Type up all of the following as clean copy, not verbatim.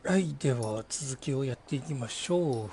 はい、では続きをやっていきましょう。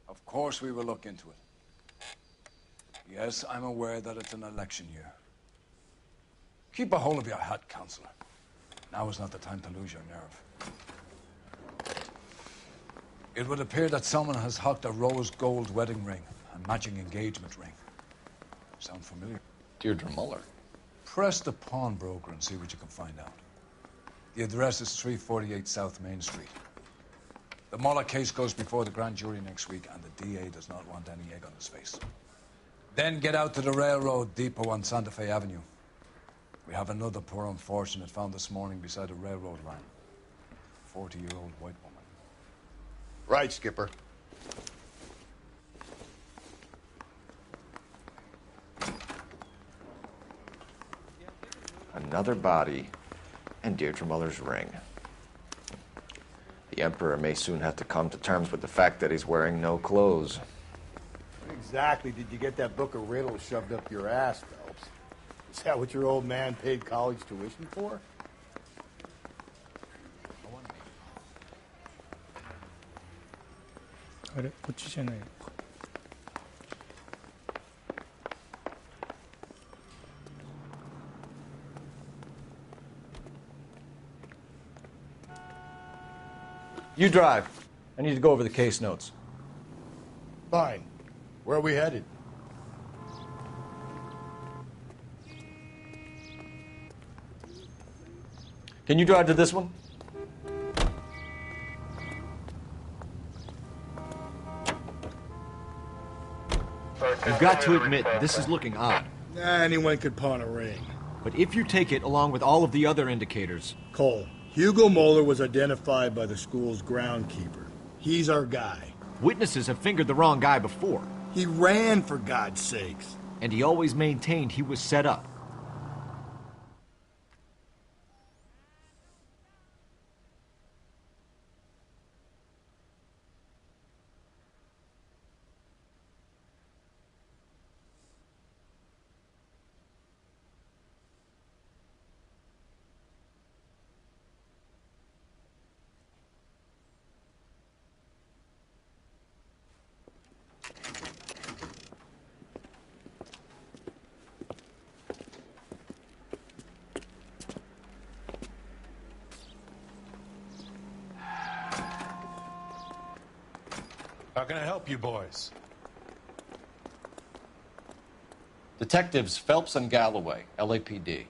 Of course we will look into it. Yes, I'm aware that it's an election year. Keep a hold of your hat, Counselor. Now is not the time to lose your nerve. It would appear that someone has hocked a rose gold wedding ring and matching engagement ring. Sound familiar? Deirdre Muller. Press the pawnbroker and see what you can find out. The address is 348 South Main Street. The Muller case goes before the grand jury next week, and the DA does not want any egg on his face. Then get out to the railroad depot on Santa Fe Avenue. We have another poor unfortunate found this morning beside a railroad line. 40-year-old white woman. Right, Skipper. Another body and Deirdre Muller's ring. The Emperor may soon have to come to terms with the fact that he's wearing no clothes. When exactly did you get that book of riddles shoved up your ass, Phelps? Is that what your old man paid college tuition for? You drive. I need to go over the case notes. Fine. Where are we headed? Can you drive to this one? You've got to admit, this is looking odd. Anyone could pawn a ring. But if you take it along with all of the other indicators... Cole, Hugo Moeller was identified by the school's groundkeeper. He's our guy. Witnesses have fingered the wrong guy before. He ran, for God's sakes. And he always maintained he was set up. How can I help you boys? Detectives Phelps and Galloway, LAPD.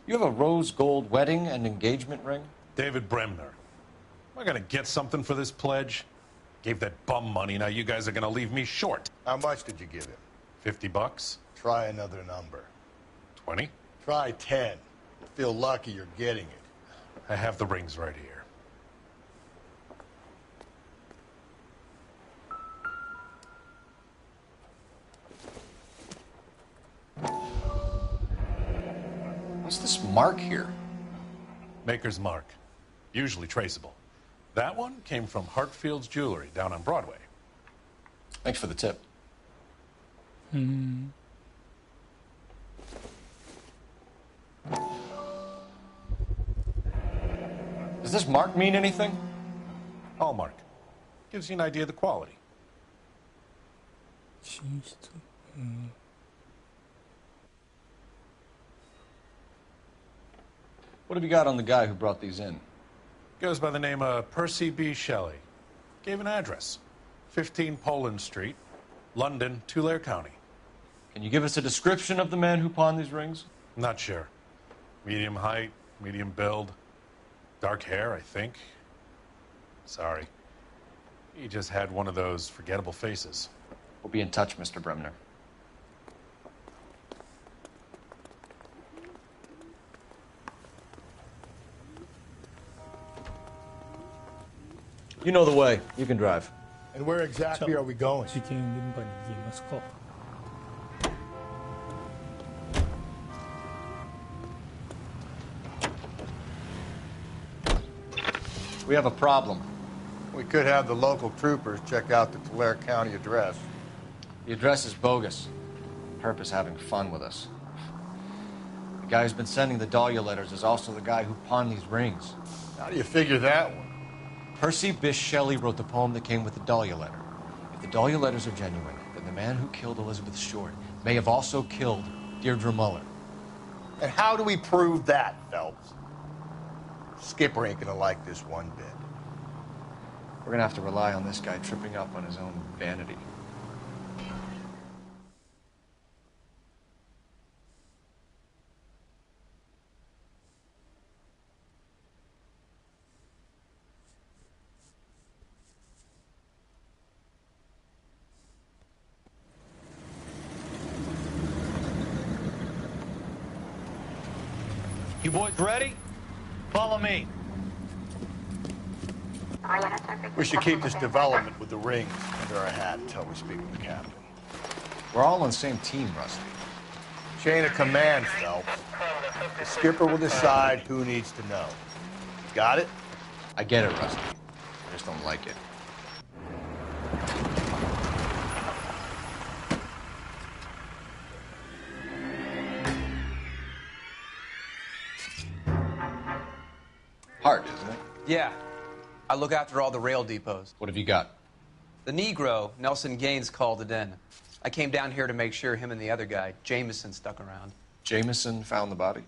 You have a rose gold wedding and engagement ring? David Bremner. Am I gonna get something for this pledge? Gave that bum money, now you guys are gonna leave me short. How much did you give him? $50? Try another number. 20? Try 10. You'll feel lucky you're getting it. I have the rings right here. What's this mark here? Maker's mark. Usually traceable. That one came from Hartfield's Jewelry down on Broadway. Thanks for the tip. Does this mark mean anything? Hallmark. Gives you an idea of the quality. What have you got on the guy who brought these in? Goes by the name of Percy B. Shelley. Gave an address. 15 Poland Street, London, Tulare County. Can you give us a description of the man who pawned these rings? Not sure. Medium height, medium build, dark hair, I think. Sorry. He just had one of those forgettable faces. We'll be in touch, Mr. Bremner. You know the way. You can drive. And where exactly are we going? 事件現場に行きますか。We have a problem. We could have the local troopers check out the Tulare County address. The address is bogus. Purpose having fun with us. The guy who's been sending the Dahlia letters is also the guy who pawned these rings. How do you figure that one? Percy Bysshe Shelley wrote the poem that came with the Dahlia letter. If the Dahlia letters are genuine, then the man who killed Elizabeth Short may have also killed Deirdre Muller. And how do we prove that, Phelps? Skipper ain't gonna like this one bit. We're gonna have to rely on this guy tripping up on his own vanity. You boys ready? Follow me. We should keep this development with the rings under our hat until we speak with the captain. We're all on the same team, Rusty. Chain of command, Phelps. The skipper will decide who needs to know. Got it? I get it, Rusty. I just don't like it. Hard, isn't it? Yeah. I look after all the rail depots. What have you got? The Negro, Nelson Gaines, called it in. I came down here to make sure him and the other guy, Jameson, stuck around. Jameson found the body?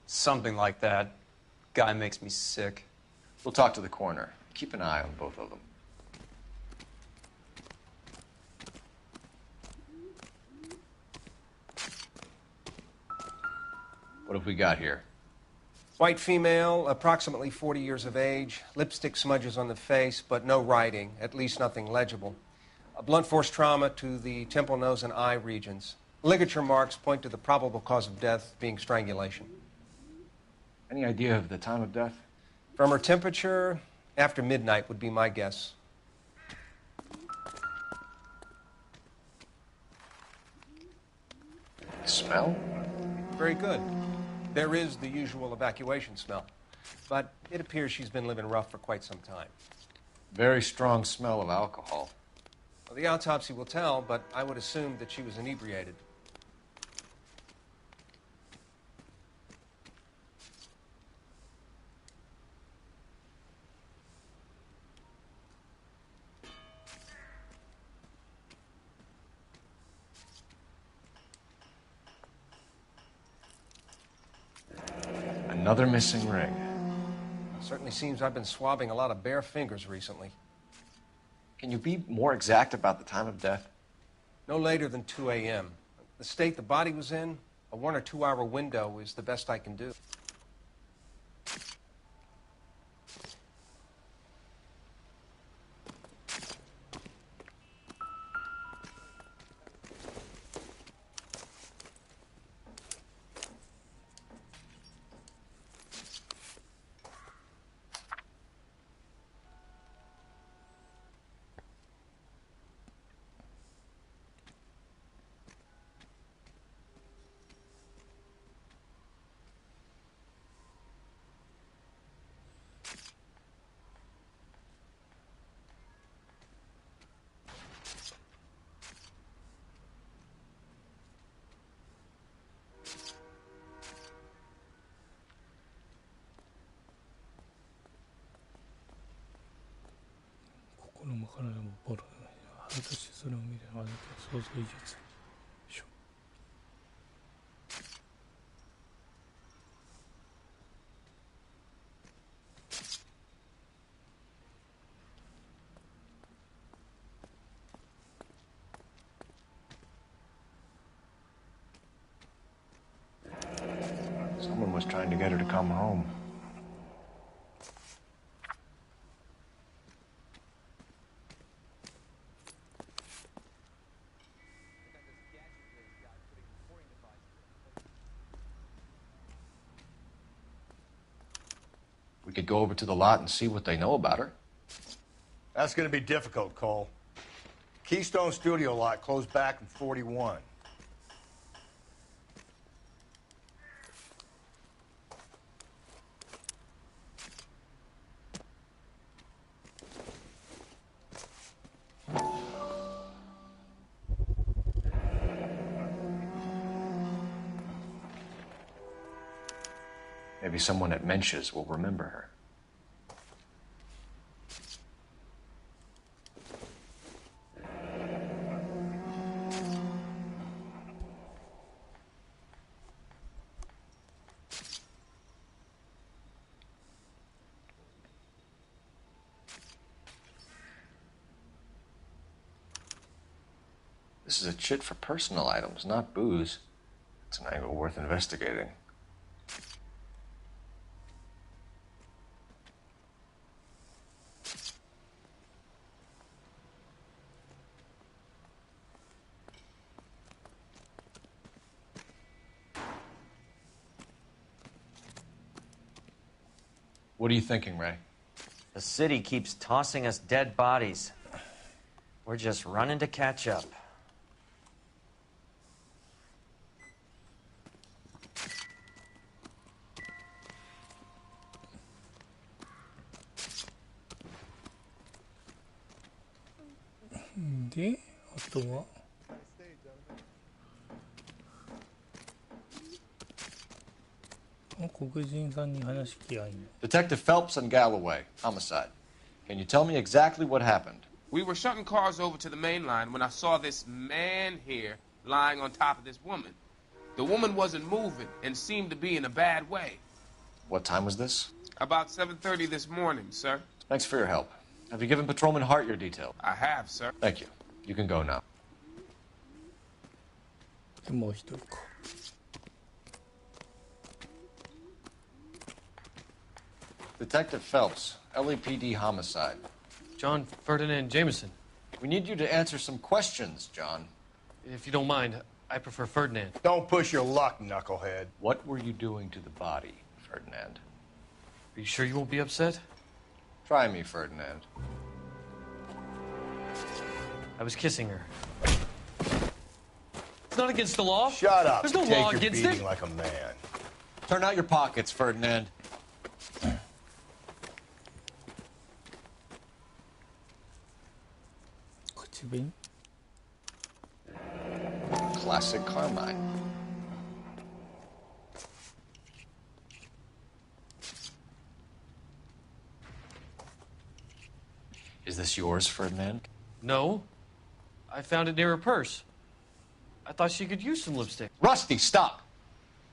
Something like that. Guy makes me sick. We'll talk to the coroner. Keep an eye on both of them. What have we got here? White female, approximately 40 years of age, lipstick smudges on the face, but no writing, at least nothing legible. A blunt force trauma to the temple, nose, and eye regions. Ligature marks point to the probable cause of death being strangulation. Any idea of the time of death? From her temperature, after midnight would be my guess. Smell? Very good. There is the usual evacuation smell, but it appears she's been living rough for quite some time. Very strong smell of alcohol. Well, the autopsy will tell, but I would assume that she was inebriated. Another missing ring. Certainly seems I've been swabbing a lot of bare fingers recently. Can you be more exact about the time of death? No later than 2 a.m. The state the body was in, a 1 or 2 hour window is the best I can do. trying to get her to come home. We could go over to the lot and see what they know about her. That's going to be difficult, Cole. Keystone Studio lot closed back in 41. Maybe someone at Mensch's will remember her. This is a chit for personal items, not booze. It's an angle worth investigating. What are you thinking, Ray? The city keeps tossing us dead bodies. We're just running to catch up. De, あとは黒人さんに話聞きゃいいの。 Detective Phelps and Galloway, homicide. Can you tell me exactly what happened? We were shutting cars over to the main line when I saw this man here lying on top of this woman. The woman wasn't moving and seemed to be in a bad way. What time was this? About 7:30 this morning, sir. Thanks for your help. Have you given Patrolman Hart your detail? I have, sir. Thank you. You can go now. でもう一人か。Detective Phelps, LAPD homicide. John Ferdinand Jameson. We need you to answer some questions, John. If you don't mind, I prefer Ferdinand. Don't push your luck, knucklehead. What were you doing to the body, Ferdinand? Are you sure you won't be upset? Try me, Ferdinand. I was kissing her. It's not against the law. Shut up. There's no Take law your against beating it. like a man. Turn out your pockets, Ferdinand. Classic Carmine. Is this yours, Ferdinand? No. I found it near her purse. I thought she could use some lipstick. Rusty, stop!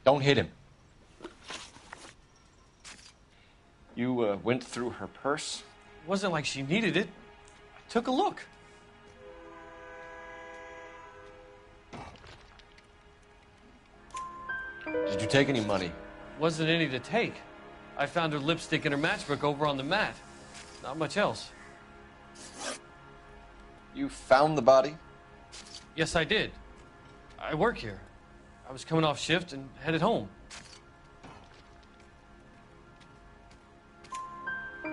Don't hit him. You went through her purse? It wasn't like she needed it. I took a look. Did you take any money? Wasn't any to take. I found her lipstick and her matchbook over on the mat. Not much else. You found the body? Yes, I did. I work here. I was coming off shift and headed home.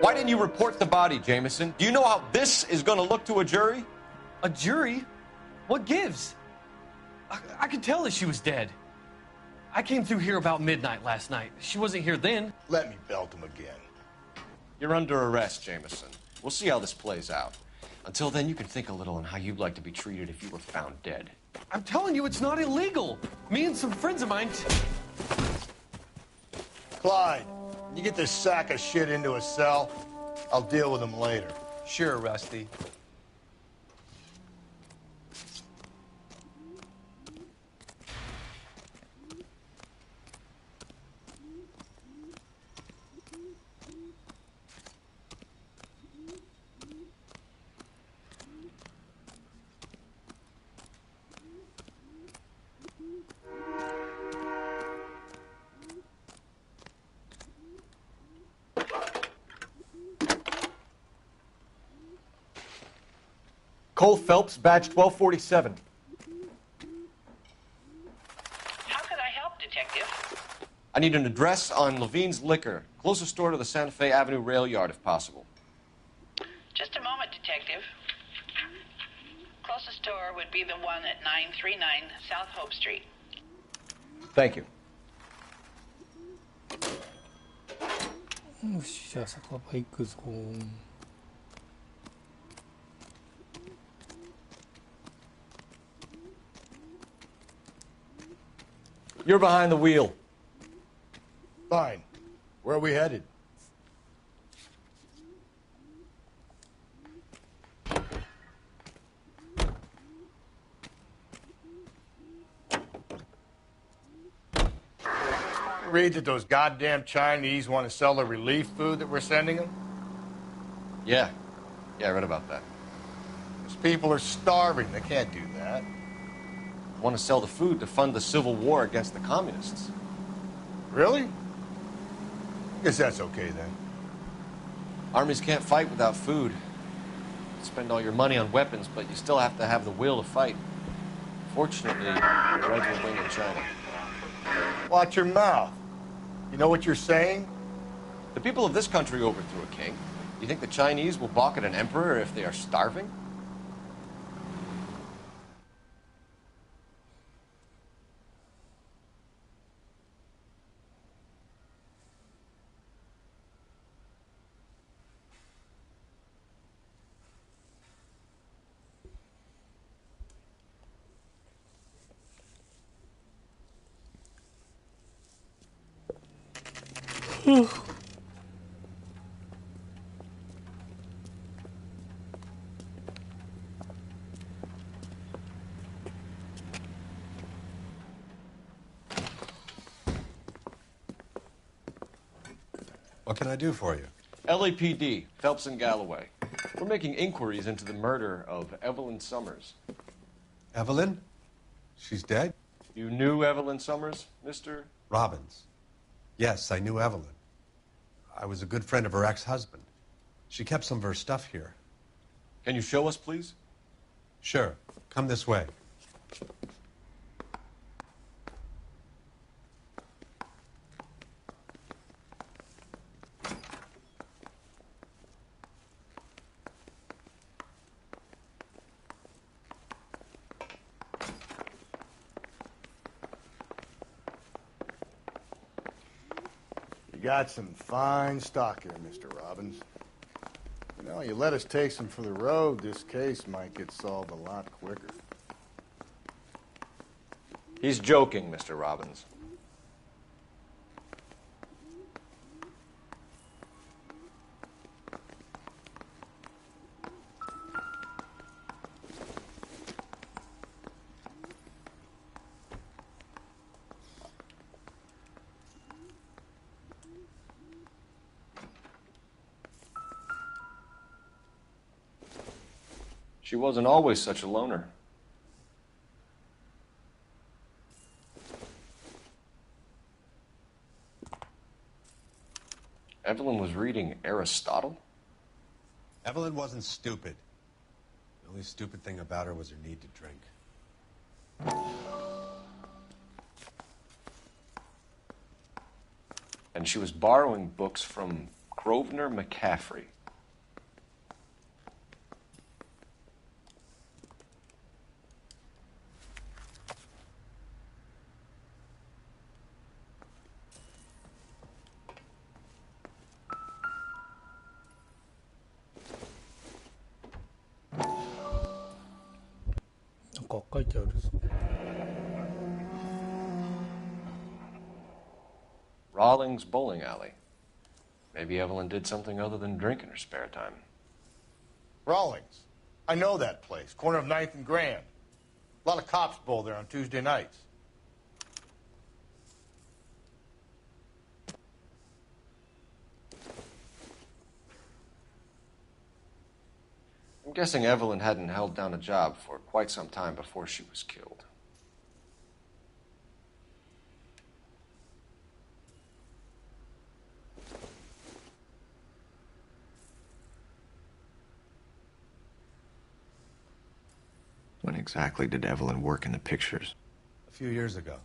Why didn't you report the body, Jameson? Do you know how this is going to look to a jury? A jury? What gives? I could tell that she was dead. I came through here about midnight last night. She wasn't here then. Let me belt him again. You're under arrest, Jameson. We'll see how this plays out. Until then, you can think a little on how you'd like to be treated if you were found dead. I'm telling you, it's not illegal. Me and some friends of mine... Clyde, you get this sack of shit into a cell. I'll deal with him later. Sure, Rusty. Cole Phelps, badge 1247. How can I help, Detective? I need an address on Levine's Liquor. Closest store to the Santa Fe Avenue rail yard, if possible. Just a moment, Detective. Closest store would be the one at 939 South Hope Street. Thank you. よし、じゃあ酒場行くぞ。You're behind the wheel. Fine. Where are we headed? Read that those goddamn Chinese want to sell the relief food that we're sending them? Yeah. Yeah, I read about that. Those people are starving. They can't do that. Want to sell the food to fund the civil war against the communists. Really? Guess that's okay then. Armies can't fight without food. You spend all your money on weapons, but you still have to have the will to fight. Fortunately, the Reds will win in China. Watch your mouth. You know what you're saying? The people of this country overthrew a king. You think the Chinese will balk at an emperor if they are starving? What can I do for you? LAPD, Phelps and Galloway. We're making inquiries into the murder of Evelyn Summers. Evelyn? She's dead? You knew Evelyn Summers, Mr. Robbins. Yes, I knew Evelyn. I was a good friend of her ex-husband. She kept some of her stuff here. Can you show us, please? Sure. Come this way. You got some fine stock here, Mr. Robbins. You know, you let us take some for the road, this case might get solved a lot quicker. He's joking, Mr. Robbins. She wasn't always such a loner. Evelyn was reading Aristotle? Evelyn wasn't stupid. The only stupid thing about her was her need to drink. And she was borrowing books from Grosvenor McCaffrey. Rawlings Bowling Alley. Maybe Evelyn did something other than drink in her spare time. Rawlings. I know that place. Corner of 9th and Grand. A lot of cops bowl there on Tuesday nights. I'm guessing Evelyn hadn't held down a job for quite some time before she was killed. When exactly did Evelyn work in the pictures? A few years ago.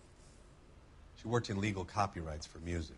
She worked in legal copyrights for music.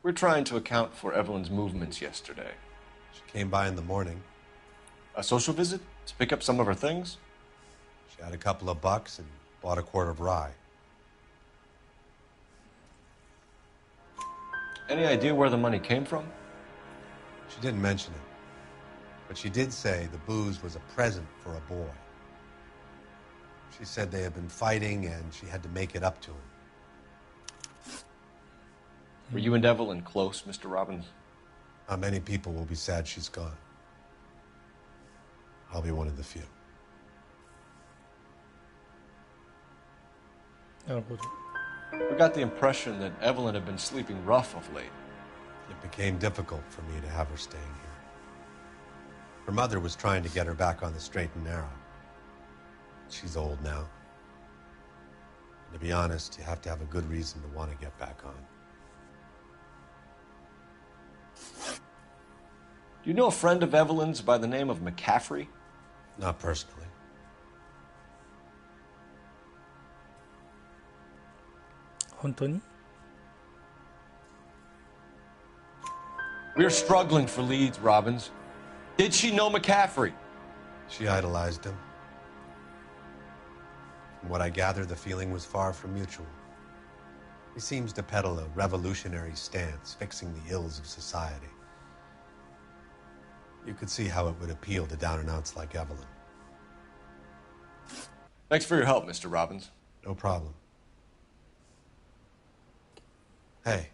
We're trying to account for Evelyn's movements yesterday. She came by in the morning. A social visit? To pick up some of her things? She had a couple of bucks and bought a quart of rye. Any idea where the money came from? She didn't mention it. But she did say the booze was a present for a boy. She said they had been fighting and she had to make it up to him. Were you and Evelyn close, Mr. Robbins? Not many people will be sad she's gone. I'll be one of the few. なるほど。 We got the impression that Evelyn had been sleeping rough of late. It became difficult for me to have her staying here. Her mother was trying to get her back on the straight and narrow. She's old now. And to be honest, you have to have a good reason to want to get back on. Do you know a friend of Evelyn's by the name of McCaffrey? Not personally. Honestly? We're struggling for leads, Robbins. Did she know McCaffrey? She idolized him. From what I gather, the feeling was far from mutual. He seems to peddle a revolutionary stance, fixing the ills of society. You could see how it would appeal to down-and-outs like Evelyn. Thanks for your help, Mr. Robbins. No problem. Hey,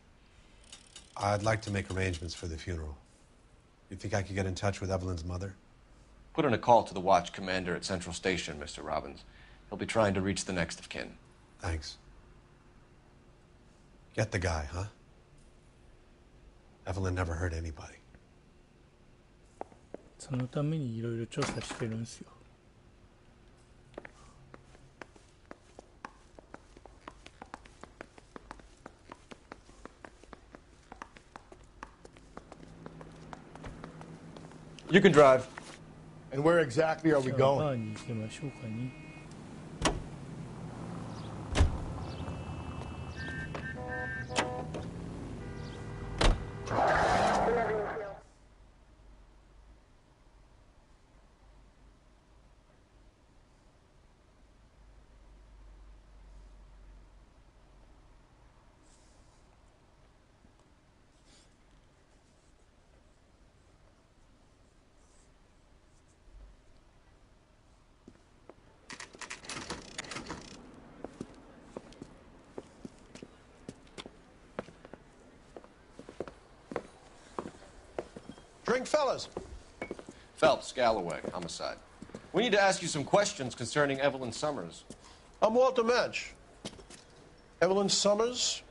I'd like to make arrangements for the funeral. You think I could get in touch with Evelyn's mother? Put in a call to the watch commander at Central Station, Mr. Robbins. He'll be trying to reach the next of kin. Thanks. Get the guy, huh? Evelyn never hurt anybody. そのためにいろいろ調査してるんですよ。You can drive. And where exactly are we じゃあバー going? に行きましょうかね。Drink, fellas. Phelps, Galloway, homicide. We need to ask you some questions concerning Evelyn Summers. I'm Walter Mensch. Evelyn Summers,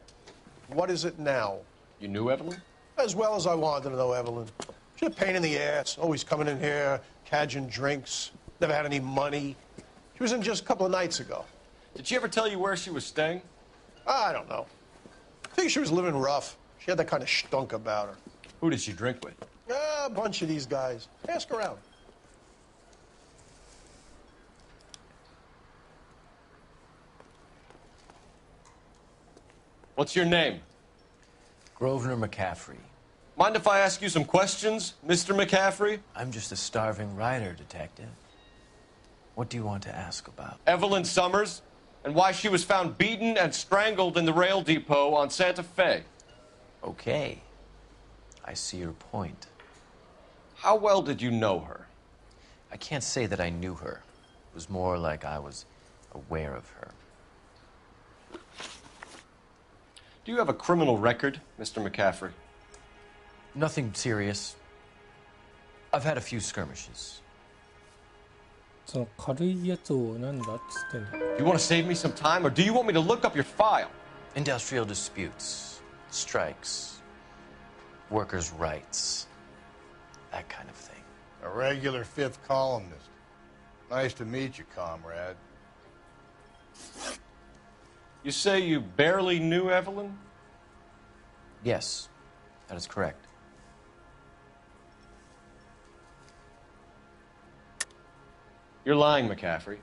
what is it now? You knew Evelyn? As well as I wanted to know Evelyn. She's a pain in the ass, always coming in here, cadging drinks, never had any money. She was in just a couple of nights ago. Did she ever tell you where she was staying? I don't know. I think she was living rough. She had that kind of stunk about her. Who did she drink with? A bunch of these guys. Ask around. What's your name? Grosvenor McCaffrey. Mind if I ask you some questions, Mr. McCaffrey? I'm just a starving writer, Detective. What do you want to ask about? Evelyn Summers, and why she was found beaten and strangled in the rail depot on Santa Fe. Okay. I see your point. How well did you know her? I can't say that I knew her. It was more like I was aware of her. Do you have a criminal record, Mr. McCaffrey? Nothing serious. I've had a few skirmishes. その軽いやつをなんだっつってんだ。 You want to save me some time, or do you want me to look up your file? Industrial disputes, strikes, workers' rights, that kind of thing. A regular fifth columnist. Nice to meet you, comrade. You say you barely knew Evelyn? Yes, that is correct. You're lying, McCaffrey.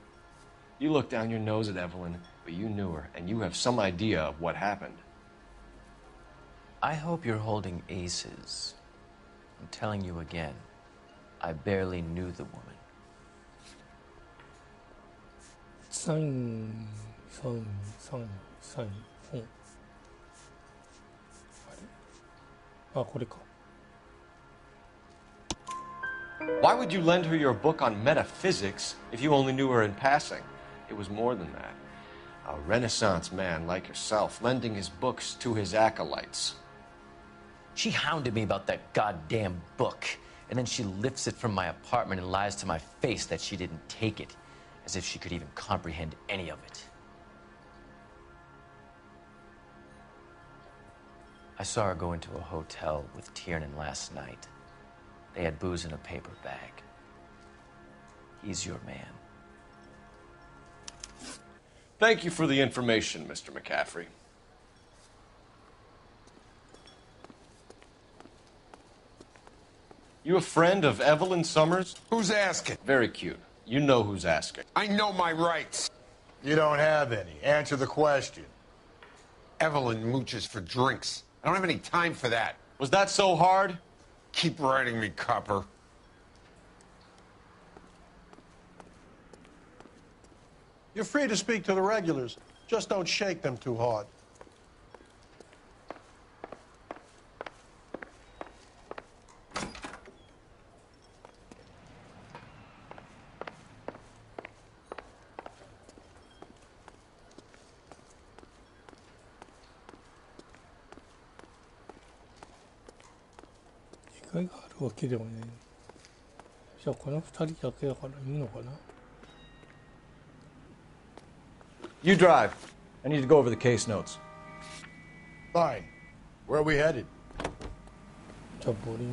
You looked down your nose at Evelyn, but you knew her, and you have some idea of what happened. I hope you're holding aces. I'm telling you again, I barely knew the woman. サイン、サイン、サイン、サイン、本。あれ？あ、これか。Why would you lend her your book on metaphysics if you only knew her in passing? It was more than that. A Renaissance man like yourself lending his books to his acolytes. She hounded me about that goddamn book, and then she lifts it from my apartment and lies to my face that she didn't take it, as if she could even comprehend any of it. I saw her go into a hotel with Tiernan last night. They had booze in a paper bag. He's your man. Thank you for the information, Mr. McCaffrey. You a friend of Evelyn Summers? Who's asking? Very cute. You know who's asking. I know my rights. You don't have any. Answer the question. Evelyn mooches for drinks. I don't have any time for that. Was that so hard? Keep writing me, copper. You're free to speak to the regulars. Just don't shake them too hard. You drive. I need to go over the case notes. Fine. Where are we headed? Car 11K,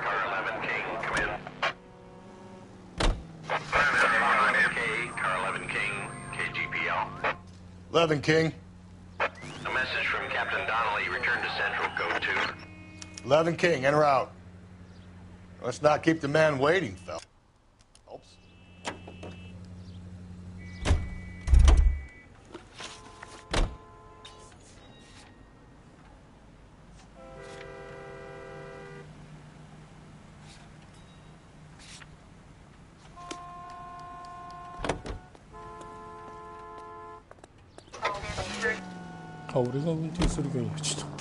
Car 11K, come in. Car 11K, Car 11K, KGPL. 11 King. A message from Captain Donnelly. Return to Central, Code 2. 11 King, en route. Let's not keep the man waiting, fella. Helps. Ah, 俺が運転するけどちょっと。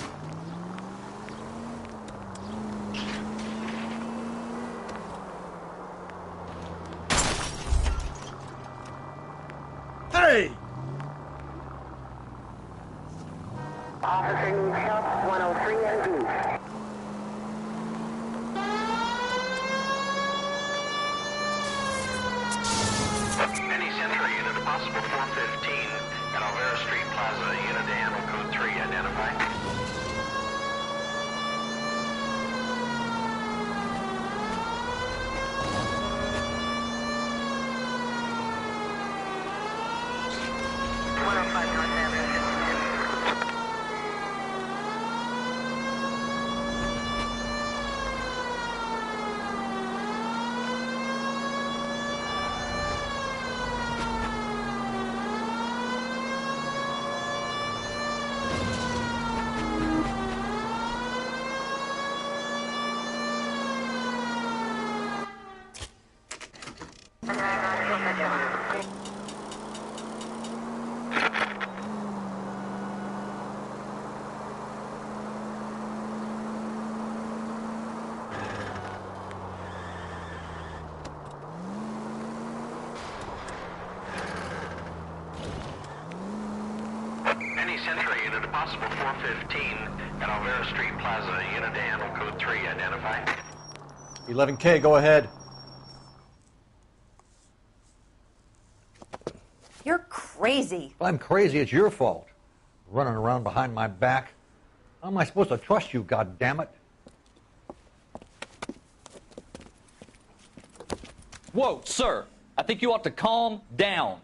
Hey! Officer needs help, 103 and east. Any Central unit, possible 415 at Alvera Street Plaza, unit to handle code 3, identify. Century Unit, a possible 415 at Alvera Street Plaza, unit to handle code 3, identify. 11K, go ahead. You're crazy. If I'm crazy, it's your fault. Running around behind my back. How am I supposed to trust you, goddammit? Whoa, sir. I think you ought to calm down.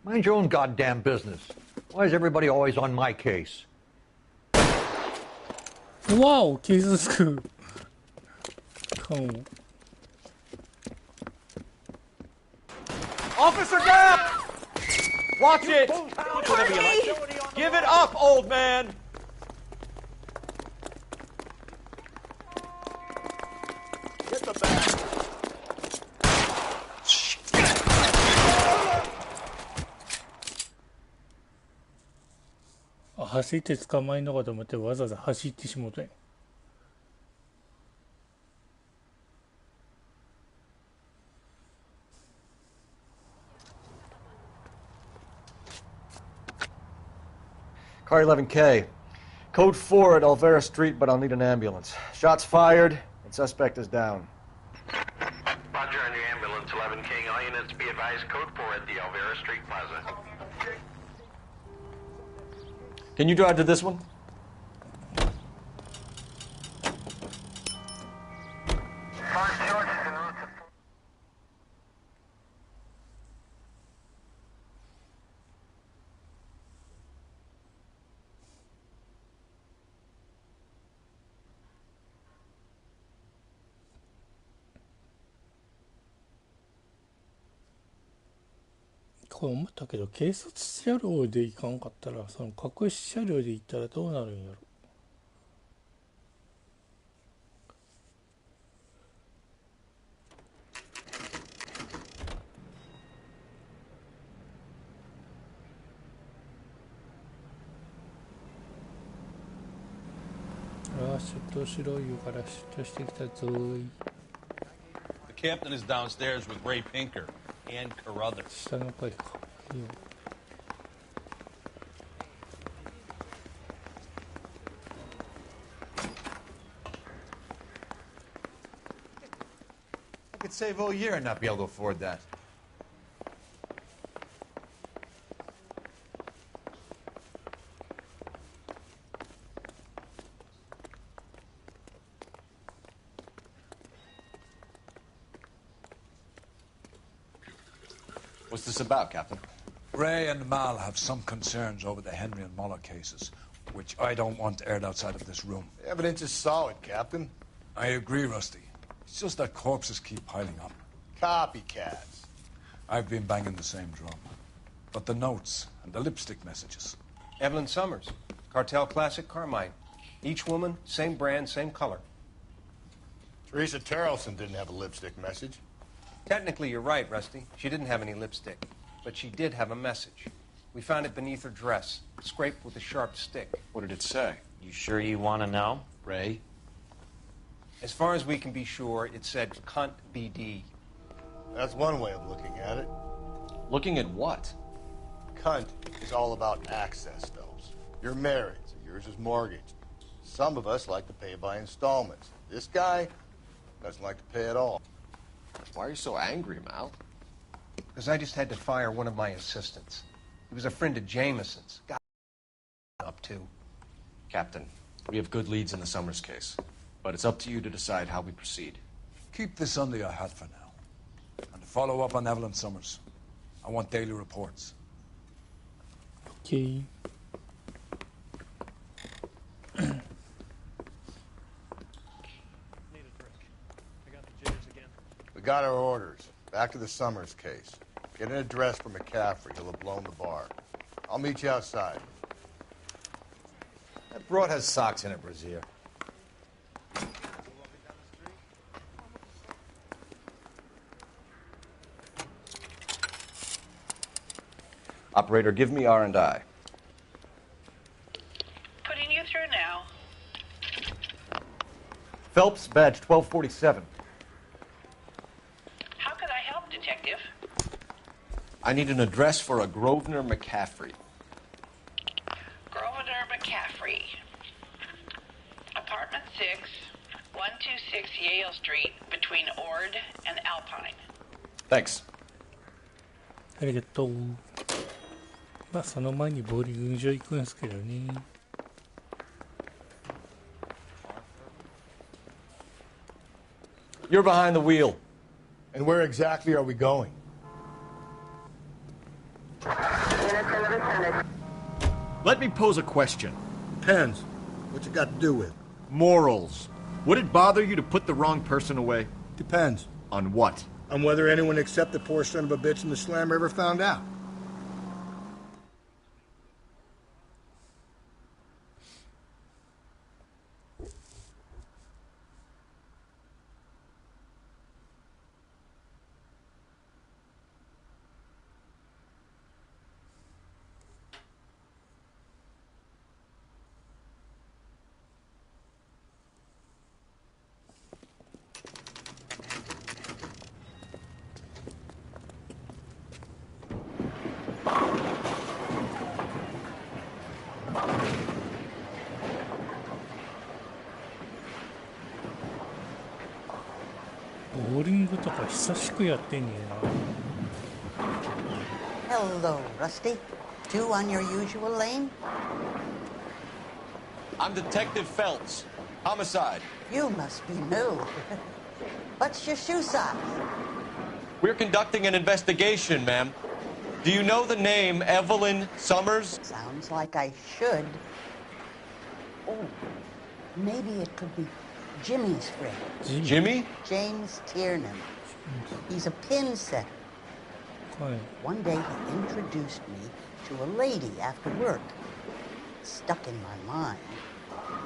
Mind your own goddamn business. Why is everybody always on my case? Wow,警察官。Officer Gap! Watch it! Give it up, old man! Get the bag.走って捕まえんのかと思ってわざわざ走ってしもたんや。Car 11K. Code 4 at Alvera Street, but I'll need an ambulance. Shots fired, and suspect is down. Roger on your ambulance, 11K. All units be advised, code 4 at the Alvera Street Plaza. Can you drive to this one?これ思ったけど、警察車両で行かんかったら、その隠し車両で行ったらどうなるんやろ。ああ、出頭しろ言うから出頭してきたぞーい。The captain is downstairs with Ray Pinker and Carruthers. 下の階か。いいよ。I could save all year and not be able to afford that. What's this about, Captain? Ray and Mal have some concerns over the Henry and Muller cases, which I don't want aired outside of this room. The evidence is solid, Captain. I agree, Rusty. It's just that corpses keep piling up. Copycats. I've been banging the same drum. But the notes and the lipstick messages. Evelyn Summers, Cartel Classic Carmine. Each woman, same brand, same color. Teresa Terrelson didn't have a lipstick message. Technically, you're right, Rusty. She didn't have any lipstick. But she did have a message. We found it beneath her dress, scraped with a sharp stick. What did it say? You sure you want to know? Ray? As far as we can be sure, it said cunt BD. That's one way of looking at it. Looking at what? Cunt is all about access, Phelps. You're married, so yours is mortgaged. Some of us like to pay by installments. This guy doesn't like to pay at all. Why are you so angry, Mal? Because I just had to fire one of my assistants. He was a friend of Jameson's. God, up to. Captain, we have good leads in the Summers case, but it's up to you to decide how we proceed. Keep this under your hat for now. And to follow up on Evelyn Summers, I want daily reports. Okay. We got our orders. Back to the Summers case. Get an address for McCaffrey. He'll have blown the bar. I'll meet you outside. That broad has socks in it, Brazier. Operator, give me R&I. Putting you through now. Phelps, badge 1247. How could I help, Detective? I need an address for a Grosvenor McCaffrey. 16126 Yale Street between Ord and Alpine. Thanks. ありがとう。まあその前にボーリング場行くんですけどね。You're behind the wheel. And where exactly are we going? Let me pose a question. Depends. What you got to do with? Morals. Would it bother you to put the wrong person away? Depends. On what? On whether anyone except the poor son of a bitch in the slammer ever found out.ボーリングとか久しくやってんねえな。 Hello, Rusty. Two on your usual lane? I'm Detective Phelps. Homicide. You must be new. What's your shoe size? We're conducting an investigation, ma'am. Do you know the name Evelyn Summers? Sounds like I should. Oh, maybe it could be Jimmy's friend. Jimmy? James Tiernan. He's a pin setter. One day he introduced me to a lady after work. It stuck in my mind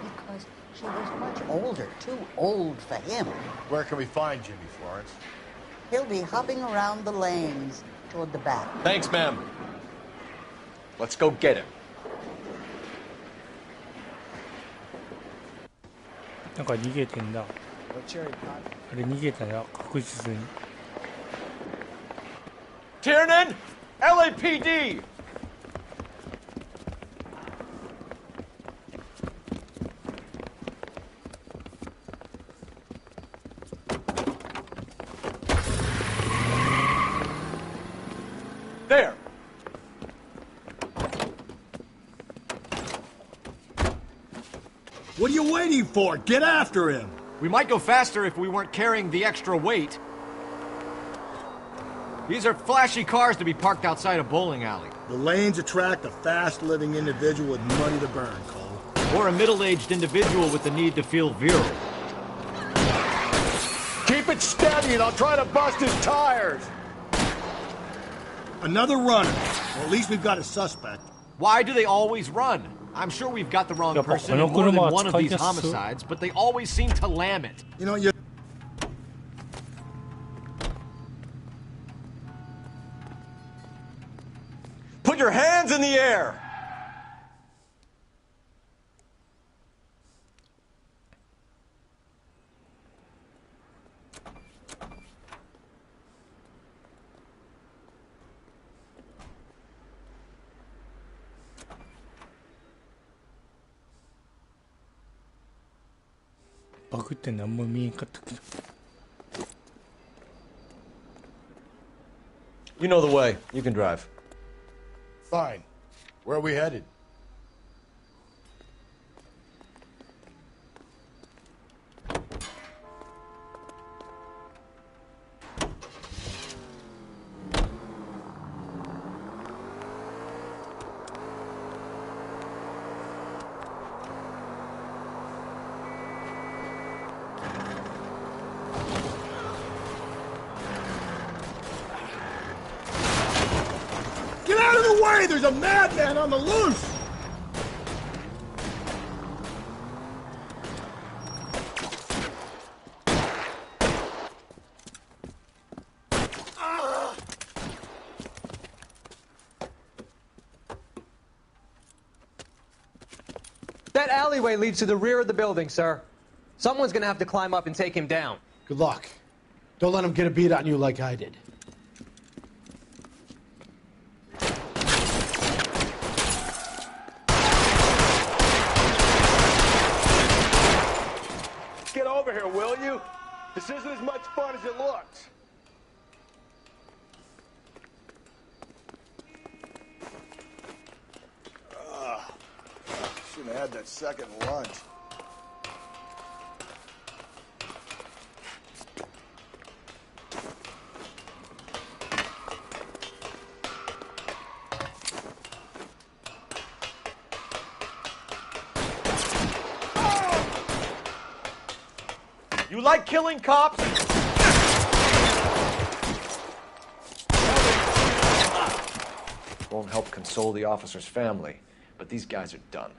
because she was much older, too old for him. Where can we find Jimmy, Florence? He'll be hopping around the lanes toward the back. Thanks, ma'am. Let's go get him. なんか逃げてんだ。あれ逃げたよ、確実に。Tiernan! LAPD! There! What are you waiting for? Get after him! We might go faster if we weren't carrying the extra weight. These are flashy cars to be parked outside a bowling alley. The lanes attract a fast-living individual with money to burn, Cole. Or a middle-aged individual with the need to feel virile. Keep it steady and I'll try to bust his tires! Another runner. Well, at least we've got a suspect. Why do they always run? I'm sure we've got the wrong person in more than one of these homicides, but they always seem to lam it. You know, you... Put your hands in the air! You know the way. You can drive. Fine. Where are we headed? Get out of the way! There's a madman on the loose! That alleyway leads to the rear of the building, sir. Someone's gonna have to climb up and take him down. Good luck. Don't let him get a beat on you like I did. Just get over here, will you? This isn't as much fun as it looks. Shouldn't have had that second lunch. You like killing cops? Won't help console the officer's family, but these guys are done.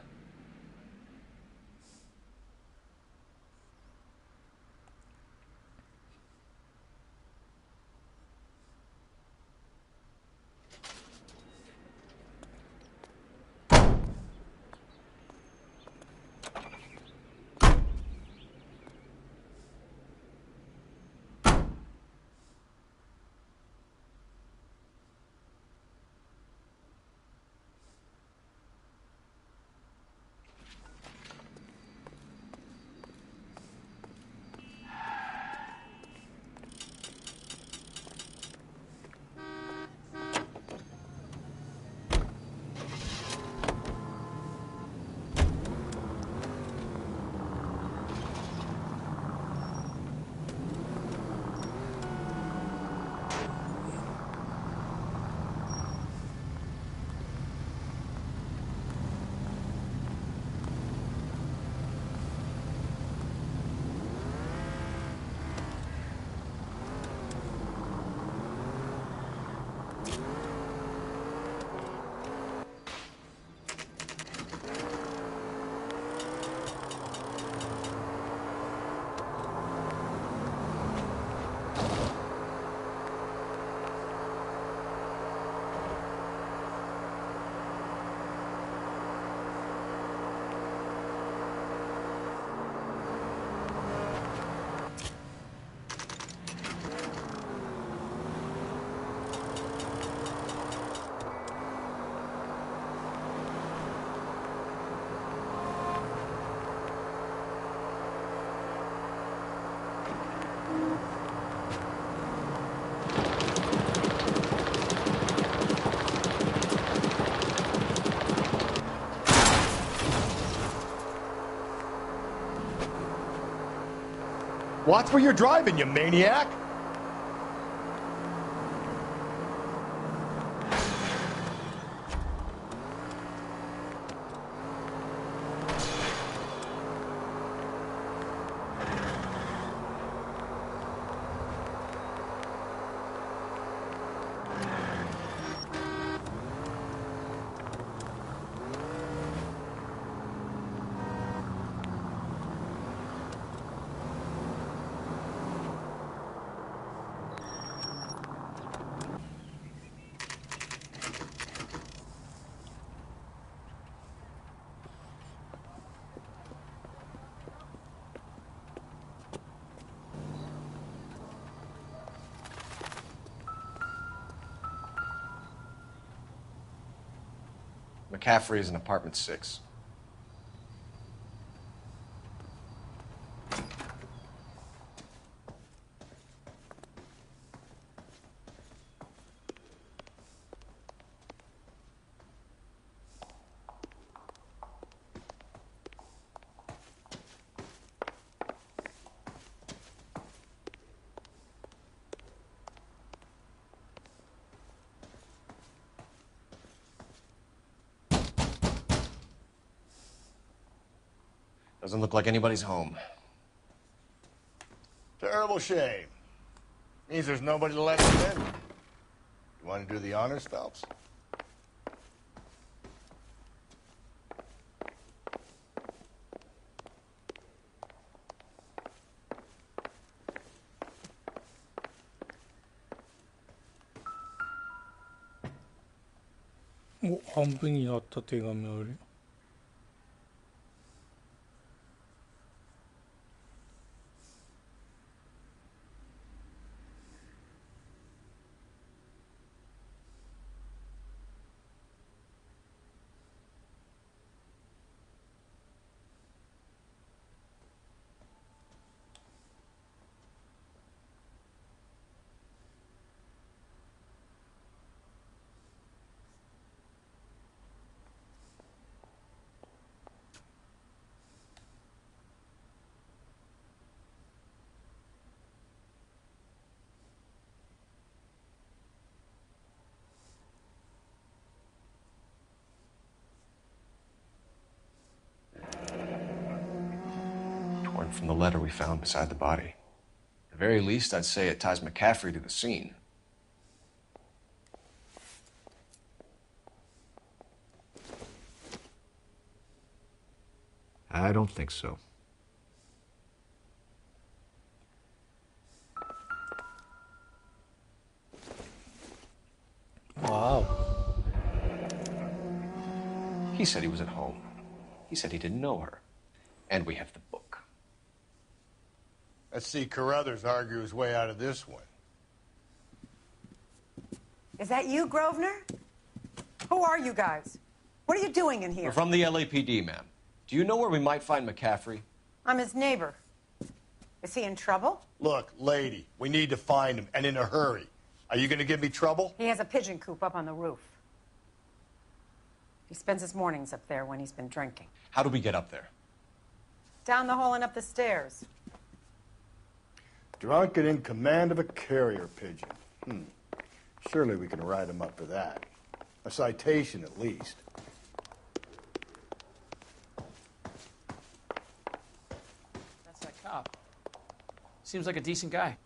Watch where you're driving, you maniac! McCaffrey is in apartment 6. Doesn't look like anybody's home. Terrible shame. Means there's nobody to let us in. You want to do the honors, Phelps?お、半分になった手紙ある。from the letter we found beside the body. At the very least, I'd say it ties McCaffrey to the scene. I don't think so. Wow. He said he was at home. He said he didn't know her. And we have the book. Let's see Carruthers argue his way out of this one. Is that you, Grosvenor? Who are you guys? What are you doing in here? We're from the LAPD, ma'am. Do you know where we might find McCaffrey? I'm his neighbor. Is he in trouble? Look, lady, we need to find him, and in a hurry. Are you going to give me trouble? He has a pigeon coop up on the roof. He spends his mornings up there when he's been drinking. How do we get up there? Down the hall and up the stairs. Drunk and in command of a carrier pigeon. Surely we can write him up for that. A citation, at least. That's that cop. Seems like a decent guy.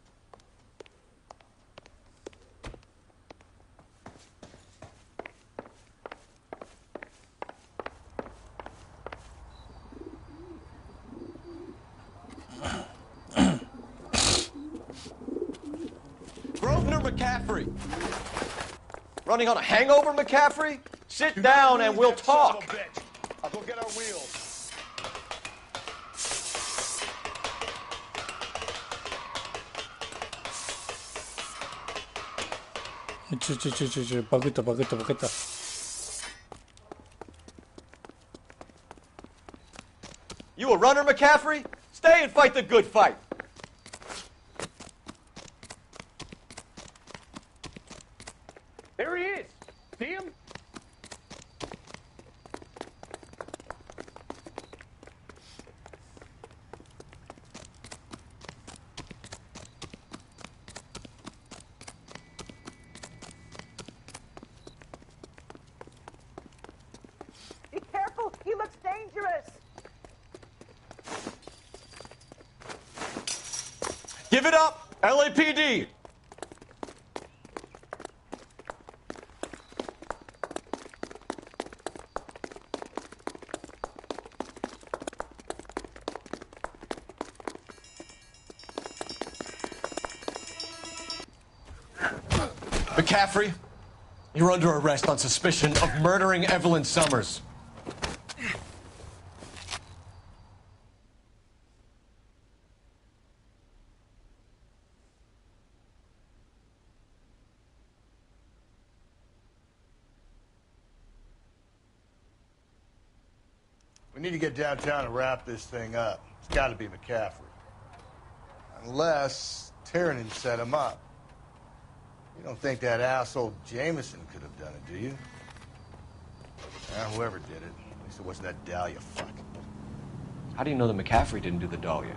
Grosvenor McCaffrey! Running on a hangover, McCaffrey? Sit down and we'll talk. I'll go get our wheels.バグったバグったバグった。You a runner, McCaffrey? Stay and fight the good fight. There he is. See him? Be careful. He looks dangerous. Give it up, LAPD. McCaffrey, you're under arrest on suspicion of murdering Evelyn Summers. We need to get downtown and wrap this thing up. It's got to be McCaffrey. Unless Tiernan set him up. You don't think that asshole Jameson could have done it, do you? Whoever did it. At least it wasn't that Dahlia fuck. How do you know that McCaffrey didn't do the Dahlia?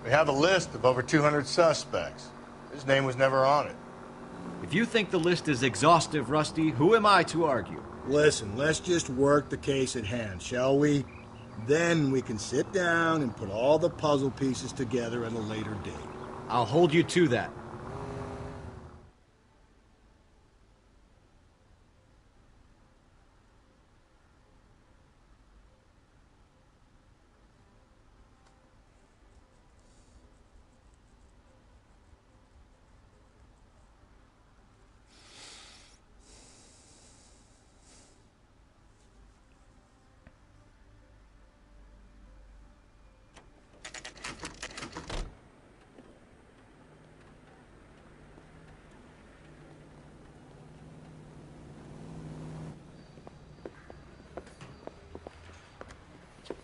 We have a list of over 200 suspects. His name was never on it. If you think the list is exhaustive, Rusty, who am I to argue? Listen, let's just work the case at hand, shall we? Then we can sit down and put all the puzzle pieces together at a later date. I'll hold you to that.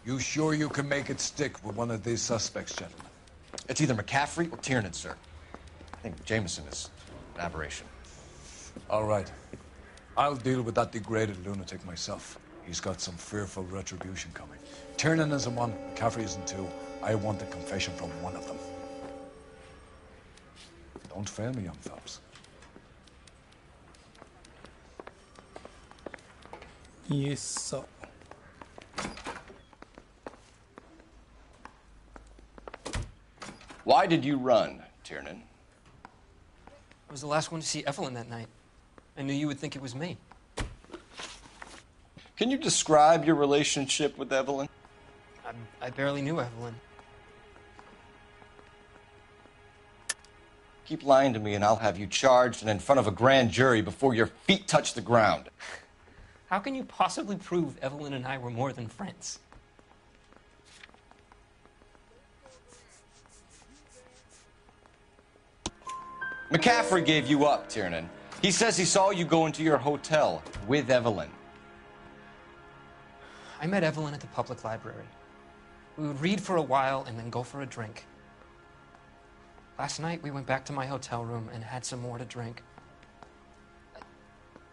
You sure you can make it stick with one of these suspects, gentlemen? It's either McCaffrey or Tiernan, sir. I think Jameson is an aberration. All right. I'll deal with that degraded lunatic myself. He's got some fearful retribution coming. Tiernan isn't one, McCaffrey isn't two. I want a confession from one of them. Don't fail me, young fellas. Yes, sir. Why did you run, Tiernan? I was the last one to see Evelyn that night. I knew you would think it was me. Can you describe your relationship with Evelyn? I barely knew Evelyn. Keep lying to me and I'll have you charged and in front of a grand jury before your feet touch the ground. How can you possibly prove Evelyn and I were more than friends? McCaffrey gave you up, Tiernan. He says he saw you go into your hotel with Evelyn. I met Evelyn at the public library. We would read for a while and then go for a drink. Last night, we went back to my hotel room and had some more to drink.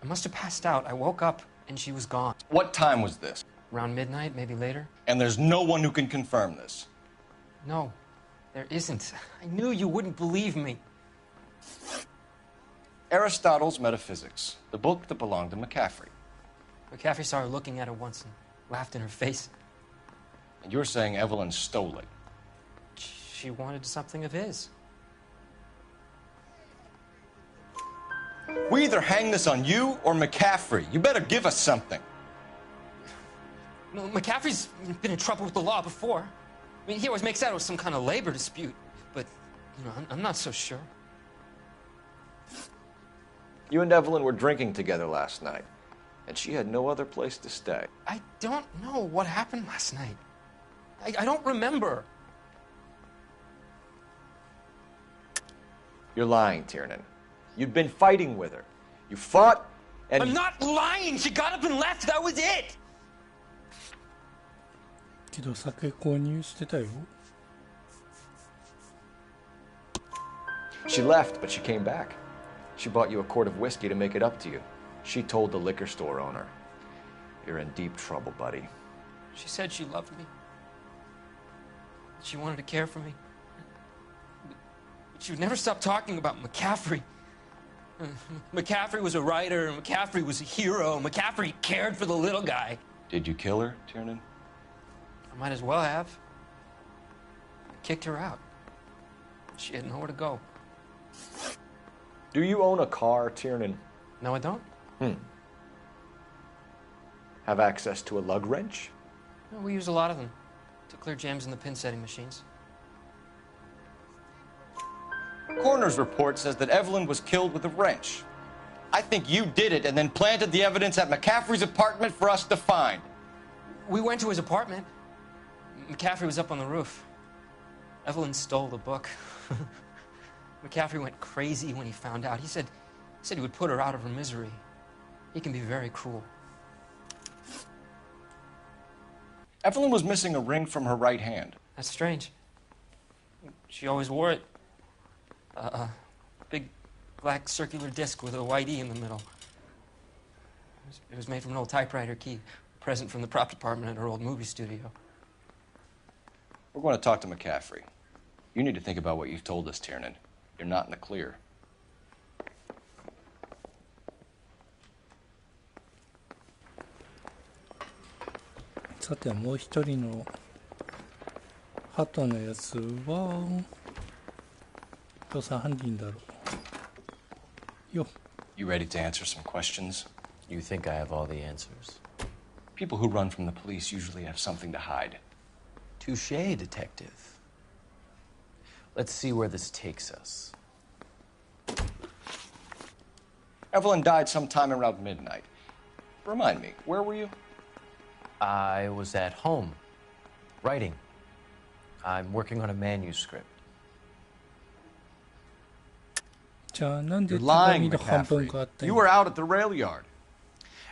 I must have passed out. I woke up and she was gone. What time was this? Around midnight, maybe later. And there's no one who can confirm this? No, there isn't. I knew you wouldn't believe me. Aristotle's Metaphysics, the book that belonged to McCaffrey. McCaffrey saw her looking at it once and laughed in her face. And you're saying Evelyn stole it? She wanted something of his. We either hang this on you or McCaffrey. You better give us something. No, McCaffrey's been in trouble with the law before. I mean, he always makes out it was some kind of labor dispute. But, you know, I'm not so sure. You and Evelyn were drinking together last night, and she had no other place to stay. I don't know what happened last night. I don't remember. You're lying, Tiernan. You'd been fighting with her. You fought, and... I'm not lying! She got up and left! That was it! けど酒購入してたよ。She left, but she came back. She bought you a quart of whiskey to make it up to you. She told the liquor store owner. You're in deep trouble, buddy. She said she loved me. She wanted to care for me. But she would never stop talking about McCaffrey. McCaffrey was a writer, McCaffrey was a hero, McCaffrey cared for the little guy. Did you kill her, Tiernan? I might as well have. I kicked her out. She had nowhere to go. Do you own a car, Tiernan? No, I don't. Have access to a lug wrench? No, we use a lot of them to clear jams in the pin setting machines. Coroner's report says that Evelyn was killed with a wrench. I think you did it and then planted the evidence at McCaffrey's apartment for us to find. We went to his apartment. McCaffrey was up on the roof. Evelyn stole the book. McCaffrey went crazy when he found out. He said he would put her out of her misery. He can be very cruel. Evelyn was missing a ring from her right hand. That's strange. She always wore it. A big black circular disc with a white E in the middle. It was made from an old typewriter key, a present from the prop department at her old movie studio. We're going to talk to McCaffrey. You need to think about what you've told us, Tiernan. You're not in the clear.さてもう一人の鳩のやつは予算犯人だろうよ。 You ready to answer some questions? You think I have all the answers? People who run from the police usually have something to hide. Touché, detective. Let's see where this takes us. Evelyn died sometime around midnight. Remind me, where were you? I was at home, writing. I'm working on a manuscript. じゃあなんで You're 手 lying, 紙の半分 McCaffrey. があったん You や were out at the rail yard.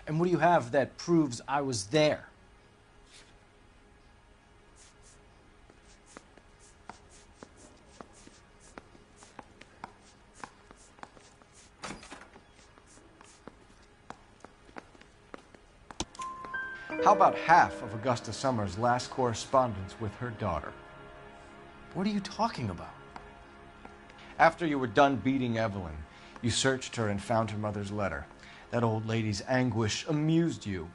And what do you have that proves I was there? How about half of Augusta Summers' last correspondence with her daughter? What are you talking about? After you were done beating Evelyn, you searched her and found her mother's letter. That old lady's anguish amused you.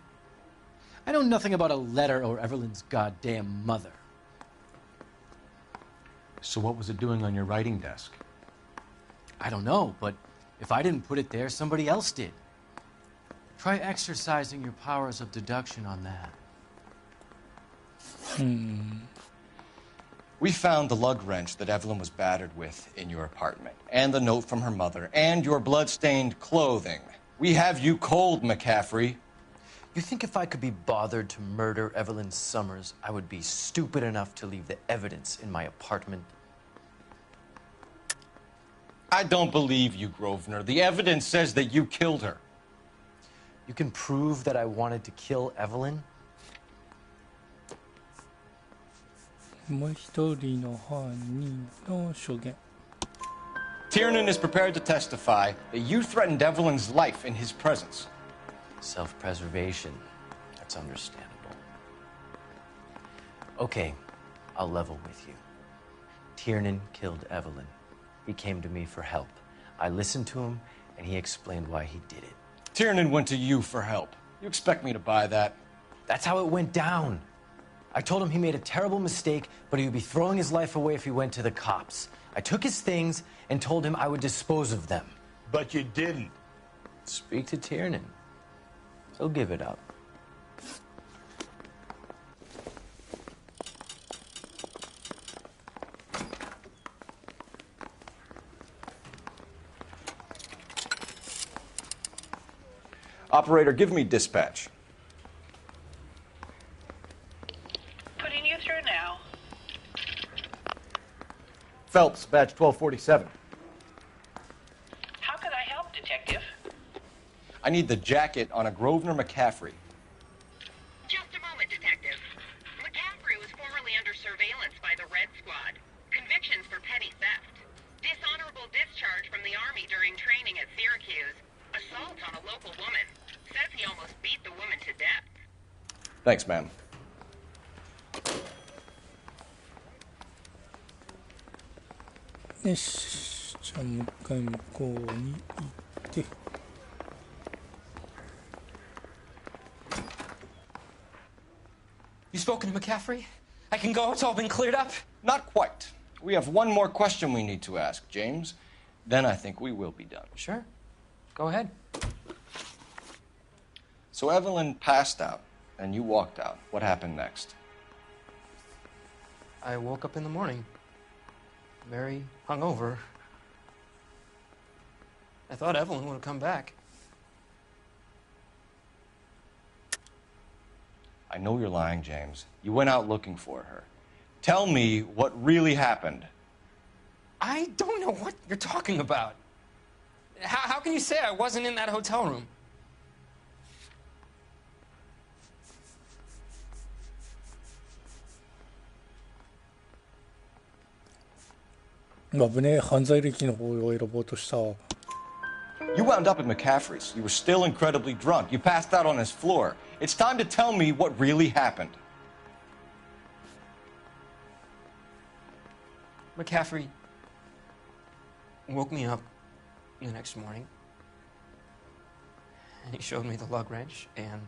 I know nothing about a letter or Evelyn's goddamn mother. So what was it doing on your writing desk? I don't know, but if I didn't put it there, somebody else did. Try exercising your powers of deduction on that. We found the lug wrench that Evelyn was battered with in your apartment, and the note from her mother, and your blood-stained clothing. We have you cold, McCaffrey. You think if I could be bothered to murder Evelyn Summers, I would be stupid enough to leave the evidence in my apartment? I don't believe you, Grosvenor. The evidence says that you killed her. You can prove that I wanted to kill Evelyn? もう一人の犯人の証言。 Tiernan is prepared to testify that you threatened Evelyn's life in his presence. Self-preservation. That's understandable. Okay, I'll level with you. Tiernan killed Evelyn. He came to me for help. I listened to him, and he explained why he did it. Tiernan went to you for help. You expect me to buy that? That's how it went down. I told him he made a terrible mistake, but he would be throwing his life away if he went to the cops. I took his things and told him I would dispose of them. But you didn't. Speak to Tiernan. He'll give it up. Operator, give me dispatch. Putting you through now. Phelps, badge 1247. How could I help, Detective? I need the jacket on a Grosvenor McCaffrey. Just a moment, Detective. McCaffrey was formerly under surveillance by the Red Squad. Convictions for petty theft. Dishonorable discharge from the Army during training at Syracuse. Assault on a local woman. Says he almost beat the woman to death. Thanks, ma'am. Yes. じゃあもう一回向こうに行って。You spoken to McCaffrey? I can go? It's all been cleared up? Not quite. We have one more question we need to ask, James. Then I think we will be done. Sure. Go ahead. So Evelyn passed out, and you walked out. What happened next? I woke up in the morning, very hungover. I thought Evelyn would have come back. I know you're lying, James. You went out looking for her. Tell me what really happened. I don't know what you're talking about. How can you say I wasn't in that hotel room? You wound up at McCaffrey's. You were still incredibly drunk. You passed out on his floor. It's time to tell me what really happened. McCaffrey woke me up the next morning, and he showed me the lug wrench and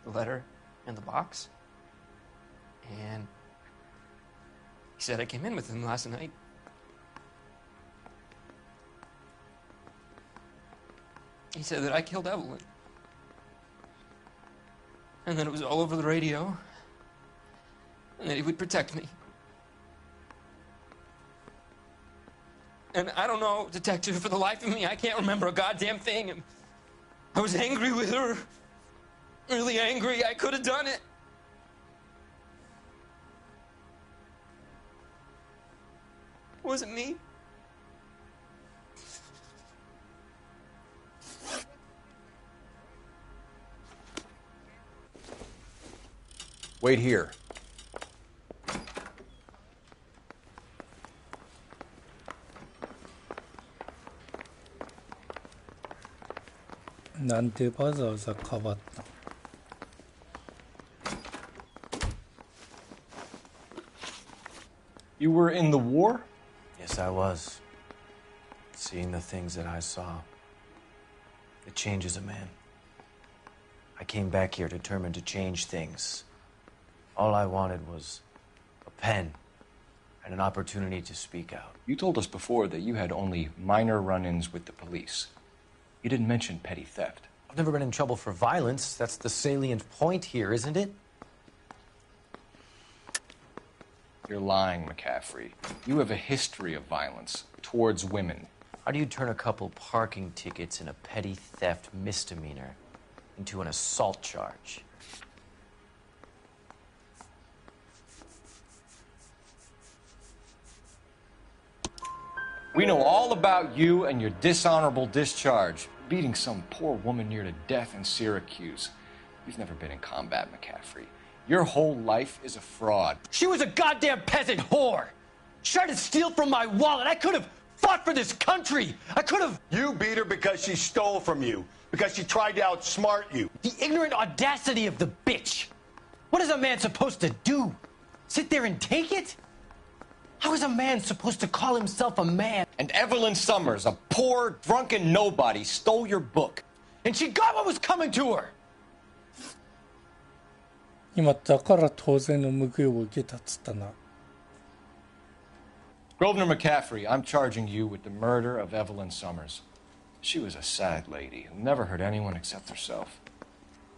the letter and the box, and he said I came in with him last night. He said that I killed Evelyn, and that it was all over the radio, and that he would protect me. And I don't know, Detective, for the life of me, I can't remember a goddamn thing. And I was angry with her. Really angry. I could have done it. It wasn't me. Wait here. You were in the war? Yes, I was. Seeing the things that I saw, it changes a man. I came back here determined to change things. All I wanted was a pen and an opportunity to speak out. You told us before that you had only minor run-ins with the police. You didn't mention petty theft. I've never been in trouble for violence. That's the salient point here, isn't it? You're lying, McCaffrey. You have a history of violence towards women. How do you turn a couple parking tickets and a petty theft misdemeanor into an assault charge? We know all about you and your dishonorable discharge, beating some poor woman near to death in Syracuse. You've never been in combat, McCaffrey. Your whole life is a fraud. She was a goddamn peasant whore! She tried to steal from my wallet. I could have fought for this country. I could have... You beat her because she stole from you, because she tried to outsmart you. The ignorant audacity of the bitch. What is a man supposed to do? Sit there and take it? How is a man supposed to call himself a man? And Evelyn Summers, a poor, drunken nobody, stole your book. And she got what was coming to her. 今だから当然の報いを受けたっつったな。Grosvenor McCaffrey, I'm charging you with the murder of Evelyn Summers. She was a sad lady who never hurt anyone except herself.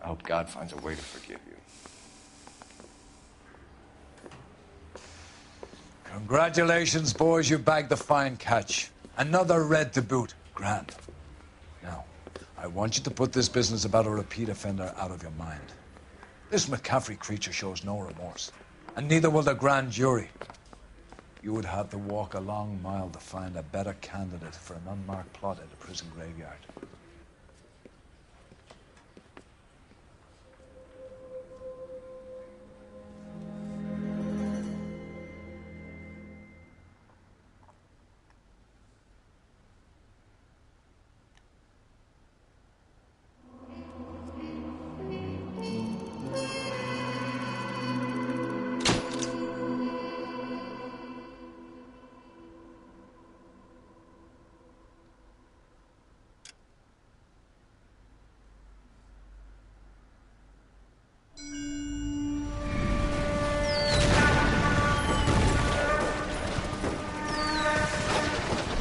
I hope God finds a way to forgive you. Congratulations, boys. You bagged the fine catch. Another red to boot. Grand. Now, I want you to put this business about a repeat offender out of your mind. This McCaffrey creature shows no remorse, and neither will the grand jury. You would have to walk a long mile to find a better candidate for an unmarked plot at a prison graveyard.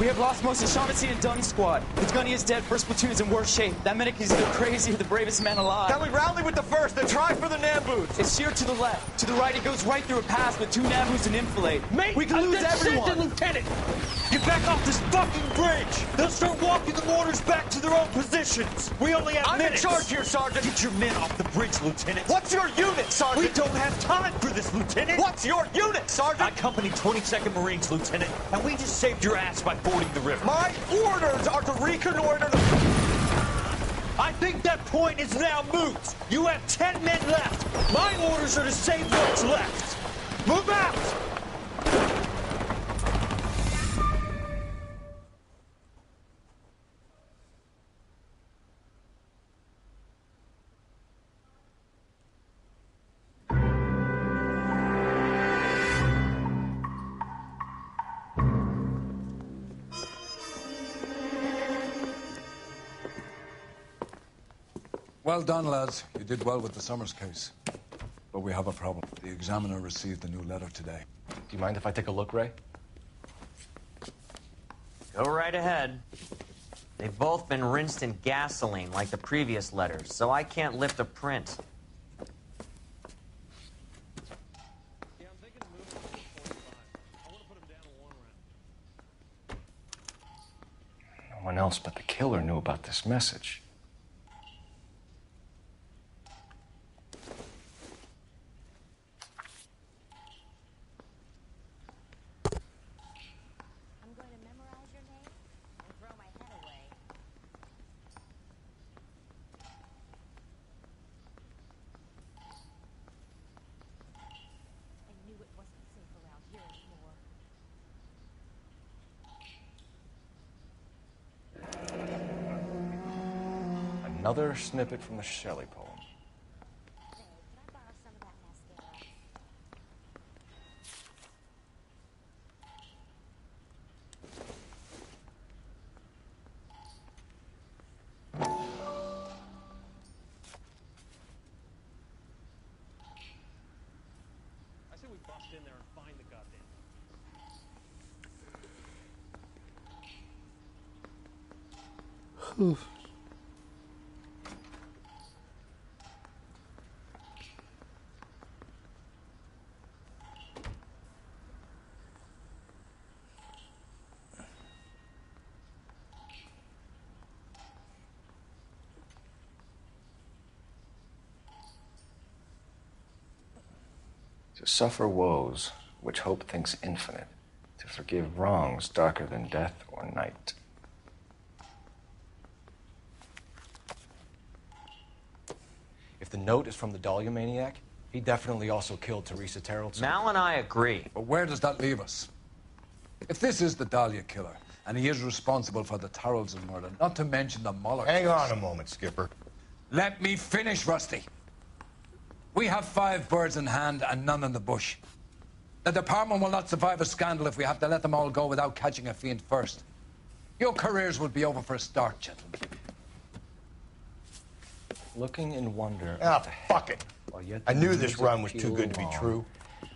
We have lost most of Shaughnessy and Dunn's squad. The gunny is dead, first platoon is in worse shape. That medic is either crazy or the bravest man alive. Then we rally with the first, then try for the Nambus. It's sheer to the left. To the right, it goes right through a pass with 2 Nambus and enfilade. Mate, we can lose everyone. Lieutenant! Get back off this fucking bridge! They'll start walking the mortars back to their own positions. We only have minutes. I'm in charge here, Sergeant. Get your men off the bridge, Lieutenant. What's your unit, Sergeant? We don't have time for this, Lieutenant. What's your unit, Sergeant? I company 22nd Marines, Lieutenant, and we just saved your ass by fording the river. My orders are to reconnoiter the... I think that point is now moot. You have 10 men left. My orders are to save what's left. Move out! Well done, lads. You did well with the Summers case. But we have a problem. The examiner received a new letter today. Do you mind if I take a look, Ray? Go right ahead. They've both been rinsed in gasoline like the previous letters, so I can't lift a print. No one else but the killer knew about this message. Another snippet from the Shelley poem. I say we bust in there and find the goddamn... Whew. To suffer woes which hope thinks infinite, to forgive wrongs darker than death or night. If the note is from the Dahlia maniac, he definitely also killed Teresa Terrellson. Mal and I agree. But where does that leave us? If this is the Dahlia killer, and he is responsible for the Tarrelson murder, not to mention the Muller Hang case. on a moment, Skipper. Let me finish, Rusty. We have 5 birds in hand and none in the bush. The department will not survive a scandal if we have to let them all go without catching a fiend first. Your careers will be over for a start, gentlemen. Looking in wonder. Ah, fuck it. I knew this run was too good to be true.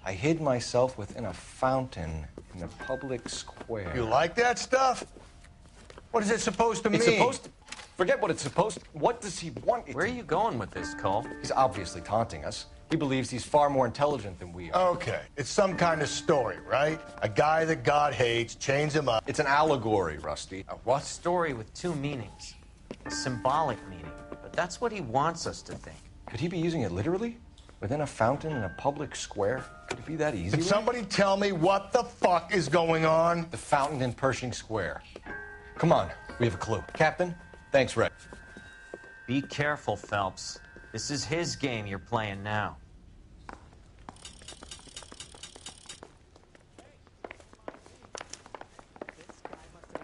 I hid myself within a fountain in the public square. You like that stuff? What is it supposed to mean? It's supposed to... Forget what it's supposed to... What does he want it Where are you going with this, Cole? He's obviously taunting us. He believes he's far more intelligent than we are. Okay, it's some kind of story, right? A guy that God hates, chains him up. It's an allegory, Rusty. A what? Story with 2 meanings. A symbolic meaning. But that's what he wants us to think. Could he be using it literally? Within a fountain in a public square? Could it be that easy? Can somebody tell me what the fuck is going on? The fountain in Pershing Square. Come on, we have a clue. Captain, thanks, Red. Be careful, Phelps. This is his game you're playing now.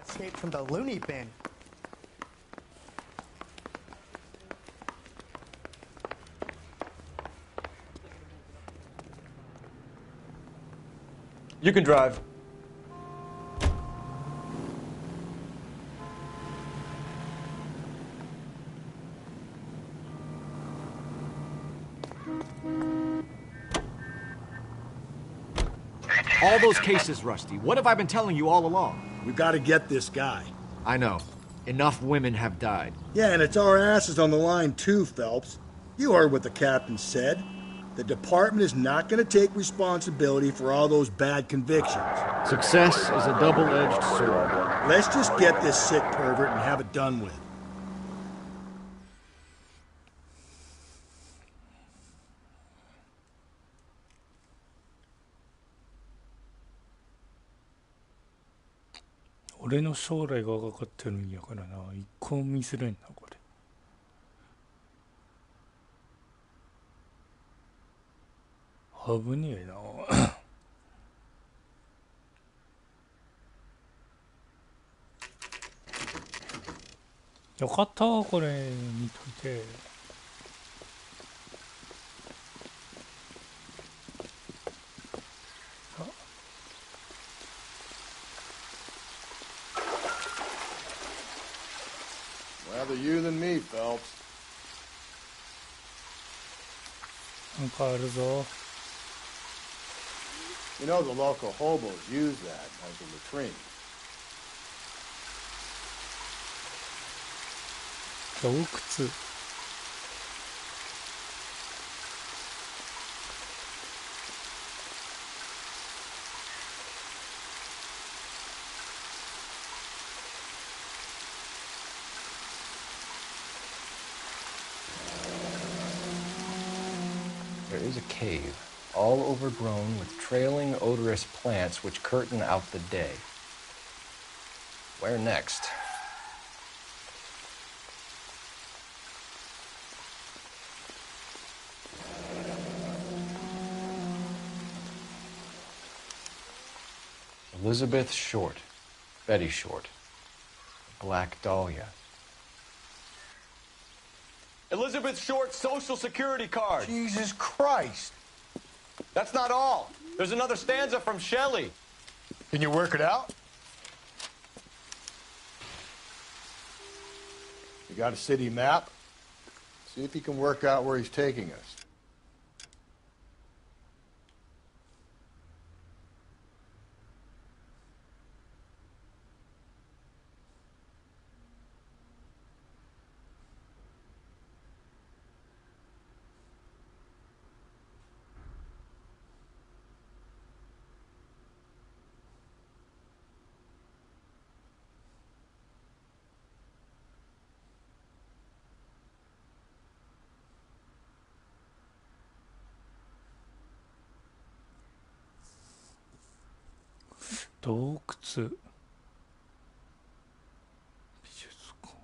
Escaped from the loony bin. You can drive. All those cases, Rusty. What have I been telling you all along? We gotta get this guy. I know. Enough women have died. Yeah, and it's our asses on the line too, Phelps. You heard what the captain said. The department is not gonna take responsibility for all those bad convictions. Success is a double-edged sword. Let's just get this sick pervert and have it done with.俺の将来がかかってるんやからな。一個もミスれんな、これ。危ねえな。よかったわ、これ見といて。Rather you than me, Phelps. なんかあるぞ。You know the local hobos use that as a latrine. 洞窟。There is a cave, all overgrown with trailing, odorous plants which curtain out the day. Where next? Elizabeth Short, Betty Short, Black Dahlia. Elizabeth Short's Social Security card. Jesus Christ. That's not all. There's another stanza from Shelley. Can you work it out? You got a city map? See if you can work out where he's taking us. 洞窟美術館。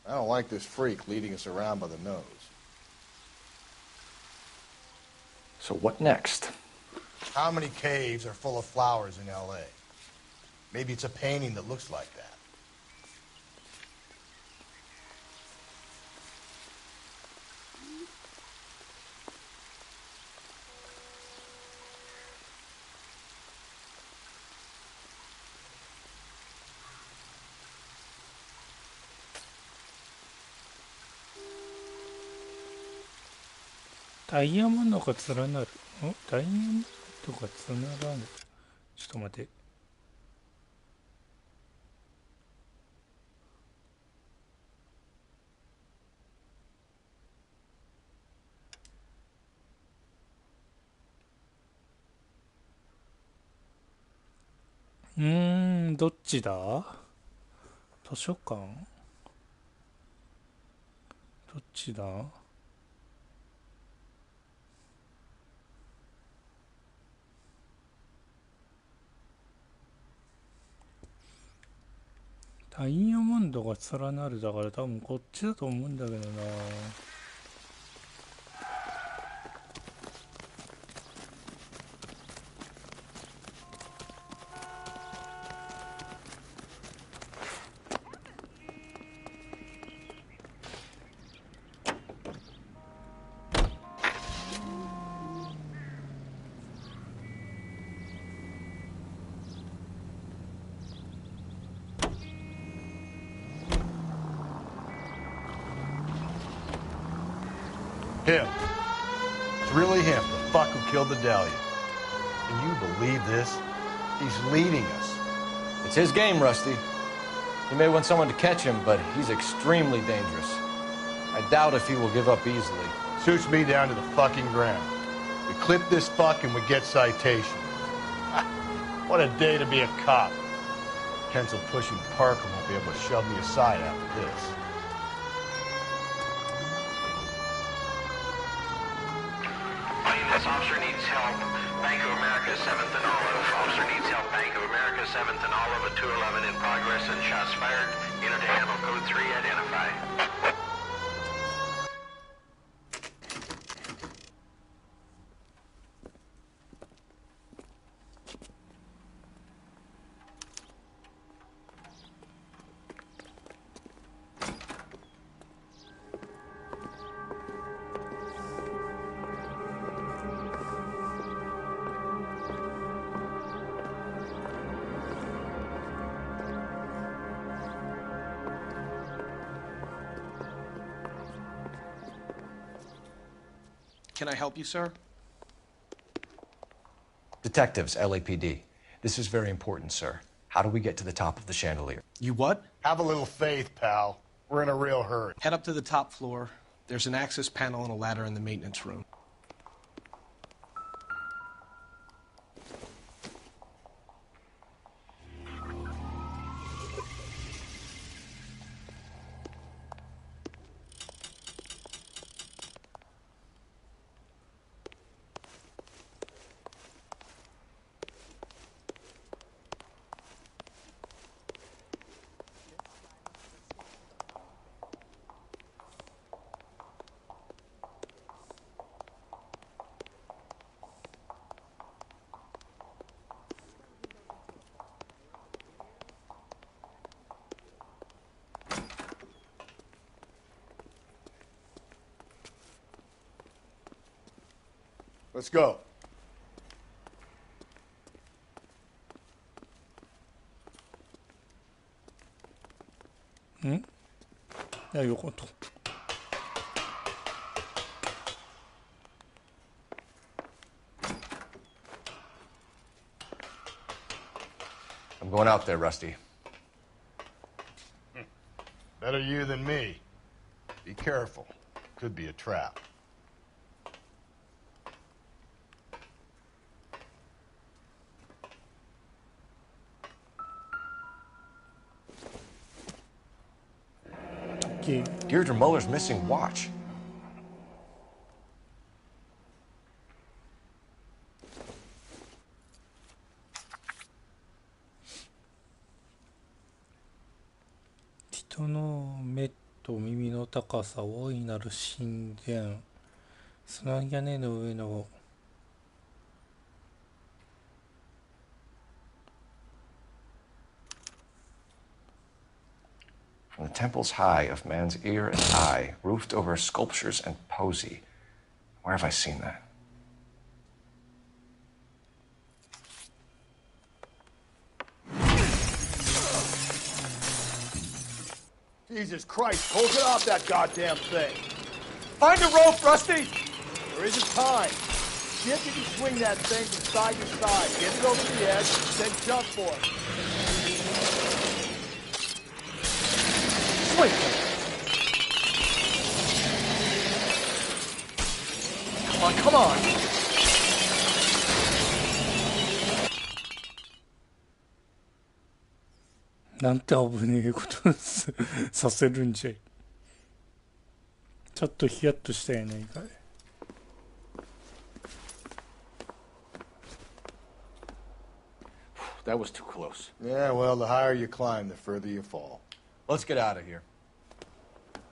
I don't like this freak leading us around by the nose. So what next? How many caves are full of flowers in L.A.? Maybe it's a painting that looks like that.ダイヤモンドが連なる。ダイヤモンドが連ならぬ。ちょっと待て。どっちだ？図書館？どっちだ？ダイヤモンドが連なるだから多分こっちだと思うんだけどな。Him. It's really him, the fuck who killed the Dahlia. Can you believe this? He's leading us. It's his game, Rusty. He may want someone to catch him, but he's extremely dangerous. I doubt if he will give up easily. Suits me down to the fucking ground. We clip this fuck and we get citation. What a day to be a cop. Pencil pushing Parker won't be able to shove me aside after this. This officer needs help. Bank of America, 7th and Olive. Officer needs help. Bank of America, 7th and Olive at 211 in progress and shots fired. Unit to handle code 3, identify. Can I help you, sir? Detectives, LAPD. This is very important, sir. How do we get to the top of the chandelier? You what? Have a little faith, pal. We're in a real hurry. Head up to the top floor. There's an access panel and a ladder in the maintenance room. Let's go. ん？いや、よかった。I'm going out there, Rusty. Better you than me. Be careful. Could be a trap. Deirdre Muller's missing watch.「人の目と耳の高さ大いなる神殿」「砂屋根の上の」From the temples high of man's ear and eye, roofed over sculptures and poesy. Where have I seen that? Jesus Christ, hold it off that goddamn thing. Find a rope, Rusty! There isn't time. See if you can swing that thing from side to side. Get it over the edge, then jump for it. Swing! Come on! なんて危ねえことさせるんじゃい。ちょっとヒヤッとしたやないかい。That was too close. Yeah, well, the higher you climb, the further you fall. Let's get out of here.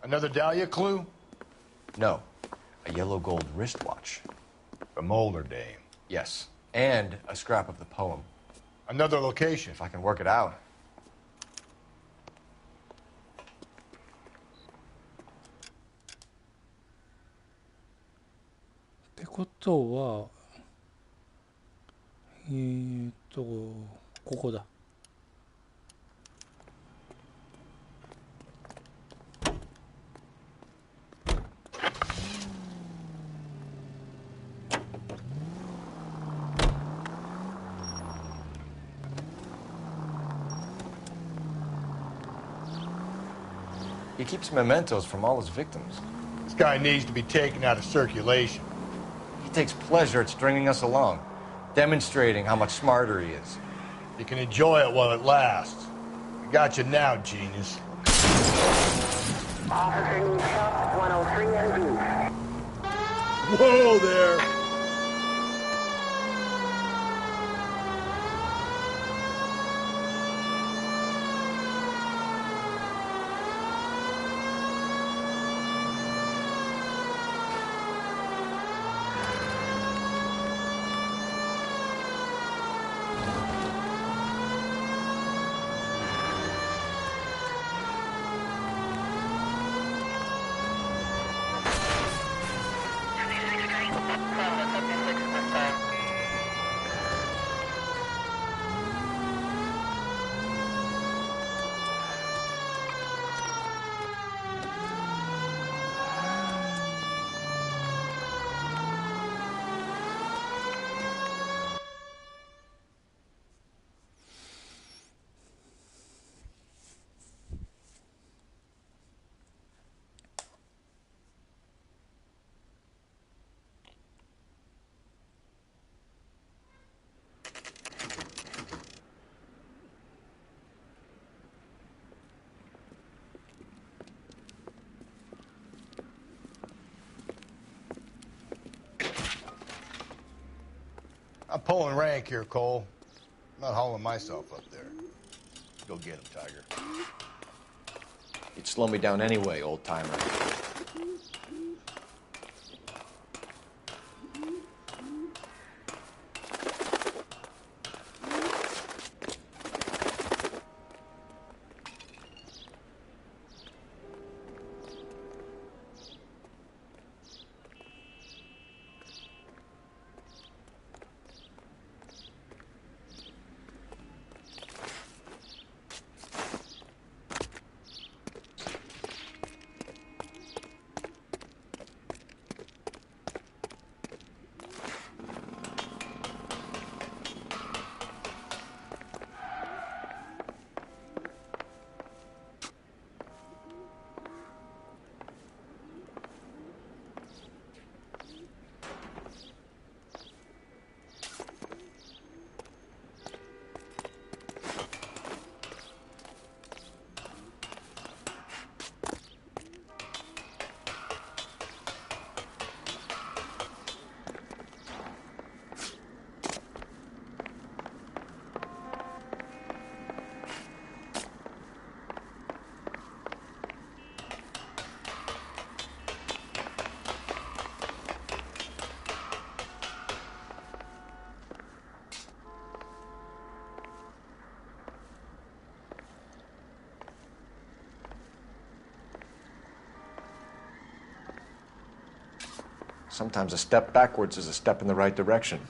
Another Dahlia clue? No. A yellow gold wristwatch. A Molder dame. Yes. And a scrap of the poem. Another location. If I can work it out.ってことは、ここだ。He keeps mementos from all his victims. This guy needs to be taken out of circulation. He takes pleasure at stringing us along, demonstrating how much smarter he is. You can enjoy it while it lasts. We got you now, genius. Officer needs help, 103 MD. Whoa there! I'm pulling rank here, Cole. I'm not hauling myself up there. Go get him, Tiger. You'd slow me down anyway, old-timer. Sometimes a step backwards is a step in the right direction.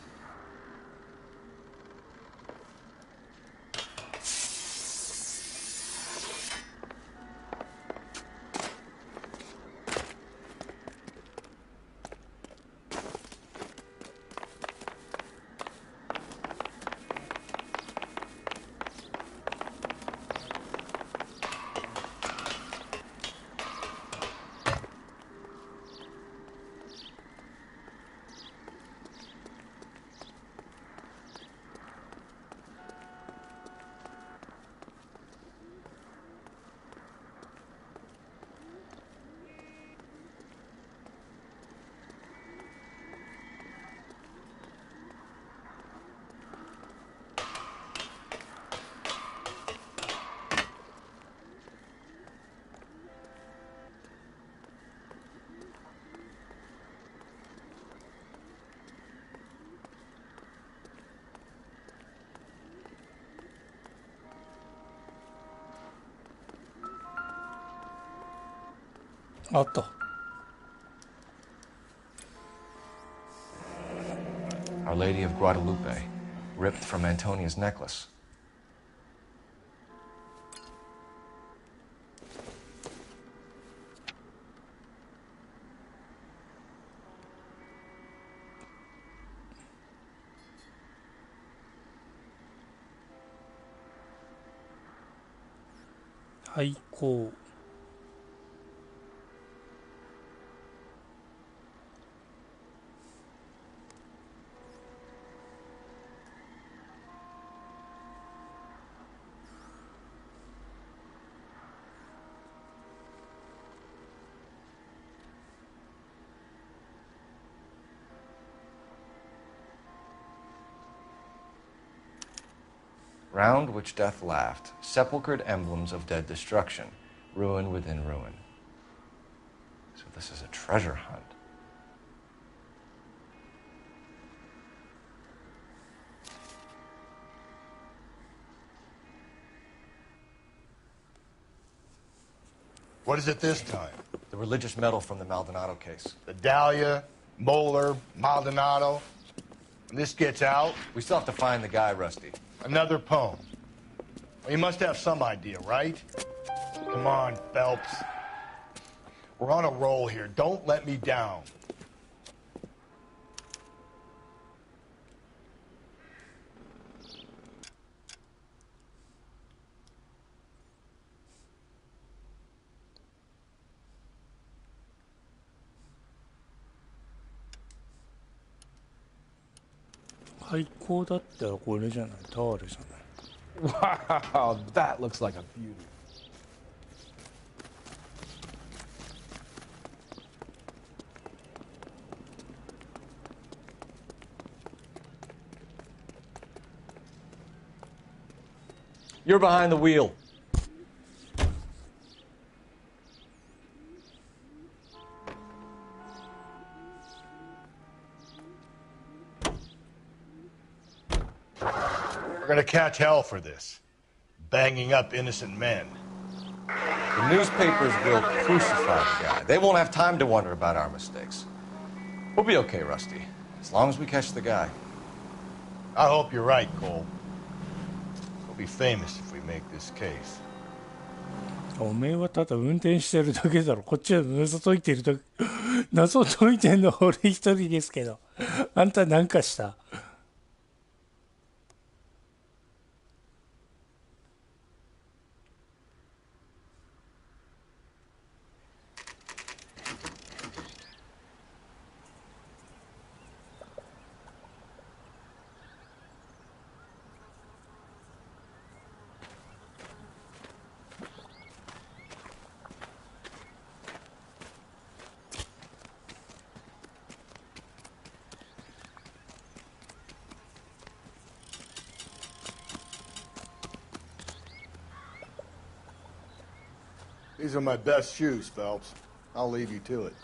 Aった。Our Lady of Guadalupe, ripped from Antonia's necklace. High call. Round which death laughed, sepulchred emblems of dead destruction, ruin within ruin. So this is a treasure hunt. What is it this time? The religious medal from the Maldonado case. The Dahlia, Moeller, Maldonado. When this gets out... We still have to find the guy, Rusty. Another poem. Well, you must have some idea, right? Come on, Phelps. We're on a roll here. Don't let me down. High call だったらこれじゃない。タワーじゃない。Wow, that looks like a beauty. You're behind the wheel. We're gonna catch hell for this. Banging up innocent men. The newspapers will crucify the guy. They won't have time to wonder about our mistakes. We'll be okay, Rusty, as long as we catch the guy. I hope you're right, Cole. We'll be famous if we make this case. おめえはただ運転してるだけだろ。こっちは謎解いてるだけ。謎解いてんの俺一人ですけど。あんたなんかした？These are my best shoes, Phelps. I'll leave you to it.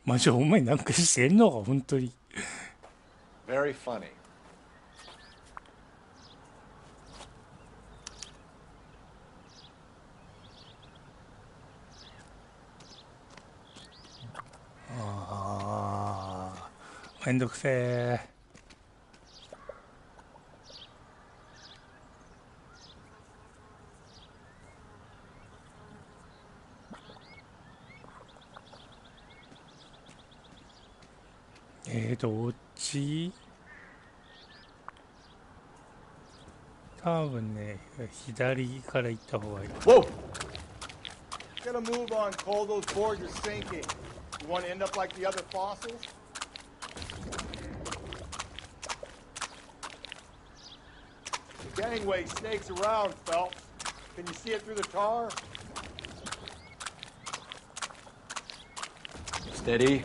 マジお前なんかしてんのか本当に。Very funny. ああ、めんどくせえ。どっち？多分ね、左から行った方がいい。Whoa! Gotta move on, Cole. Those boards are sinking. You want to end up like the other fossils? The gangway snakes around, Phelps. Can you see it through the tar? Steady.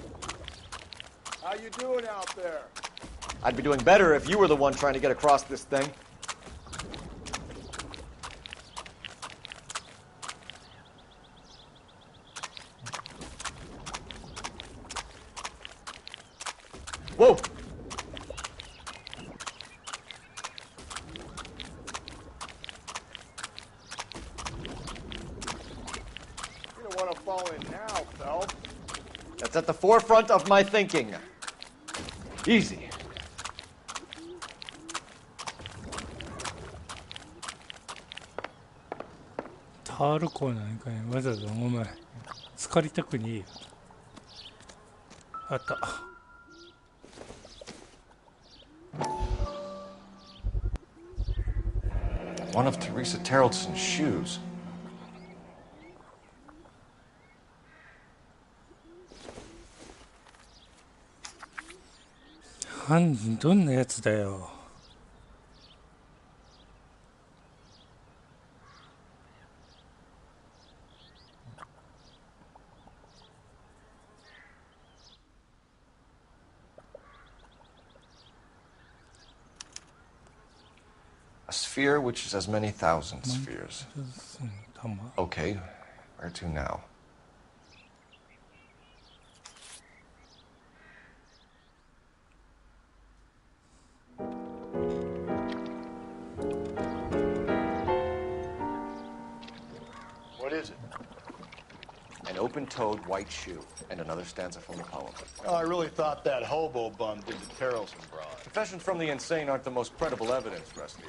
How you doing out there? I'd be doing better if you were the one trying to get across this thing. Whoa! You don't want to fall in now, Phelps. That's at the forefront of my thinking. Easy.タールコーなんかね、わざわざお前、疲れたくねえよ。あった。One of Teresa Terrelson's shoes. 犯人どんなやつだよ。A sphere which is as many thousand spheres. Okay, where to now? What is it? An open-toed white shoe, and another stanza from the poem. Oh, I really thought that hobo bum did the Terrelson broad. Confessions from the insane aren't the most credible evidence, Rusty.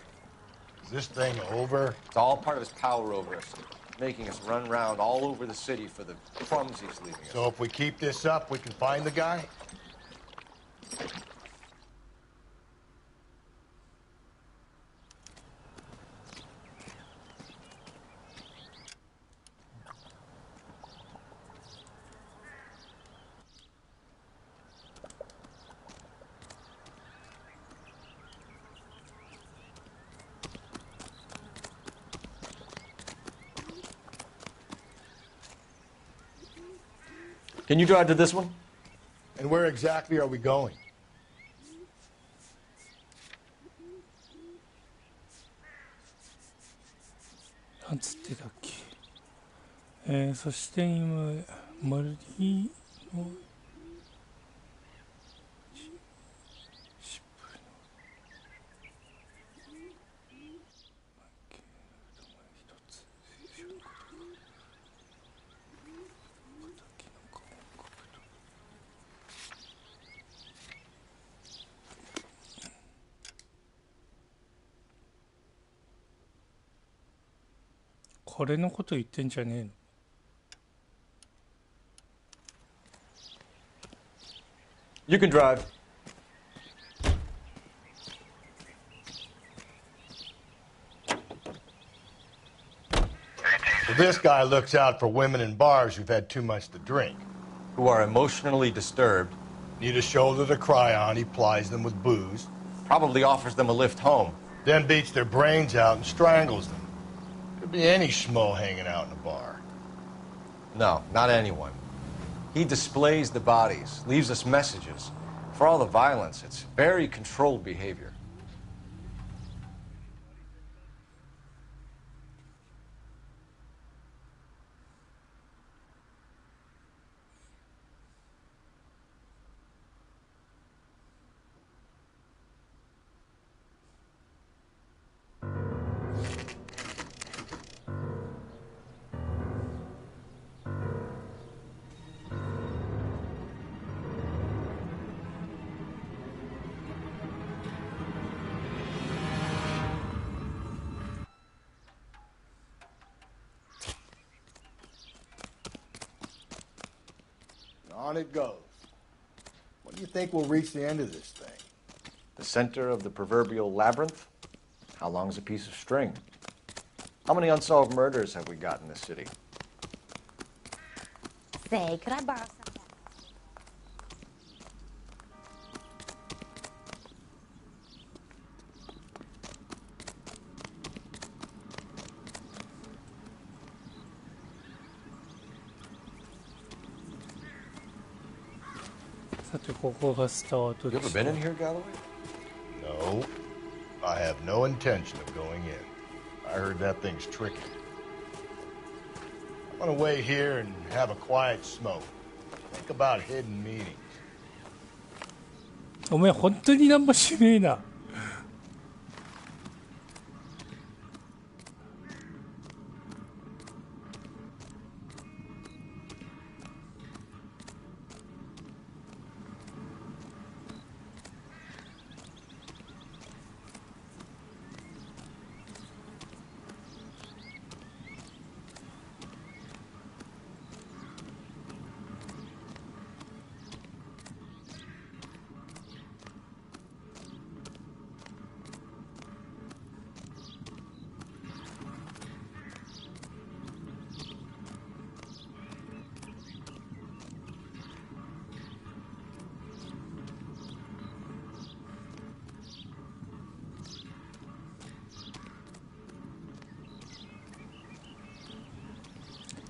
Is this thing over? It's all part of his power over us, making us run around all over the city for the crumbs he's leaving us. So if we keep this up, we can find the guy? Can you drive to this one? And where exactly are we going? なんつってたっけ。そして今マルディのシップの一つこれのこと言ってんじゃねえの。You can drive. Well, this guy looks out for women in bars who've had too much to drink. Who are emotionally disturbed. Need a shoulder to cry on, he plies them with booze. Probably offers them a lift home. Then beats their brains out and strangles them. Could be any schmo hanging out in a bar. No, not anyone. He displays the bodies, leaves us messages. For all the violence, it's very controlled behavior. On it goes. When do you think we'll reach the end of this thing? The center of the proverbial labyrinth? How long is a piece of string? How many unsolved murders have we got in this city? Say, could I borrow some? You ever been in here, Galloway? No. I have no intention of going in. I heard that thing's tricky. I want to wait here and have a quiet smoke. Think about hidden meetings. お前本当に何もしねえな。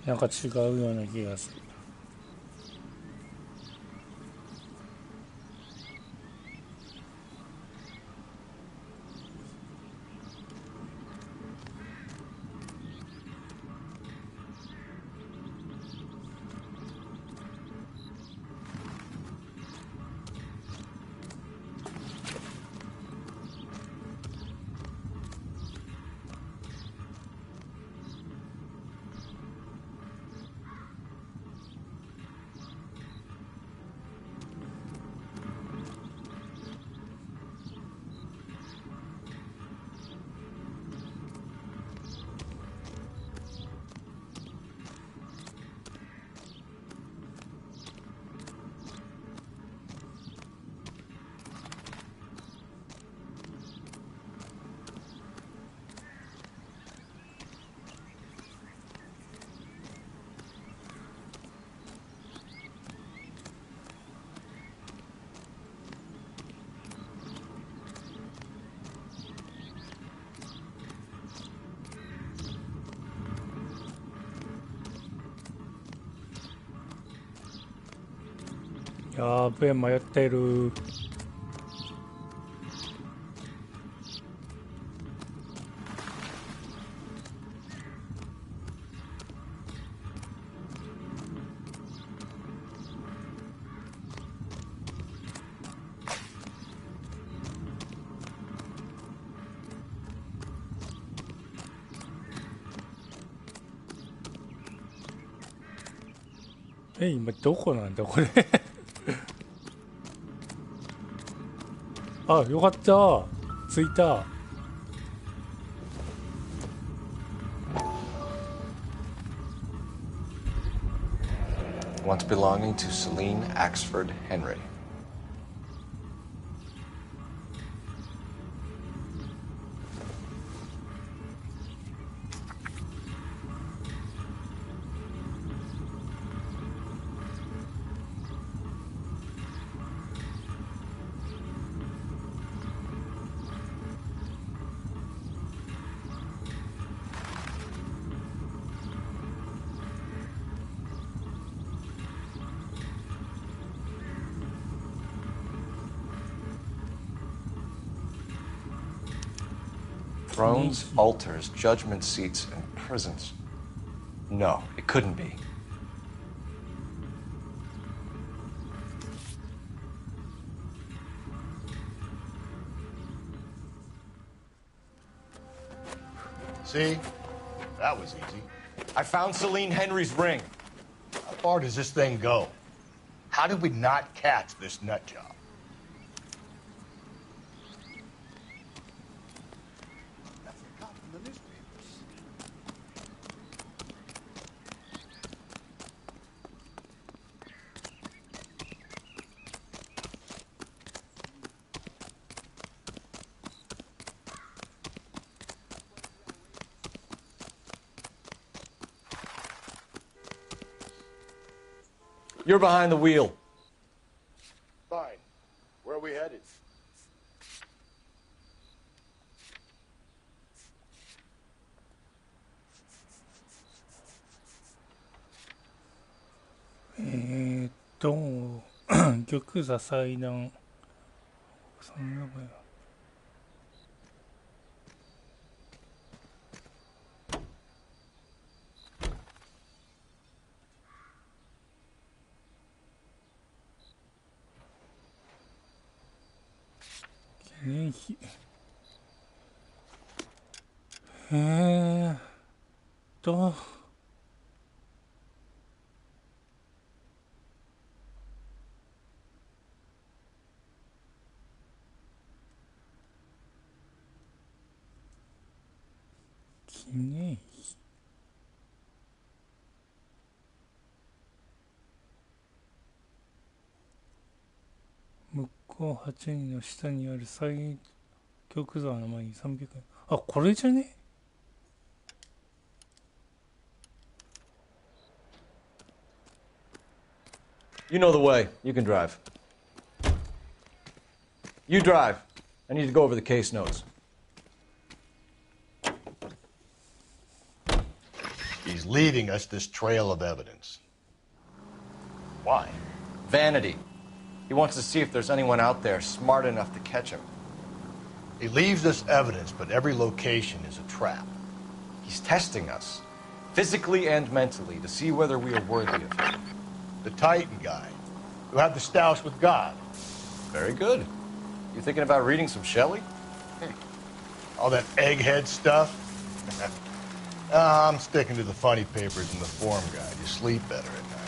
なんか違うような気がする。やべえ、迷ってる。今どこなんだこれ。あ、よかった。着いた。Once belonging to Celine Axford Henry. Thrones, altars, judgment seats, and prisons. No, it couldn't be. See? That was easy. I found Celine Henry's ring. How far does this thing go? How did we not catch this nut job? You're behind the wheel. Fine. Where are we headed? 에, 玉座祭壇そんな声が記念碑記念碑向こう8人の下にある最玉座の前に300円あこれじゃねYou know the way. You can drive. You drive. I need to go over the case notes. He's leaving us this trail of evidence. Why? Vanity. He wants to see if there's anyone out there smart enough to catch him. He leaves us evidence, but every location is a trap. He's testing us, physically and mentally, to see whether we are worthy of him. The Titan guy, who had the stoush with God. Very good. You thinking about reading some Shelley? All that egghead stuff? I'm sticking to the funny papers and the form guide. You sleep better at night.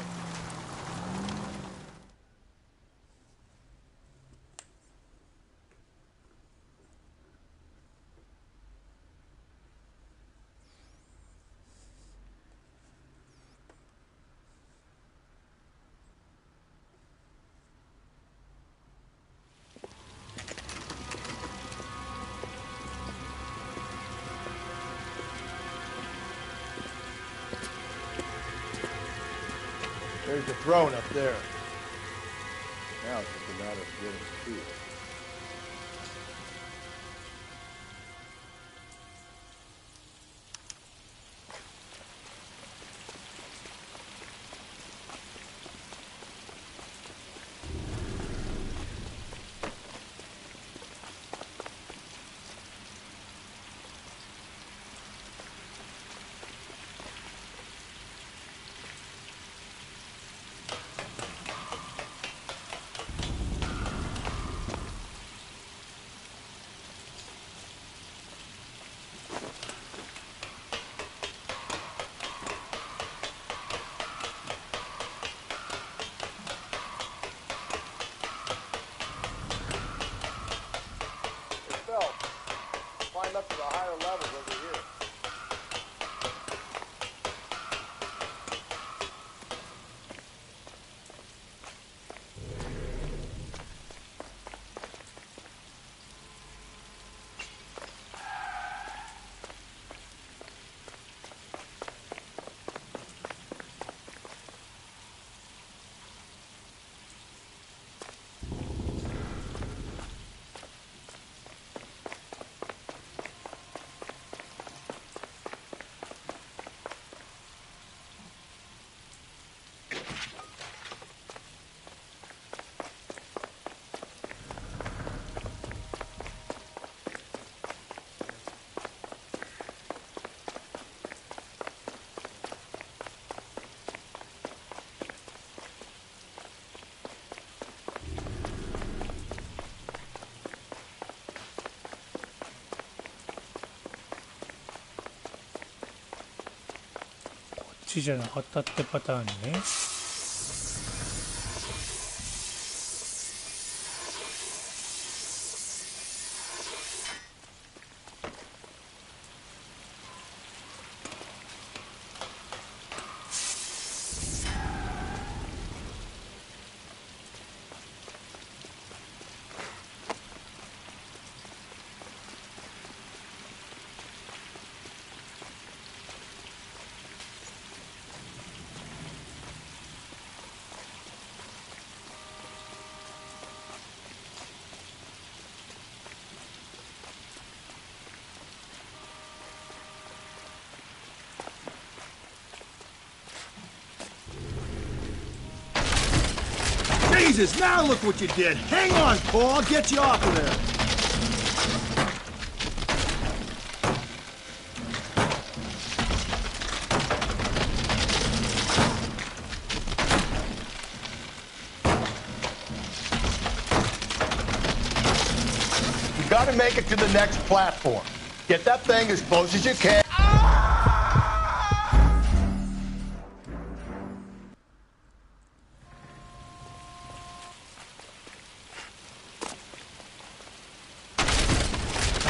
There's the throne up there. Now it's just a matter of getting to it. Climb up to the higher levels over here.こっちじゃなかったってパターンね。Jesus, now look what you did. Hang on, Paul. I'll get you off of there. You gotta make it to the next platform. Get that thing as close as you can.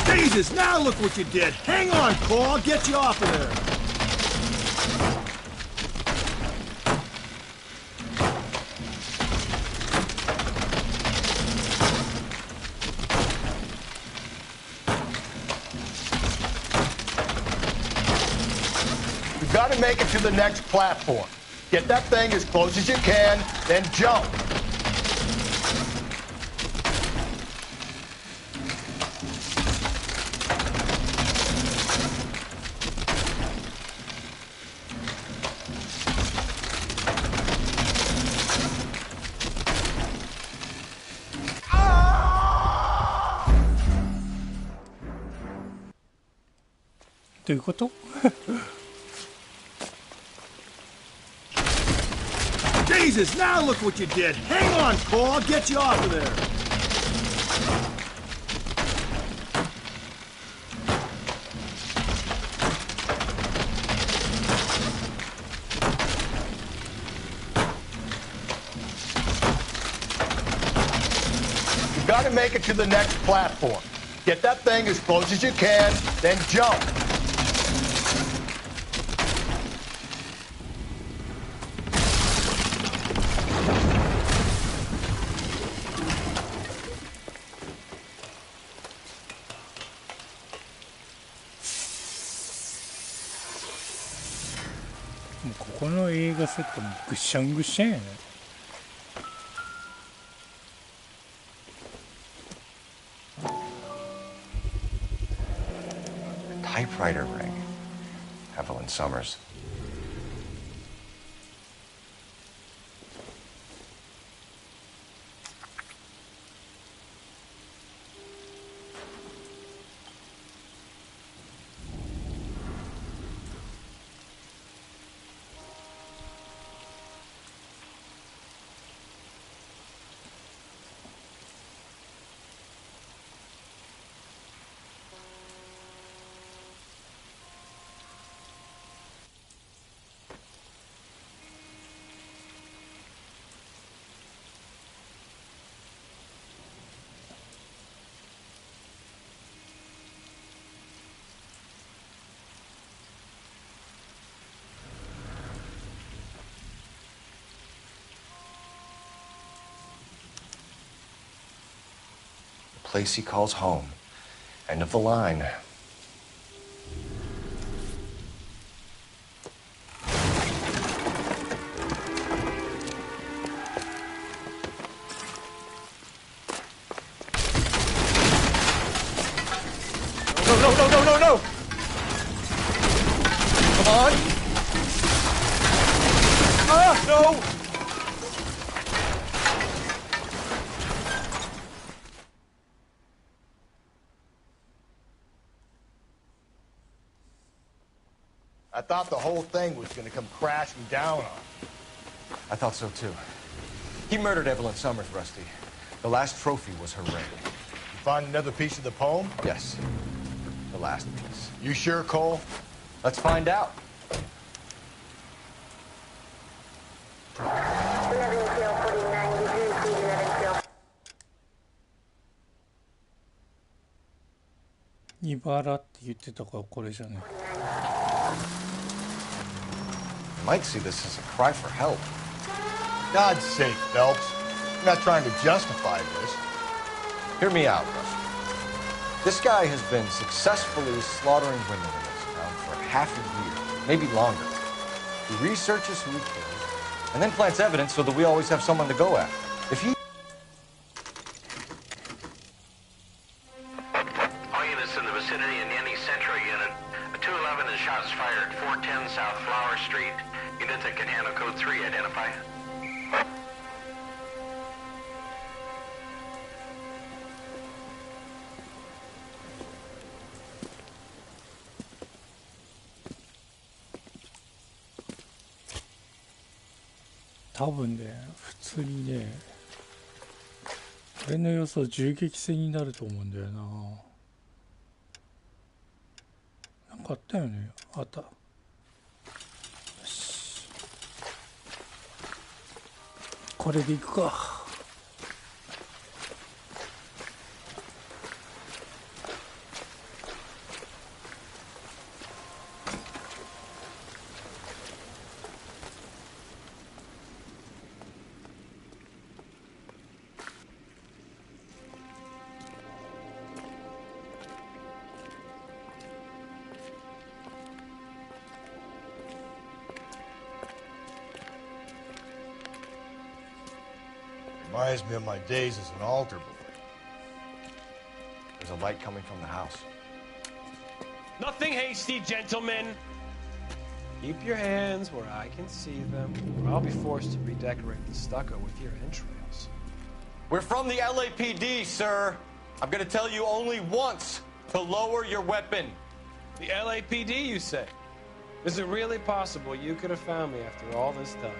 Jesus, now look what you did. Hang on, Paul. I'll get you off of there. You gotta make it to the next platform. Get that thing as close as you can, then jump.どういうこと？ Jesus, now look what you did. Hang on, Paul. I'll get you off of there. You gotta make it to the next platform. Get that thing as close as you can, then jump.もうここの映画セットもぐっしゃんぐっしゃんやね。Typewriter ring. Evelyn Summers. Place he calls home. End of the line. No! Come on! Ah, no! I thought the whole thing was gonna come crashing down on him. I thought so too. He murdered Evelyn Summers, Rusty. The last trophy was her ring. You find another piece of the poem? Yes. The last piece. You sure, Cole? Let's find out. Ibara って言ってたからこれじゃね。 Might see this as a cry for help. God's sake, Phelps. I'm not trying to justify this. Hear me out, Rusty. This guy has been successfully slaughtering women in this town for half a year, maybe longer. He researches who he killed, and then plants evidence so that we always have someone to go after. If he... All units in the vicinity in any central unit. A 211 and shots fired, 410 South Flower Street. Units that can handle code 3, identify. 多分ね、普通にね、俺の予想銃撃戦になると思うんだよな。なんかあったよね。あった。よし。これでいくか。Reminds me of my days as an altar boy. There's a light coming from the house. Nothing hasty, gentlemen. Keep your hands where I can see them, or I'll be forced to redecorate the stucco with your entrails. We're from the LAPD, sir. I'm gonna tell you only once to lower your weapon. The LAPD, you say? Is it really possible you could have found me after all this time?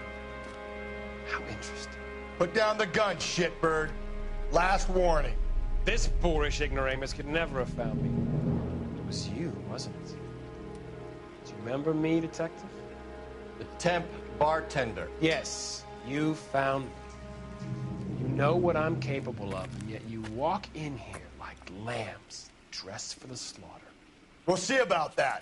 How interesting. Put down the gun, shitbird. Last warning. This boorish ignoramus could never have found me. It was you, wasn't it? Do you remember me, detective? The temp bartender. Yes, you found me. You know what I'm capable of, and yet you walk in here like lambs dressed for the slaughter. We'll see about that.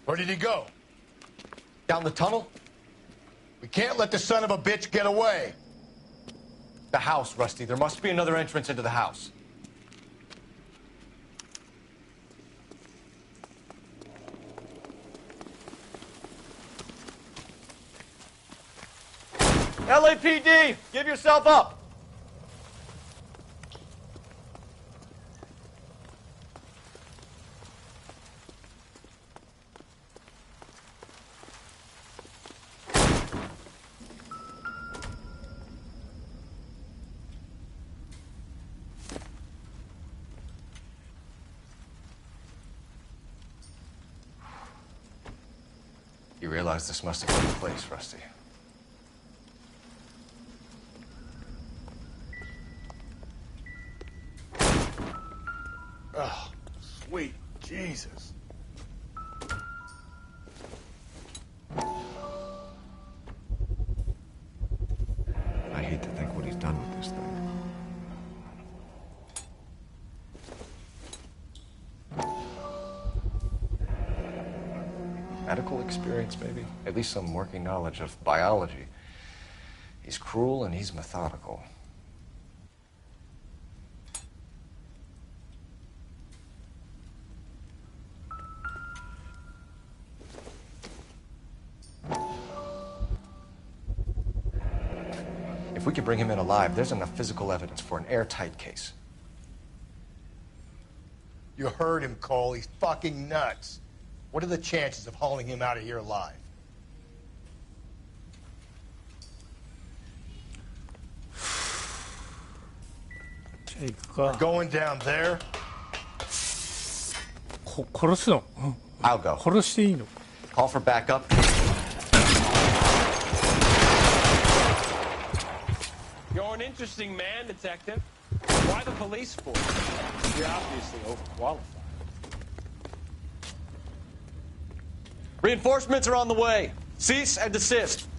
Where did he go? Down the tunnel? We can't let the son of a bitch get away. The house, Rusty. There must be another entrance into the house. LAPD! Give yourself up! You realize this must have been the place, Rusty. Oh, sweet Jesus. I hate to think what he's done with this thing. Medical experience, maybe? At least some working knowledge of biology. He's cruel and he's methodical. If we could bring him in alive, there's enough physical evidence for an airtight case. You heard him, Cole. He's fucking nuts. What are the chances of hauling him out of here alive? We're going down there. I'll go. Call for backup. You're an interesting man, detective. Why the police force? You're obviously overqualified. Reinforcements are on the way. Cease and desist.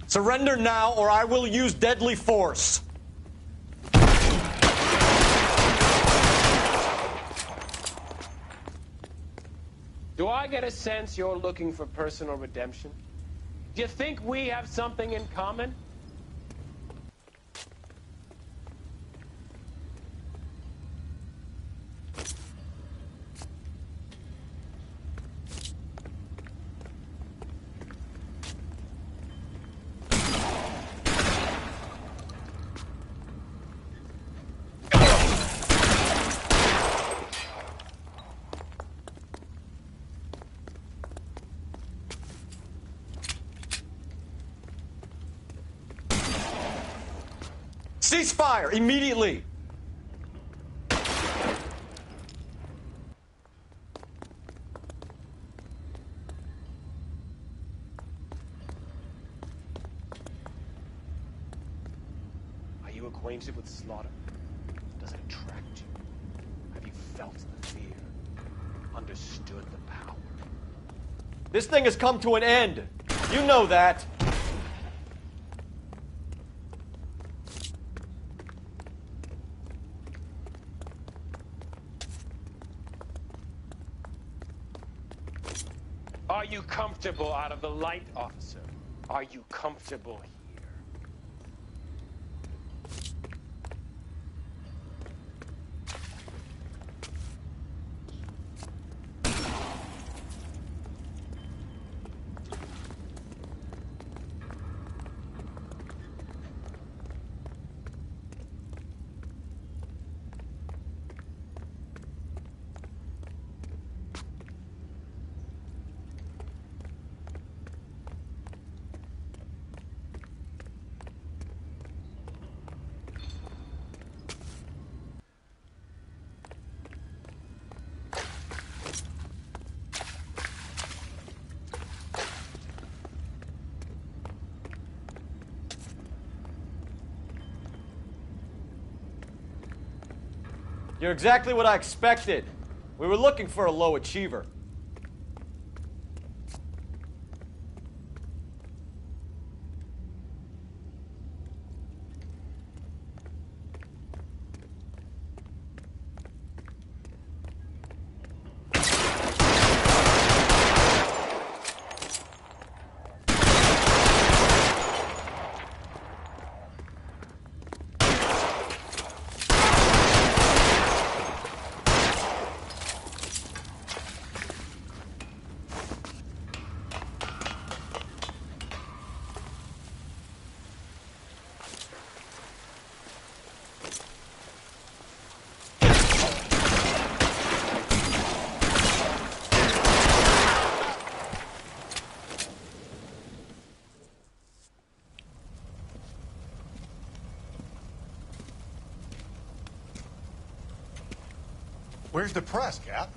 Surrender now, or I will use deadly force. Do I get a sense you're looking for personal redemption? Do you think we have something in common? Cease fire immediately! Are you acquainted with slaughter? Does it attract you? Have you felt the fear? Understood the power? This thing has come to an end. You know that. Are you comfortable out of the light, officer? Are you comfortable here? You're exactly what I expected. We were looking for a low achiever. Where's the press, Cap?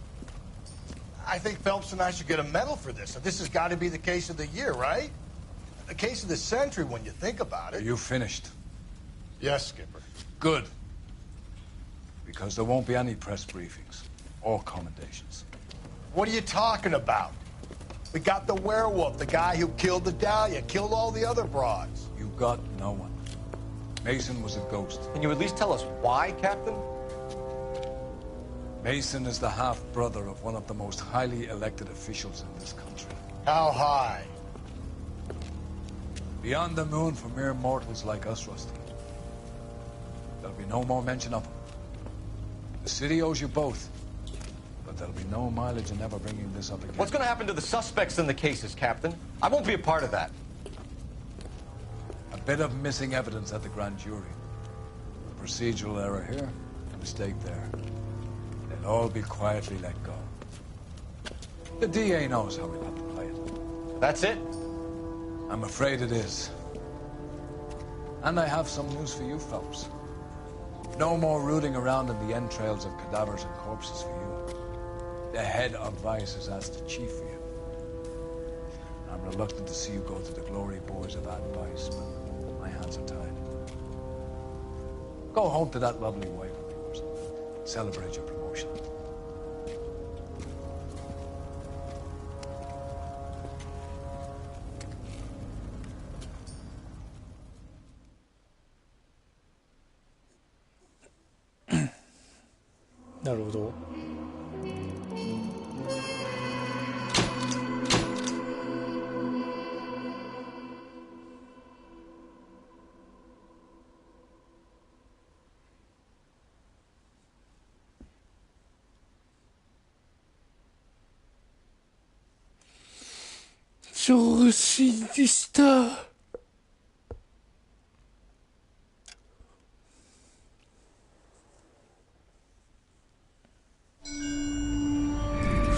I think Phelps and I should get a medal for this. This has got to be the case of the year, right? The case of the century when you think about it. Are you finished? Yes, Skipper. Good. Because there won't be any press briefings or commendations. What are you talking about? We got the werewolf, the guy who killed the Dahlia, killed all the other broads. You got no one. Mason was a ghost. Can you at least tell us why, Captain? Mason is the half-brother of one of the most highly elected officials in this country. How high? Beyond the moon for mere mortals like us, Rusty. There'll be no more mention of him. The city owes you both. But there'll be no mileage in ever bringing this up again. What's going to happen to the suspects in the cases, Captain? I won't be a part of that. A bit of missing evidence at the grand jury. A procedural error here, a mistake there. They'll all be quietly let go. The DA knows how we got to play it. That's it? I'm afraid it is. And I have some news for you, Phelps. No more rooting around in the entrails of cadavers and corpses for you. The head of Vice has asked the chief for you. I'm reluctant to see you go to the glory boys of that Vice, but my hands are tied. Go home to that lovely wife of yours. Celebrate your promotion.なるほど。調子でした。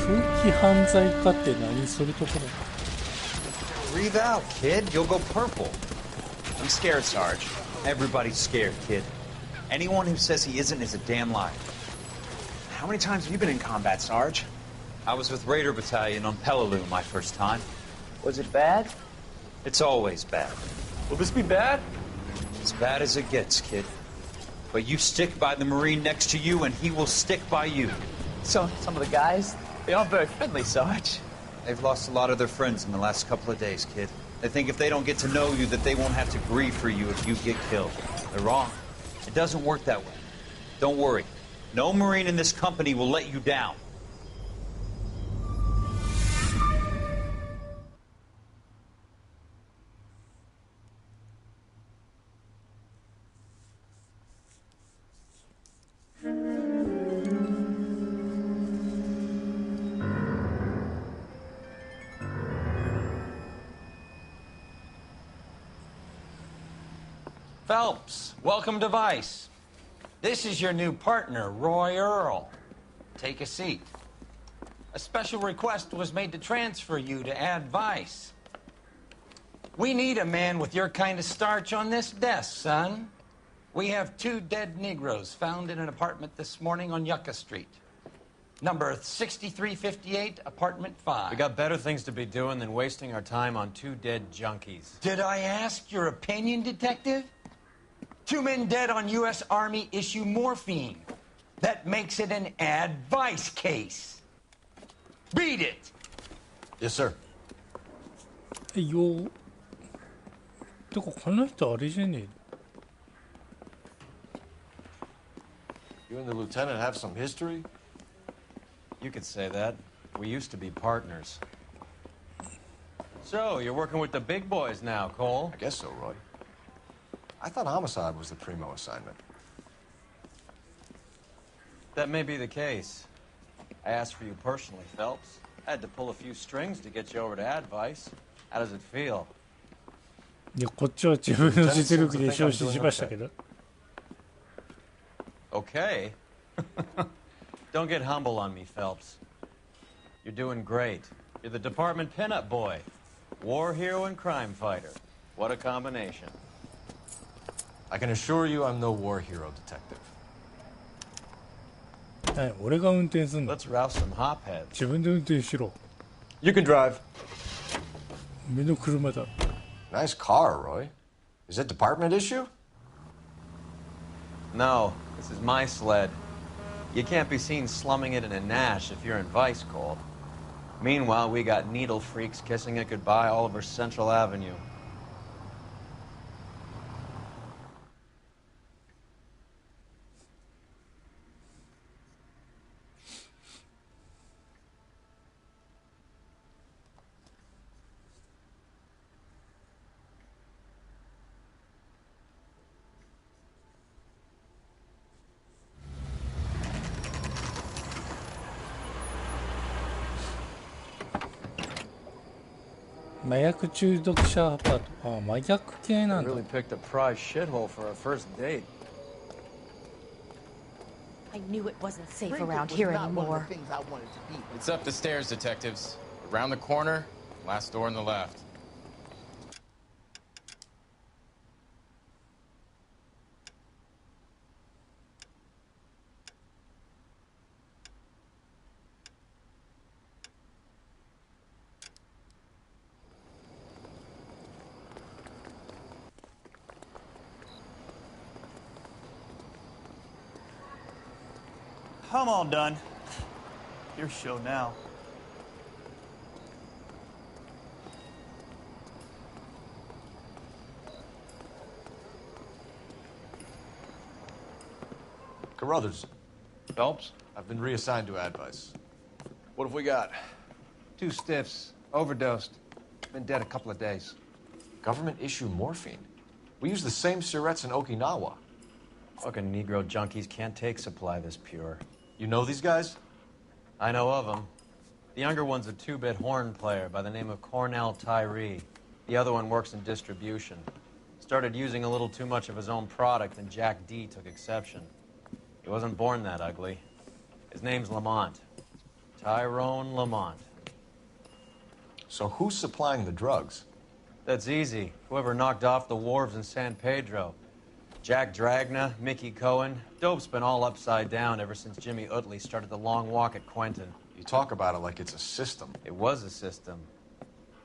風紀犯罪かって何するところ？ Breathe out, kid. You'll go purple. I'm scared, Sarge. Everybody's scared, kid. Anyone who says he isn't is a damn liar. How many times have you been in combat, Sarge? I was with Raider Battalion on Peleliu my first time. Was it bad? It's always bad. Will this be bad? As bad as it gets, kid. But you stick by the Marine next to you, and he will stick by you. So, some of the guys, they aren't very friendly, Sarge. They've lost a lot of their friends in the last couple of days, kid. They think if they don't get to know you, that they won't have to grieve for you if you get killed. They're wrong. It doesn't work that way. Don't worry. No Marine in this company will let you down. Phelps, welcome to Vice. This is your new partner, Roy Earl. Take a seat. A special request was made to transfer you to Ad Vice. We need a man with your kind of starch on this desk, son. We have 2 dead Negroes found in an apartment this morning on Yucca Street. Number 6358, apartment 5. We got better things to be doing than wasting our time on 2 dead junkies. Did I ask your opinion, detective? 2 men dead on U.S. Army issue morphine. That makes it an Ad Vice case. Beat it! Yes, sir. よてかこの人あれじゃね You and the lieutenant have some history? You could say that. We used to be partners. So, you're working with the big boys now, Cole? I guess so, Roy. I thought homicide was the primo assignment. That may be the case. I asked for you personally, Phelps. I had to pull a few strings to get you over to Advice. How does it feel? いやこっちは自分の実力で承知しましたけど Okay. Don't get humble on me, Phelps. You're doing great. You're the department pinup boy. War hero and crime fighter. What a combination. I can assure you I'm no war hero detective. はい俺が運転すんの Let's rouse some hopheads. 自分で運転しろ You can drive. 目の車だ Nice car, Roy. Is it department issue? No, this is my sled. You can't be seen slumming it in a Nash if you're in Vice, Cole. Meanwhile, we got needle freaks kissing it goodbye all over Central Avenue.麻薬中毒者アパートあ麻薬系なんだ Really picked a prize shithole for our first date. I knew it wasn't safe around here anymore. It's up the stairs, detectives. Around the corner, last door on the left. I'm all done. Your show now. Carruthers. Phelps? I've been reassigned to Advice. What have we got? 2 stiffs. Overdosed. Been dead a couple of days. Government issue morphine. We use the same syrettes in Okinawa. Fucking Negro junkies can't take supply this pure. You know these guys? I know of them. The younger one's a 2-bit horn player by the name of Cornell Tyree. The other one works in distribution. Started using a little too much of his own product, and Jack D took exception. He wasn't born that ugly. His name's Lamont. Tyrone Lamont. So who's supplying the drugs? That's easy. Whoever knocked off the wharves in San Pedro. Jack Dragna, Mickey Cohen. Dope's been all upside down ever since Jimmy Utley started the long walk at Quentin. You talk about it like it's a system. It was a system,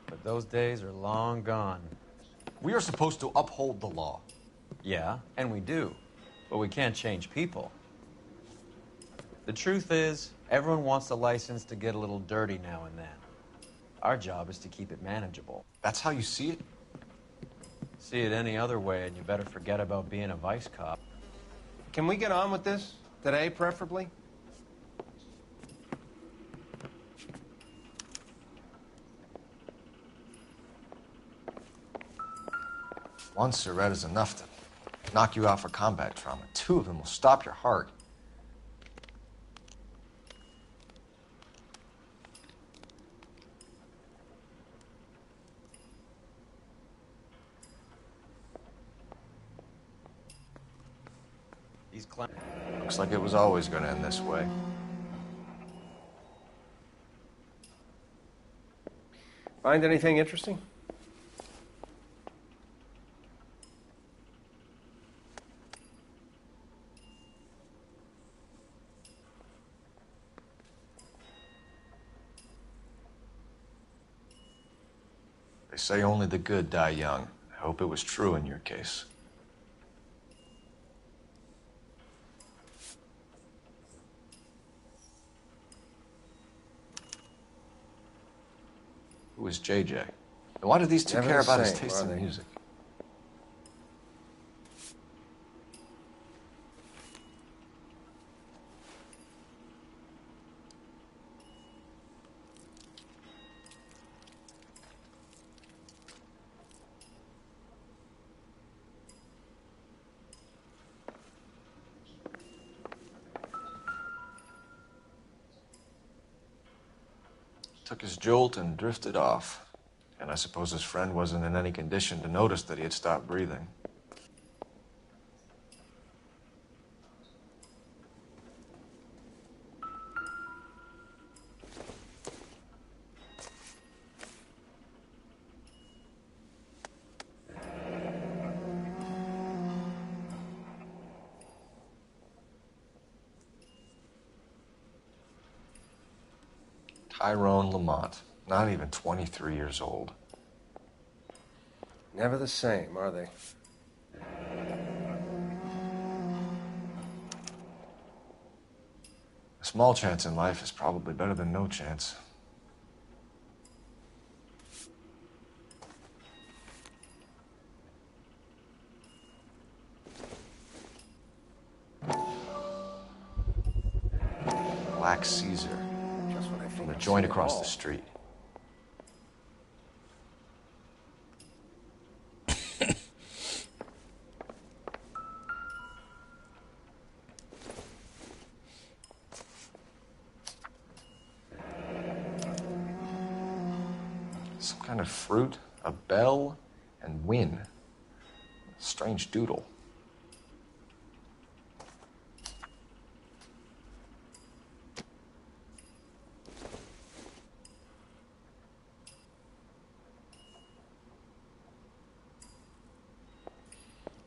but those days are long gone. We are supposed to uphold the law. Yeah, and we do, but we can't change people. The truth is, everyone wants a license to get a little dirty now and then. Our job is to keep it manageable. That's how you see it? See it any other way, and you better forget about being a vice cop. Can we get on with this? Today, preferably? One cigarette is enough to knock you out for combat trauma. 2 of them will stop your heart. Looks like it was always going to end this way. Find anything interesting? They say only the good die young. I hope it was true in your case. Who is JJ? And why do these two Never care the about his same, taste are in they? music? Took his jolt and drifted off. And I suppose his friend wasn't in any condition to notice that he had stopped breathing. Tyrone Lamont, not even 23 years old. Never the same, are they? A small chance in life is probably better than no chance. Black Caesar. From the joint across the street. Some kind of fruit, a bell, and win. Strange doodle.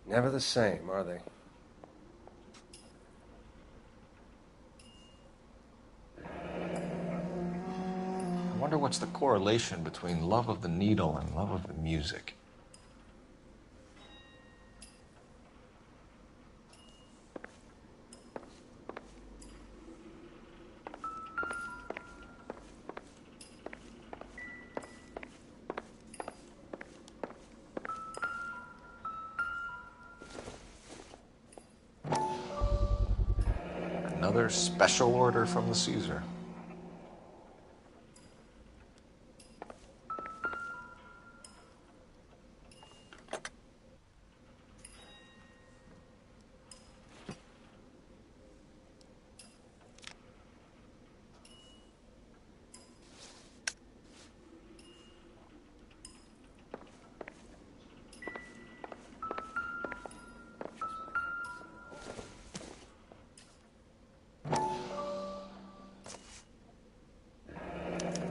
Never the same, are they? I wonder what's the correlation between love of the needle and love of the music. Another special order from the Caesar.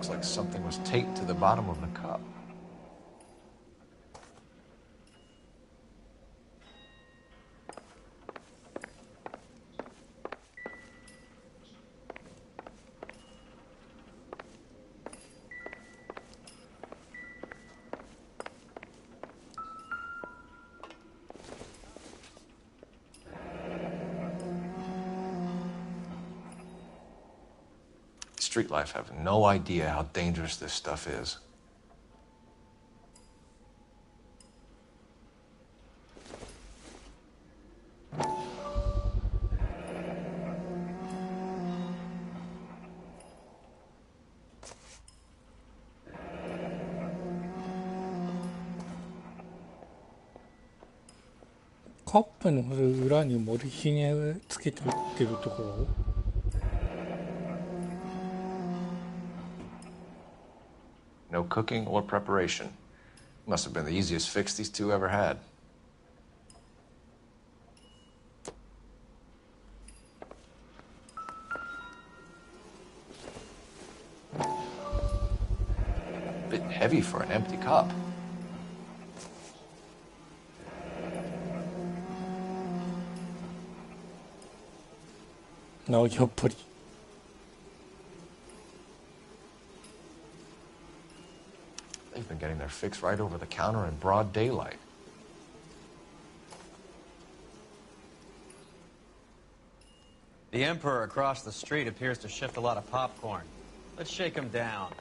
Looks like something was taped to the bottom of the cup. street life have no idea how dangerous this stuff is.カップの裏にモルヒネつけて売ってるところ。No cooking or preparation. Must have been the easiest fix these two ever had. Bit heavy for an empty cup. No, やっぱり。They've been getting their fix right over the counter in broad daylight. The Emperor across the street appears to shift a lot of popcorn. Let's shake him down.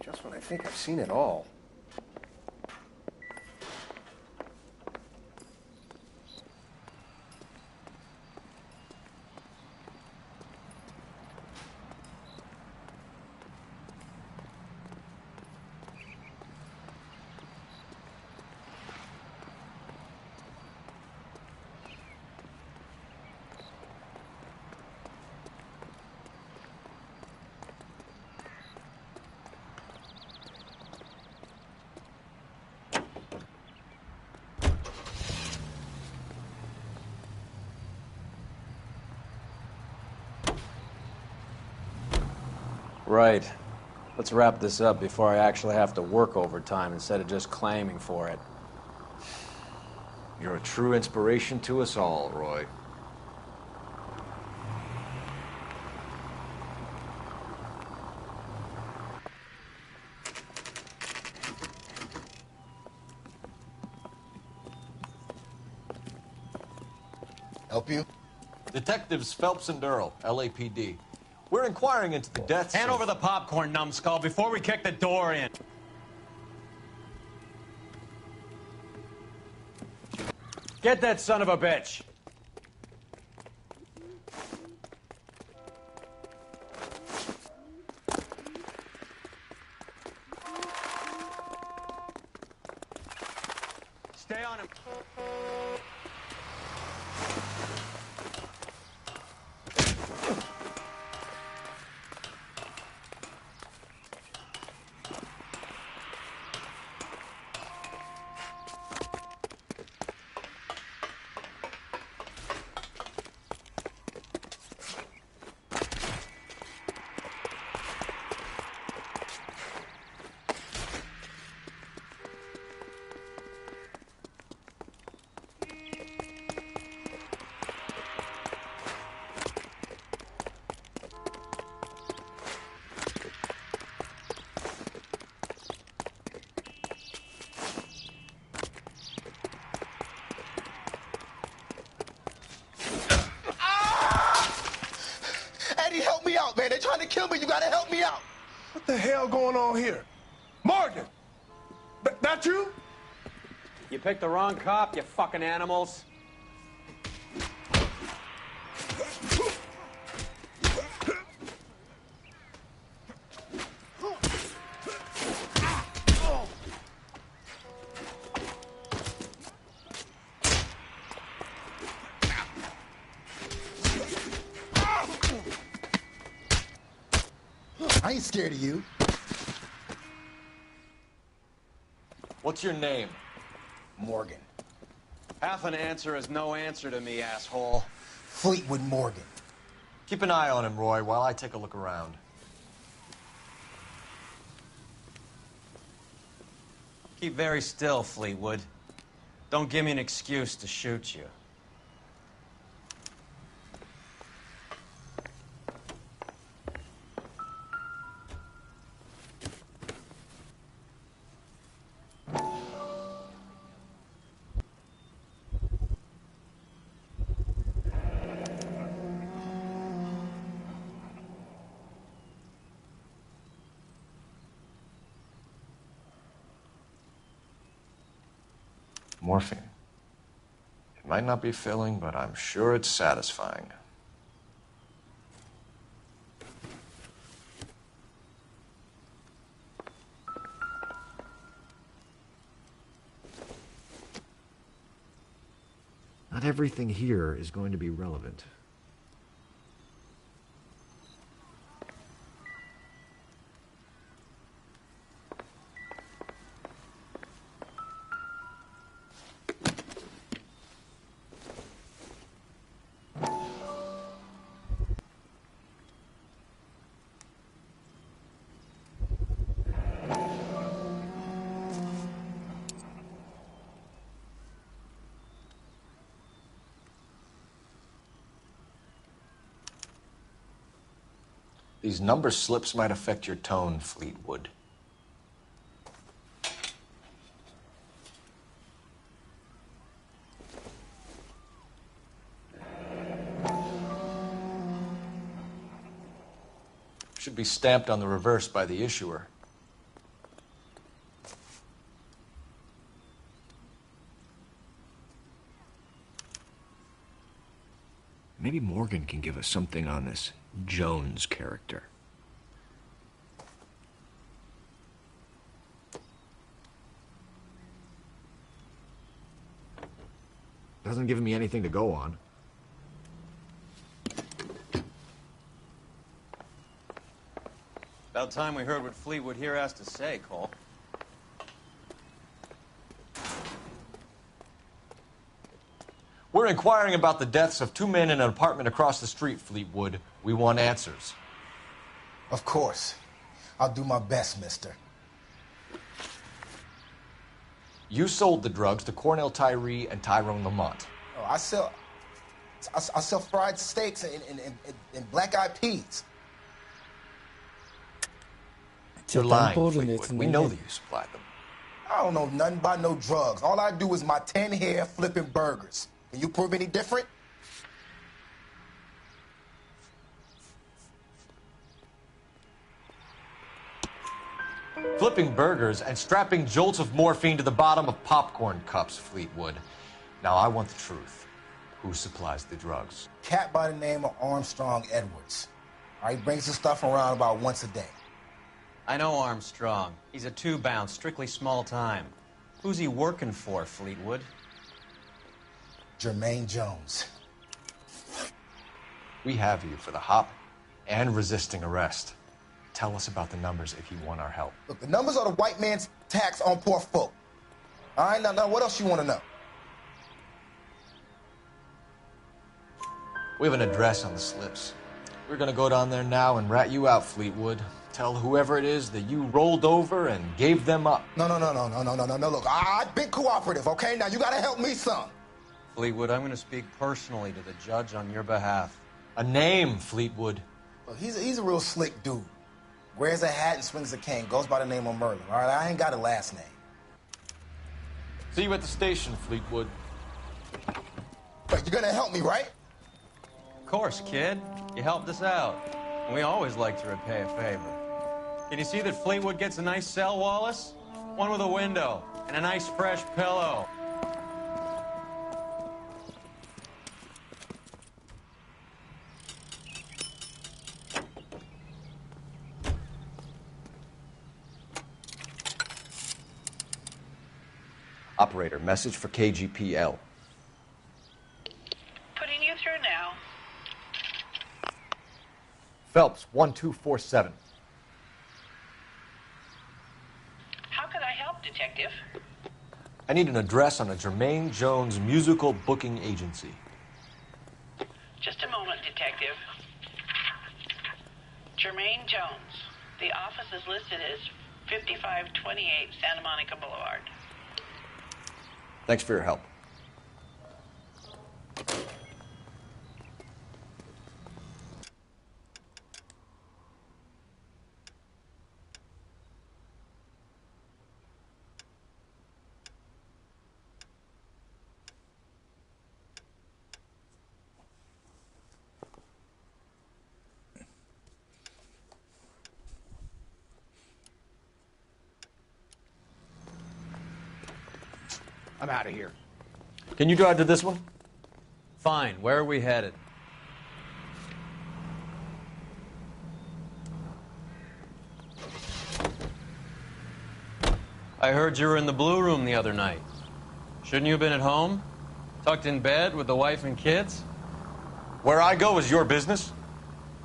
Just when I think I've seen it all. Right. Let's wrap this up before I actually have to work overtime instead of just claiming for it. You're a true inspiration to us all, Roy. Help you? Detectives Phelps and Earl, LAPD. We're inquiring into the deaths Hand over the popcorn, numbskull, before we kick the door in. Get that son of a bitch. Stay on him. Help me out, man. They're trying to kill me. You gotta help me out. What the hell going on here? Morgan! That you? You picked the wrong cop, you fucking animals. I ain't scared of you. What's your name? Morgan. Half an answer is no answer to me, asshole. Fleetwood Morgan. Keep an eye on him, Roy, while I take a look around. Keep very still, Fleetwood. Don't give me an excuse to shoot you. Morphine. It might not be filling, but I'm sure it's satisfying. Not everything here is going to be relevant. These number slips might affect your tone, Fleetwood. Should be stamped on the reverse by the issuer. Maybe Morgan can give us something on this Jones character. Doesn't give me anything to go on. About time we heard what Fleetwood here has to say, Cole. We're inquiring about the deaths of 2 men in an apartment across the street, Fleetwood. We want answers. Of course. I'll do my best, mister. You sold the drugs to Cornell Tyree and Tyrone Lamont. Oh, I sell fried steaks and black-eyed peas. You're lying, Fleetwood. We know that you supplied them. I don't know nothing about no drugs. All I do is my 10 hair flipping burgers. Can you prove any different? Flipping burgers and strapping jolts of morphine to the bottom of popcorn cups, Fleetwood. Now, I want the truth. Who supplies the drugs? Cat by the name of Armstrong Edwards. All right, he brings the stuff around about once a day. I know Armstrong. He's a two-bound, strictly small time. Who's he working for, Fleetwood? Jermaine Jones. We have you for the hop and resisting arrest. Tell us about the numbers if you want our help. Look, the numbers are the white man's tax on poor folk. All right, now, what else you want to know? We have an address on the slips. We're gonna go down there now and rat you out, Fleetwood. Tell whoever it is that you rolled over and gave them up. No. Look, I've been cooperative, okay? Now you gotta help me some. Fleetwood, I'm gonna speak personally to the judge on your behalf. A name, Fleetwood. Look, he's a real slick dude. Wears a hat and swings a cane. Goes by the name of Merlin, all right? I ain't got a last name. See you at the station, Fleetwood. But you're gonna help me, right? Of course, kid. You helped us out. We always like to repay a favor. Can you see that Fleetwood gets a nice cell, Wallace? One with a window and a nice fresh pillow. Operator, message for KGPL. Putting you through now. Phelps, 1247. How could I help, Detective? I need an address on a Jermaine Jones musical booking agency. Just a moment, Detective. Jermaine Jones. The office is listed as 5528 Santa Monica Boulevard. Thanks for your help. I'm out of here. Can you drive to this one? Fine. Where are we headed? I heard you were in the Blue Room the other night. Shouldn't you have been at home? Tucked in bed with the wife and kids? Where I go is your business?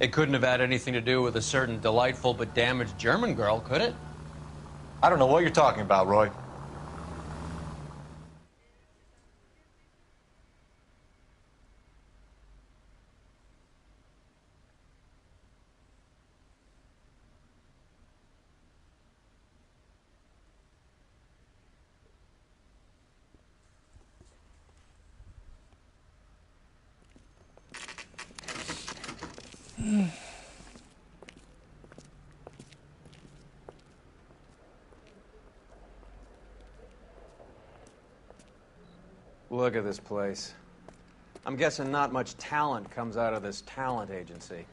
It couldn't have had anything to do with a certain delightful but damaged German girl, could it? I don't know what you're talking about, Roy. Look at this place. I'm guessing not much talent comes out of this talent agency.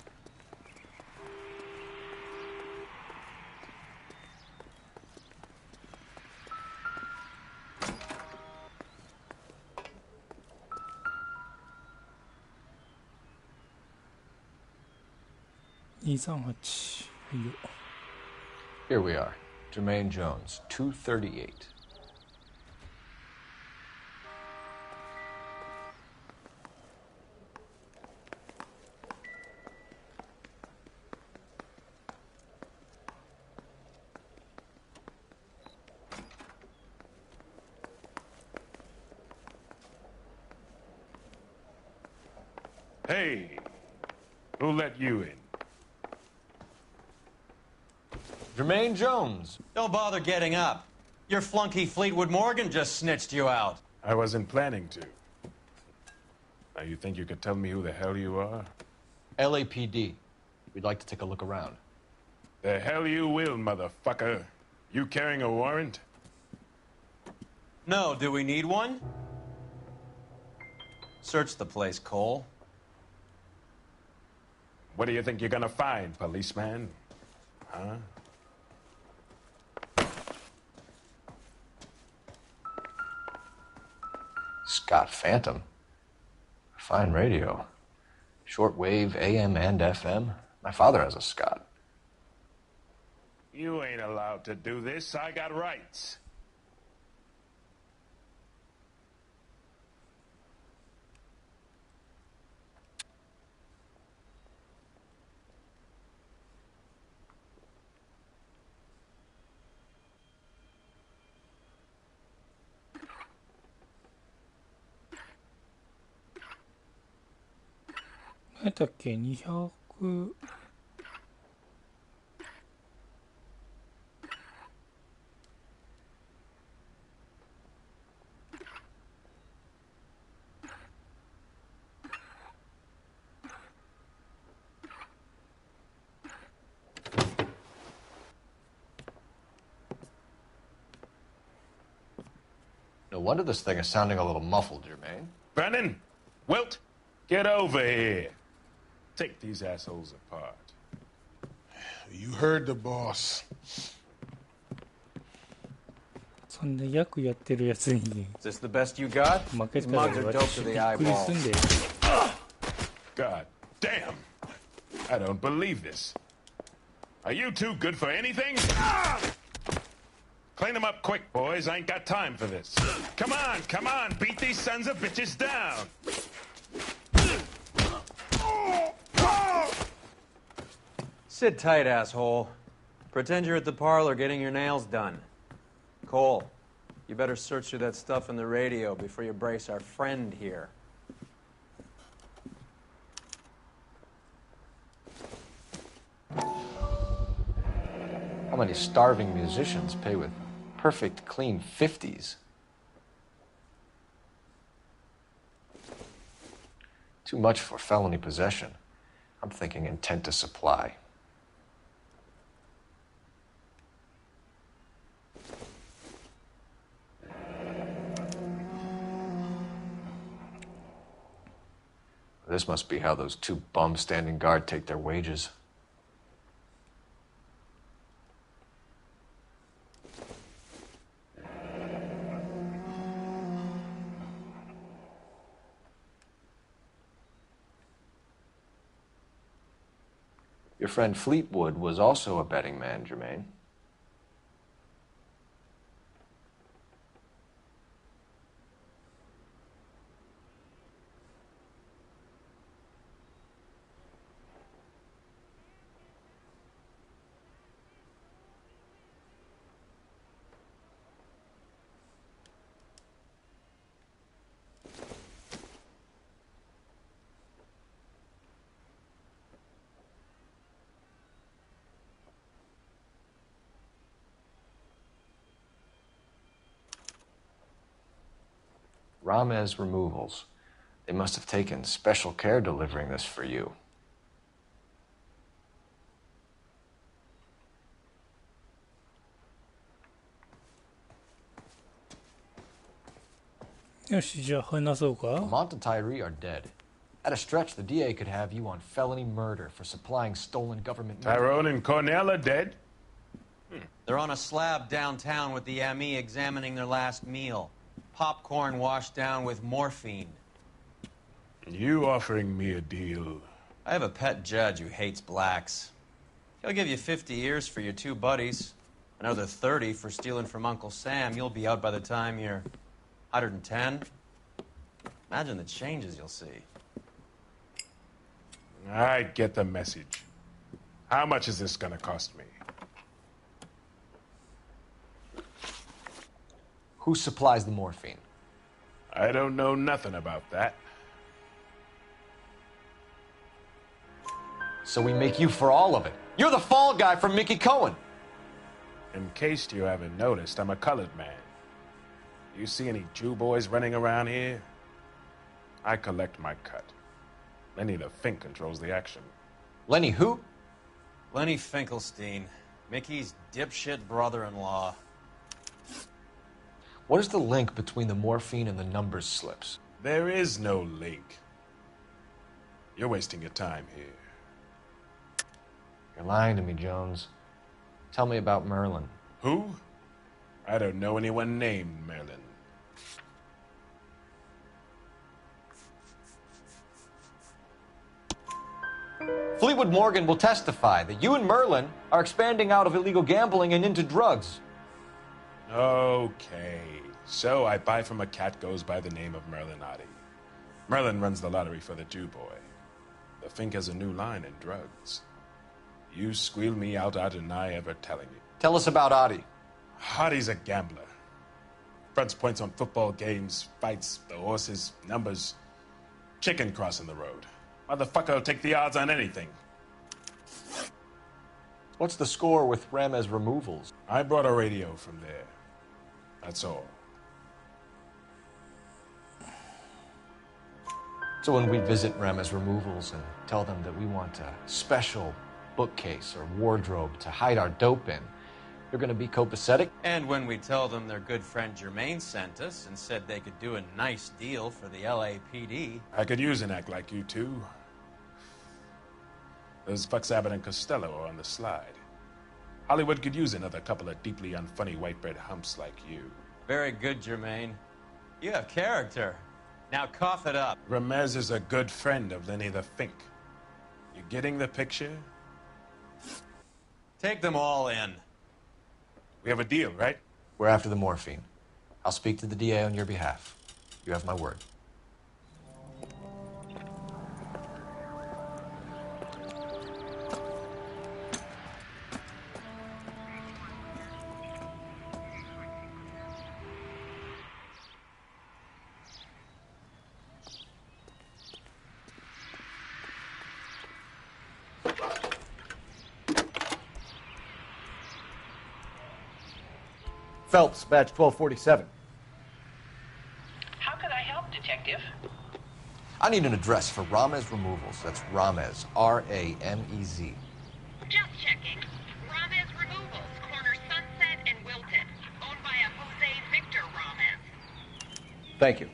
Here we are. Jermaine Jones, 238. Hey, who let you in? Jermaine Jones. Don't bother getting up. Your flunky Fleetwood Morgan just snitched you out. I wasn't planning to. Now, you think you could tell me who the hell you are? LAPD. We'd like to take a look around. The hell you will, motherfucker. You carrying a warrant? No, do we need one? Search the place, Cole. What do you think you're gonna find, policeman? Huh? Scott Phantom. Fine radio. Shortwave, AM and FM. My father has a Scott. You ain't allowed to do this. I got rights.何だっけ200No wonder this thing is sounding a little muffled, Jermaine. Brennan, Wilt, get over here. Take these assholes apart. You heard the boss. そんな役やってるやつに Is this the best you got? 負けた Mugs ら are dope 私 to び the っくり eyeball. すんで God damn. I don't believe this. Are you too good for anything? Clean them up quick, boys. I ain't got time for this. Come on. Beat these sons of bitches down. Sit tight, asshole. Pretend you're at the parlor getting your nails done. Cole, you better search through that stuff in the radio before you brace our friend here. How many starving musicians pay with perfect, clean 50s? Too much for felony possession. I'm thinking intent to supply. This must be how those two bums standing guard take their wages. Your friend Fleetwood was also a betting man, Jermaine. Ramez Removals. They must have taken special care delivering this for you. Lamont and Tyree are dead. At a stretch, the DA could have you on felony murder for supplying stolen government... Tyrone and Cornell are dead? They're on a slab downtown with the ME examining their last meal. Popcorn washed down with morphine. You offering me a deal? I have a pet judge who hates blacks. He'll give you 50 years for your two buddies. Another 30 for stealing from Uncle Sam. You'll be out by the time you're 110. Imagine the changes you'll see. I get the message. How much is this gonna cost me? Who supplies the morphine? I don't know nothing about that. So we make you for all of it. You're the fall guy from Mickey Cohen. In case you haven't noticed, I'm a colored man. You see any Jew boys running around here? I collect my cut. Lenny the Fink controls the action. Lenny who? Lenny Finkelstein, Mickey's dipshit brother-in-law. What is the link between the morphine and the numbers slips? There is no link. You're wasting your time here. You're lying to me, Jones. Tell me about Merlin. Who? I don't know anyone named Merlin. Fleetwood Morgan will testify that you and Merlin are expanding out of illegal gambling and into drugs. Okay, so I buy from a cat goes by the name of Merlin Oddie. Merlin runs the lottery for the Jew boy. The Fink has a new line in drugs. You squeal me out, I deny ever telling you. Tell us about Oddie. Oddie's a gambler. Fronts points on football games, fights, the horses, numbers. Chicken crossing the road. Motherfucker will take the odds on anything. What's the score with Ramez Removals? I brought a radio from there. That's all. So when we visit Ramez Removals and tell them that we want a special bookcase or wardrobe to hide our dope in, they're going to be copacetic? And when we tell them their good friend Jermaine sent us and said they could do a nice deal for the LAPD. I could use an act like you two. Those fucks Abbott and Costello are on the slide. Hollywood could use another couple of deeply unfunny white bread humps like you. Very good, Jermaine. You have character. Now cough it up. Ramez is a good friend of Lenny the Fink. You getting the picture? Take them all in. We have a deal, right? We're after the morphine. I'll speak to the DA on your behalf. You have my word. Phelps, badge 1247. How could I help, Detective? I need an address for Ramez Removals. That's Ramez, R-A-M-E-Z. Just checking. Ramez Removals, corner Sunset and Wilton. Owned by a Jose Victor Ramez. Thank you.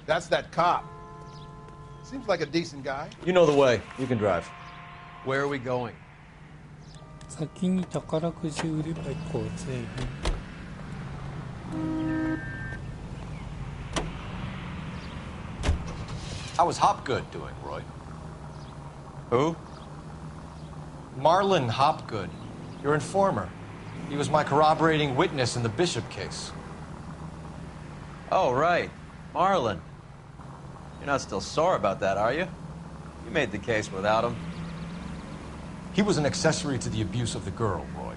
That's that cop. Seems like a decent guy. You know the way. You can drive. Where are we going? 先に宝くじ売り場行こうぜ。How is Hopgood doing, Roy? Who? Marlon Hopgood, your informer. He was my corroborating witness in the Bishop case. Oh, right. Marlon. You're not still sore about that, are you? You made the case without him. He was an accessory to the abuse of the girl, Roy.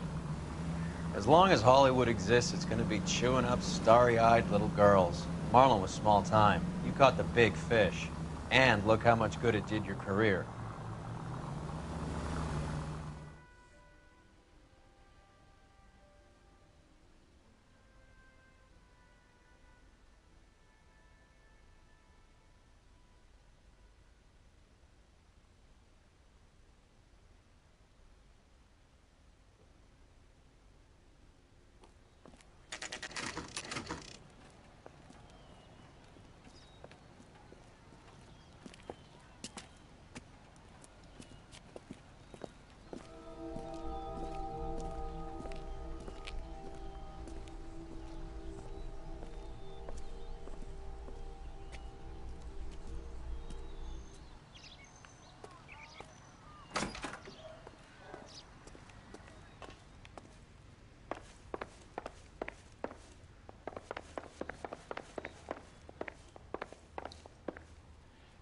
As long as Hollywood exists, it's gonna be chewing up starry-eyed little girls. Marlon was small time. You caught the big fish. And look how much good it did your career.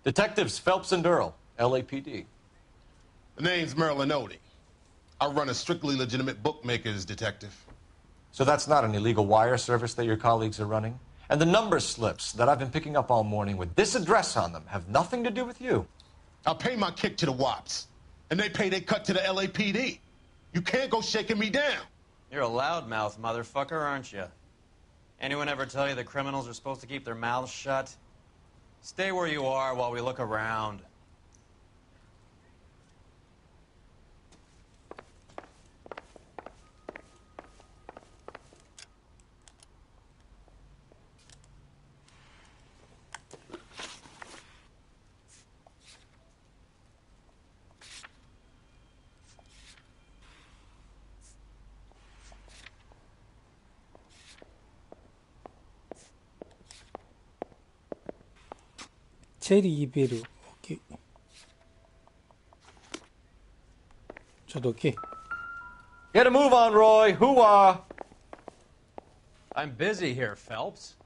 Detectives Phelps and Earl, LAPD. The name's Merlin Odie. I run a strictly legitimate bookmaker's detective. So that's not an illegal wire service that your colleagues are running? And the number slips that I've been picking up all morning with this address on them have nothing to do with you. I pay my kick to the WAPs, and they pay their cut to the LAPD. You can't go shaking me down. You're a loudmouth motherfucker, aren't you? Anyone ever tell you that criminals are supposed to keep their mouths shut? Stay where you are while we look around. 체리 베르. 오케이. 저도 오케이. Get a move on, Roy. Hoo-ah. I'm busy here, Phelps.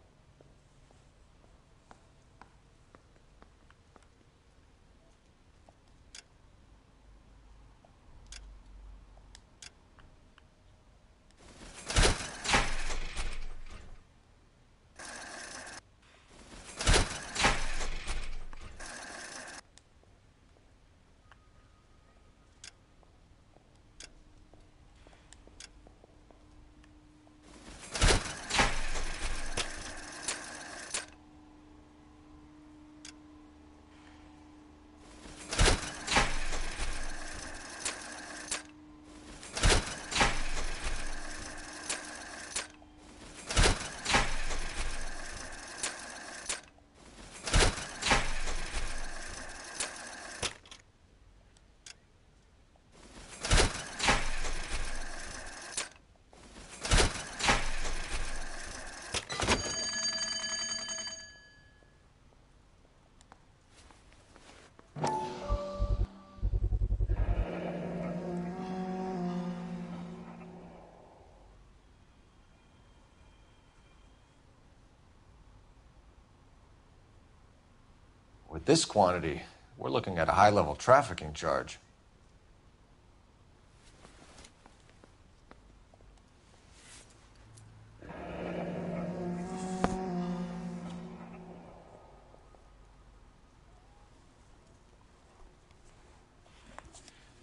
With this quantity, we're looking at a high-level trafficking charge.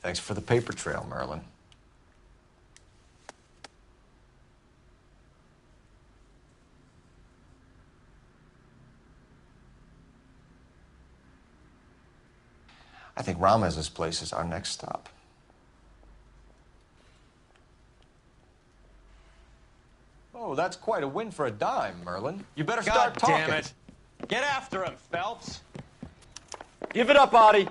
Thanks for the paper trail, Merlin. I think Ramez's place is our next stop. Oh, that's quite a win for a dime, Merlin. You better start talking. God damn it. Get after him, Phelps. Give it up, Audie.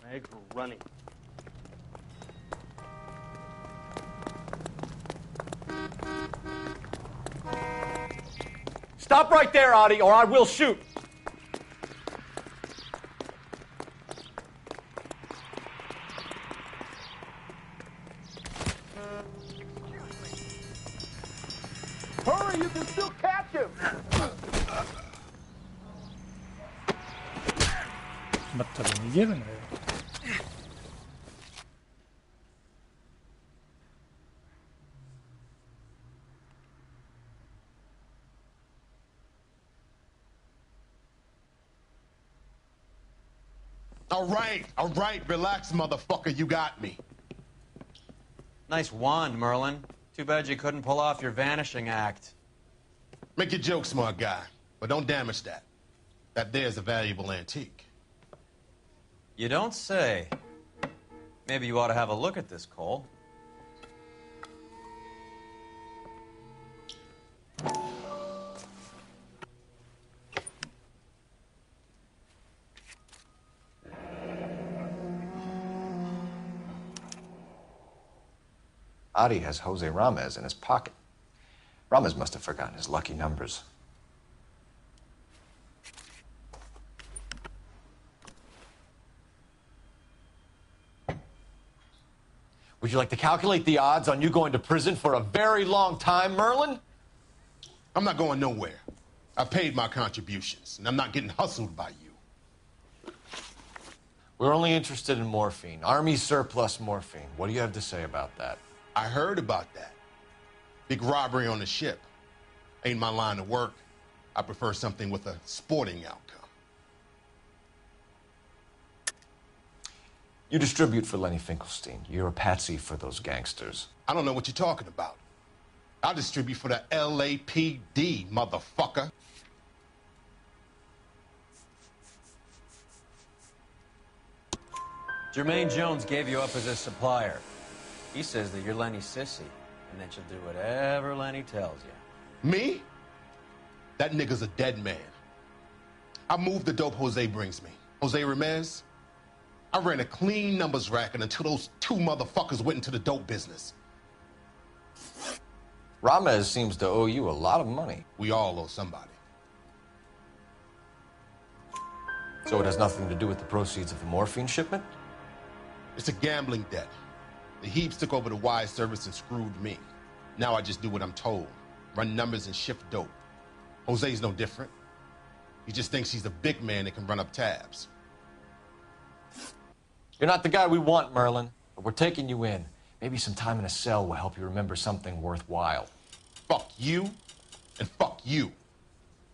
My eggs were running. Stop right there, Adi, or I will shoot. Hurry, you can still catch him! まったく逃げるなよ。All right, relax, motherfucker, you got me. Nice wand, Merlin. Too bad you couldn't pull off your vanishing act. Make your joke, smart guy, but don't damage that. That there's a valuable antique. You don't say. Maybe you ought to have a look at this, Cole. Adi has Jose Ramez in his pocket. Ramez must have forgotten his lucky numbers. Would you like to calculate the odds on you going to prison for a very long time, Merlin? I'm not going nowhere. I paid my contributions, and I'm not getting hustled by you. We're only interested in morphine. Army surplus morphine. What do you have to say about that? I heard about that. Big robbery on the ship. Ain't my line of work. I prefer something with a sporting outcome. You distribute for Lenny Finkelstein. You're a patsy for those gangsters. I don't know what you're talking about. I distribute for the LAPD, motherfucker. Jermaine Jones gave you up as a supplier. He says that you're Lenny's sissy, and that you'll do whatever Lenny tells you. Me? That nigga's a dead man. I moved the dope Jose brings me. Jose Ramez? I ran a clean numbers racket until those two motherfuckers went into the dope business. Ramez seems to owe you a lot of money. We all owe somebody. So it has nothing to do with the proceeds of the morphine shipment? It's a gambling debt. The Heaps took over the wire service and screwed me. Now I just do what I'm told. Run numbers and shift dope. Jose's no different. He just thinks he's a big man that can run up tabs. You're not the guy we want, Merlin, but we're taking you in. Maybe some time in a cell will help you remember something worthwhile. Fuck you, and fuck you.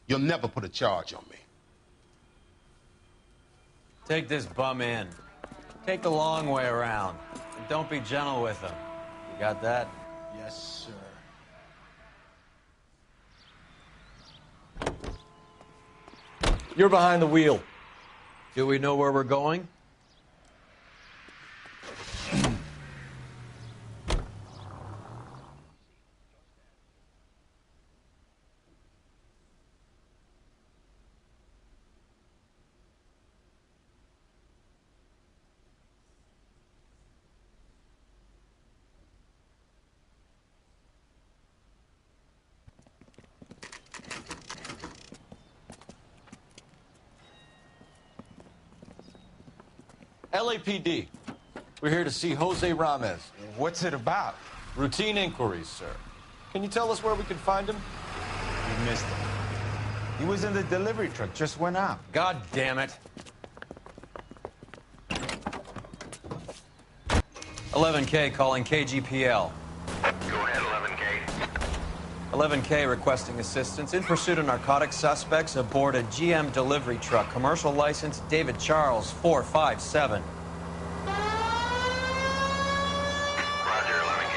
You'll never put a charge on me. Take this bum in. Take the long way around. And don't be gentle with him. You got that? Yes, sir. You're behind the wheel. Do we know where we're going? LAPD. We're here to see Jose Ramez. What's it about? Routine inquiries, sir. Can you tell us where we can find him? You missed him. He was in the delivery truck, just went out. God damn it. 11K calling KGPL. Go ahead, 11K. 11K requesting assistance in pursuit of narcotic suspects aboard a GM delivery truck. Commercial license David Charles 457. Roger, 11K.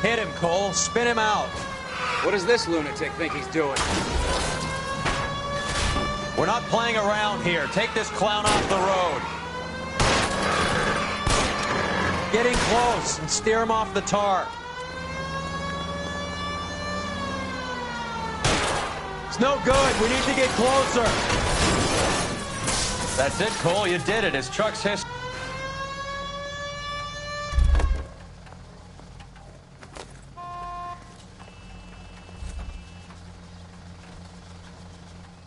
Hit him, Cole. Spin him out. What does this lunatic think he's doing? We're not playing around here. Take this clown off the road. Getting close and steer him off the tar. It's no good. We need to get closer. That's it, Cole. You did it. His truck's history.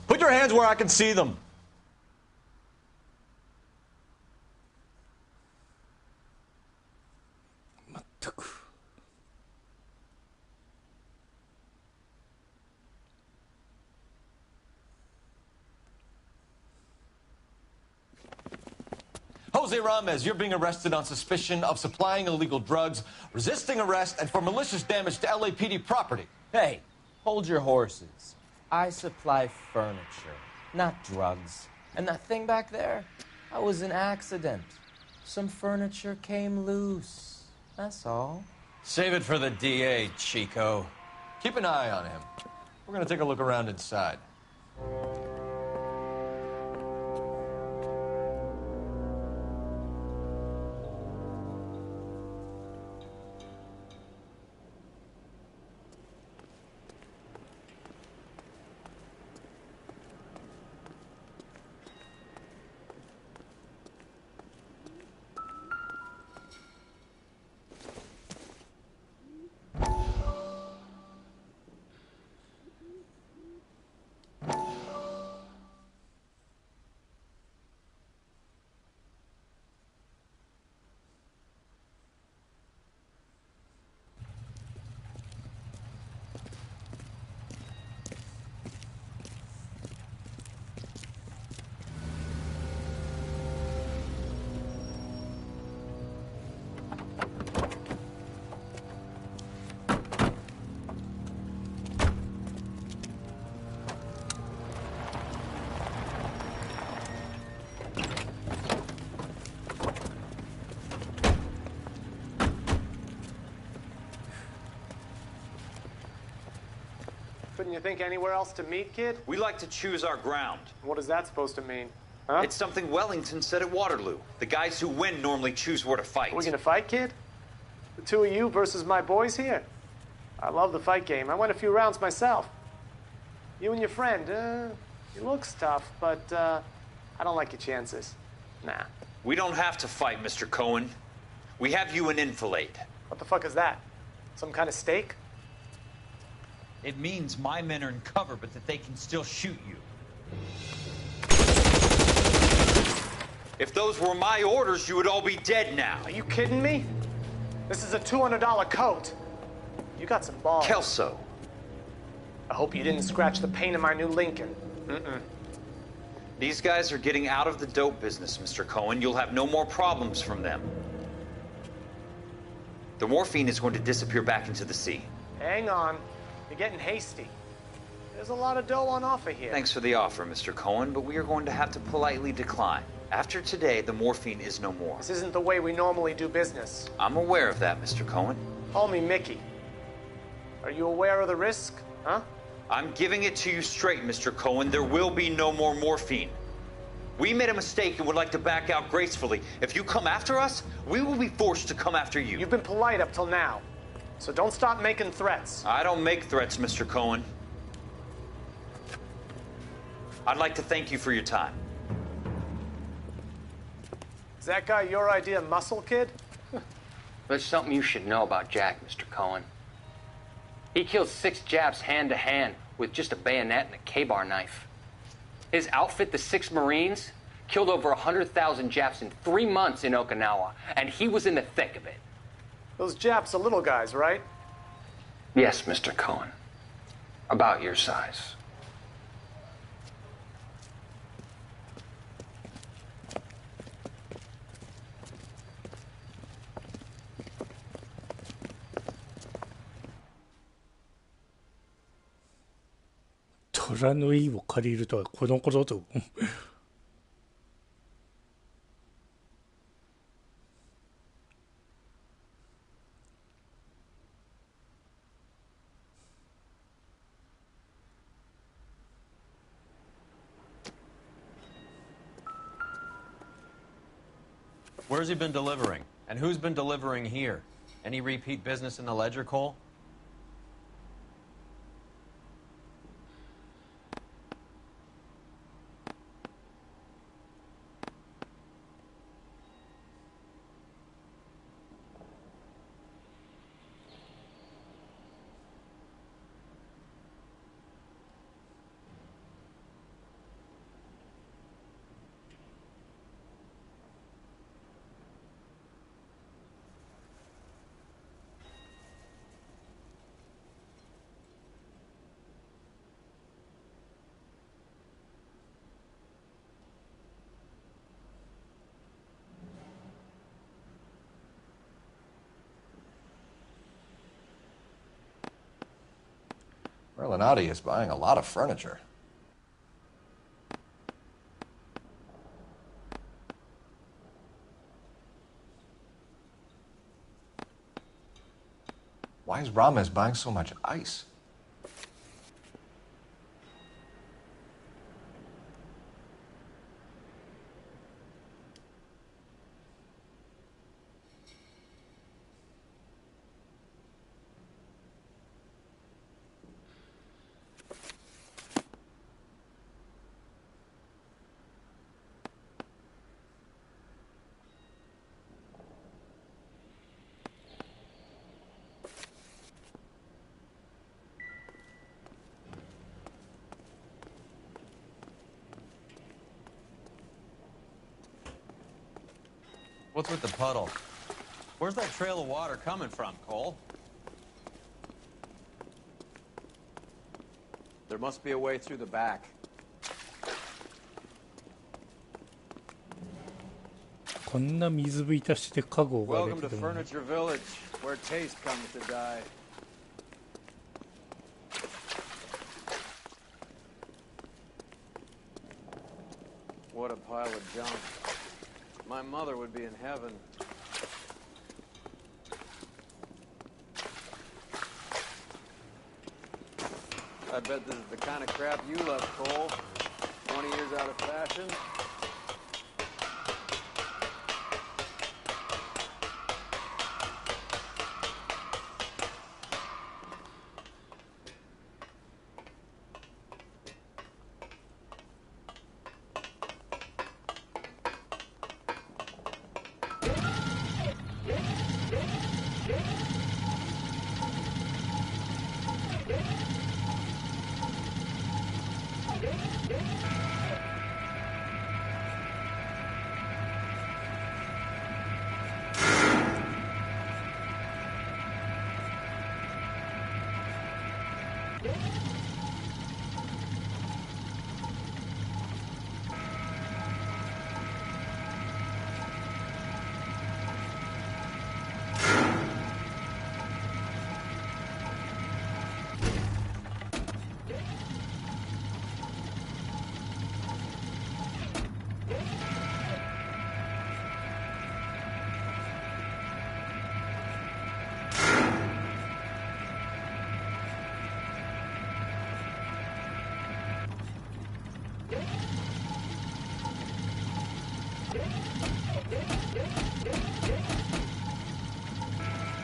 Put your hands where I can see them. Jose Ramez, you're being arrested on suspicion of supplying illegal drugs, resisting arrest, and for malicious damage to LAPD property. Hey, hold your horses. I supply furniture, not drugs. And that thing back there, that was an accident. Some furniture came loose. That's all. Save it for the DA, Chico. Keep an eye on him. We're going to take a look around inside. Couldn't you think anywhere else to meet, kid? We like to choose our ground. What is that supposed to mean? Huh? It's something Wellington said at Waterloo. The guys who win normally choose where to fight. Are we gonna fight, kid? The two of you versus my boys here? I love the fight game. I went a few rounds myself. You and your friend, he looks tough, but I don't like your chances. Nah. We don't have to fight, Mr. Cohen. We have you an enfilade. What the fuck is that? Some kind of steak? It means my men are in cover, but that they can still shoot you. If those were my orders, you would all be dead now. Are you kidding me? This is a $200 coat. You got some balls. Kelso. I hope you didn't scratch the paint of my new Lincoln. Mm-mm. These guys are getting out of the dope business, Mr. Cohen. You'll have no more problems from them. The morphine is going to disappear back into the sea. Hang on. You're getting hasty. There's a lot of dough on offer here. Thanks for the offer, Mr. Cohen, but we are going to have to politely decline. After today, the morphine is no more. This isn't the way we normally do business. I'm aware of that, Mr. Cohen. Call me Mickey. Are you aware of the risk, huh? I'm giving it to you straight, Mr. Cohen. There will be no more morphine. We made a mistake and would like to back out gracefully. If you come after us, we will be forced to come after you. You've been polite up till now, so don't stop making threats. I don't make threats, Mr. Cohen. I'd like to thank you for your time. Is that guy your idea of muscle, kid? There's something you should know about Jack, Mr. Cohen. He killed 6 Japs hand-to-hand with just a bayonet and a K-bar knife. His outfit, the 6 Marines, killed over 100,000 Japs in 3 months in Okinawa, and he was in the thick of it. Those Japs are little guys, right? Yes, Mr. Cohen. About your size.虎の意を借りるとはこのことと。Where's he been delivering? And who's been delivering here? Any repeat business in the ledger, Cole? Merlinotti is buying a lot of furniture. Why is Ramez buying so much ice? What's with the puddle? Where's that trail of water coming from, Cole? There must be a way through the back. こんな水浸しでカゴがで Welcome き to ても Furniture Village, where taste comes to die. What a pile of junk. My mother would be in heaven. I bet this is the kind of crap you left, Cole. 20 years out of fashion.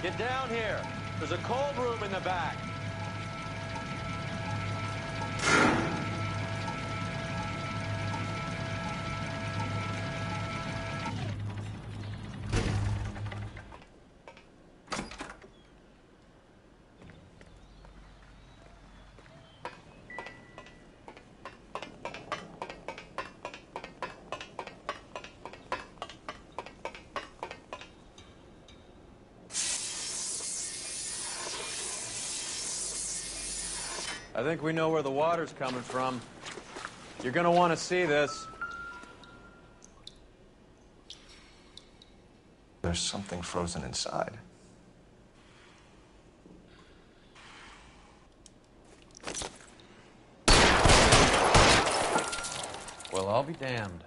Get down here. There's a cold room in the back. I think we know where the water's coming from. You're gonna want to see this. There's something frozen inside. Well, I'll be damned.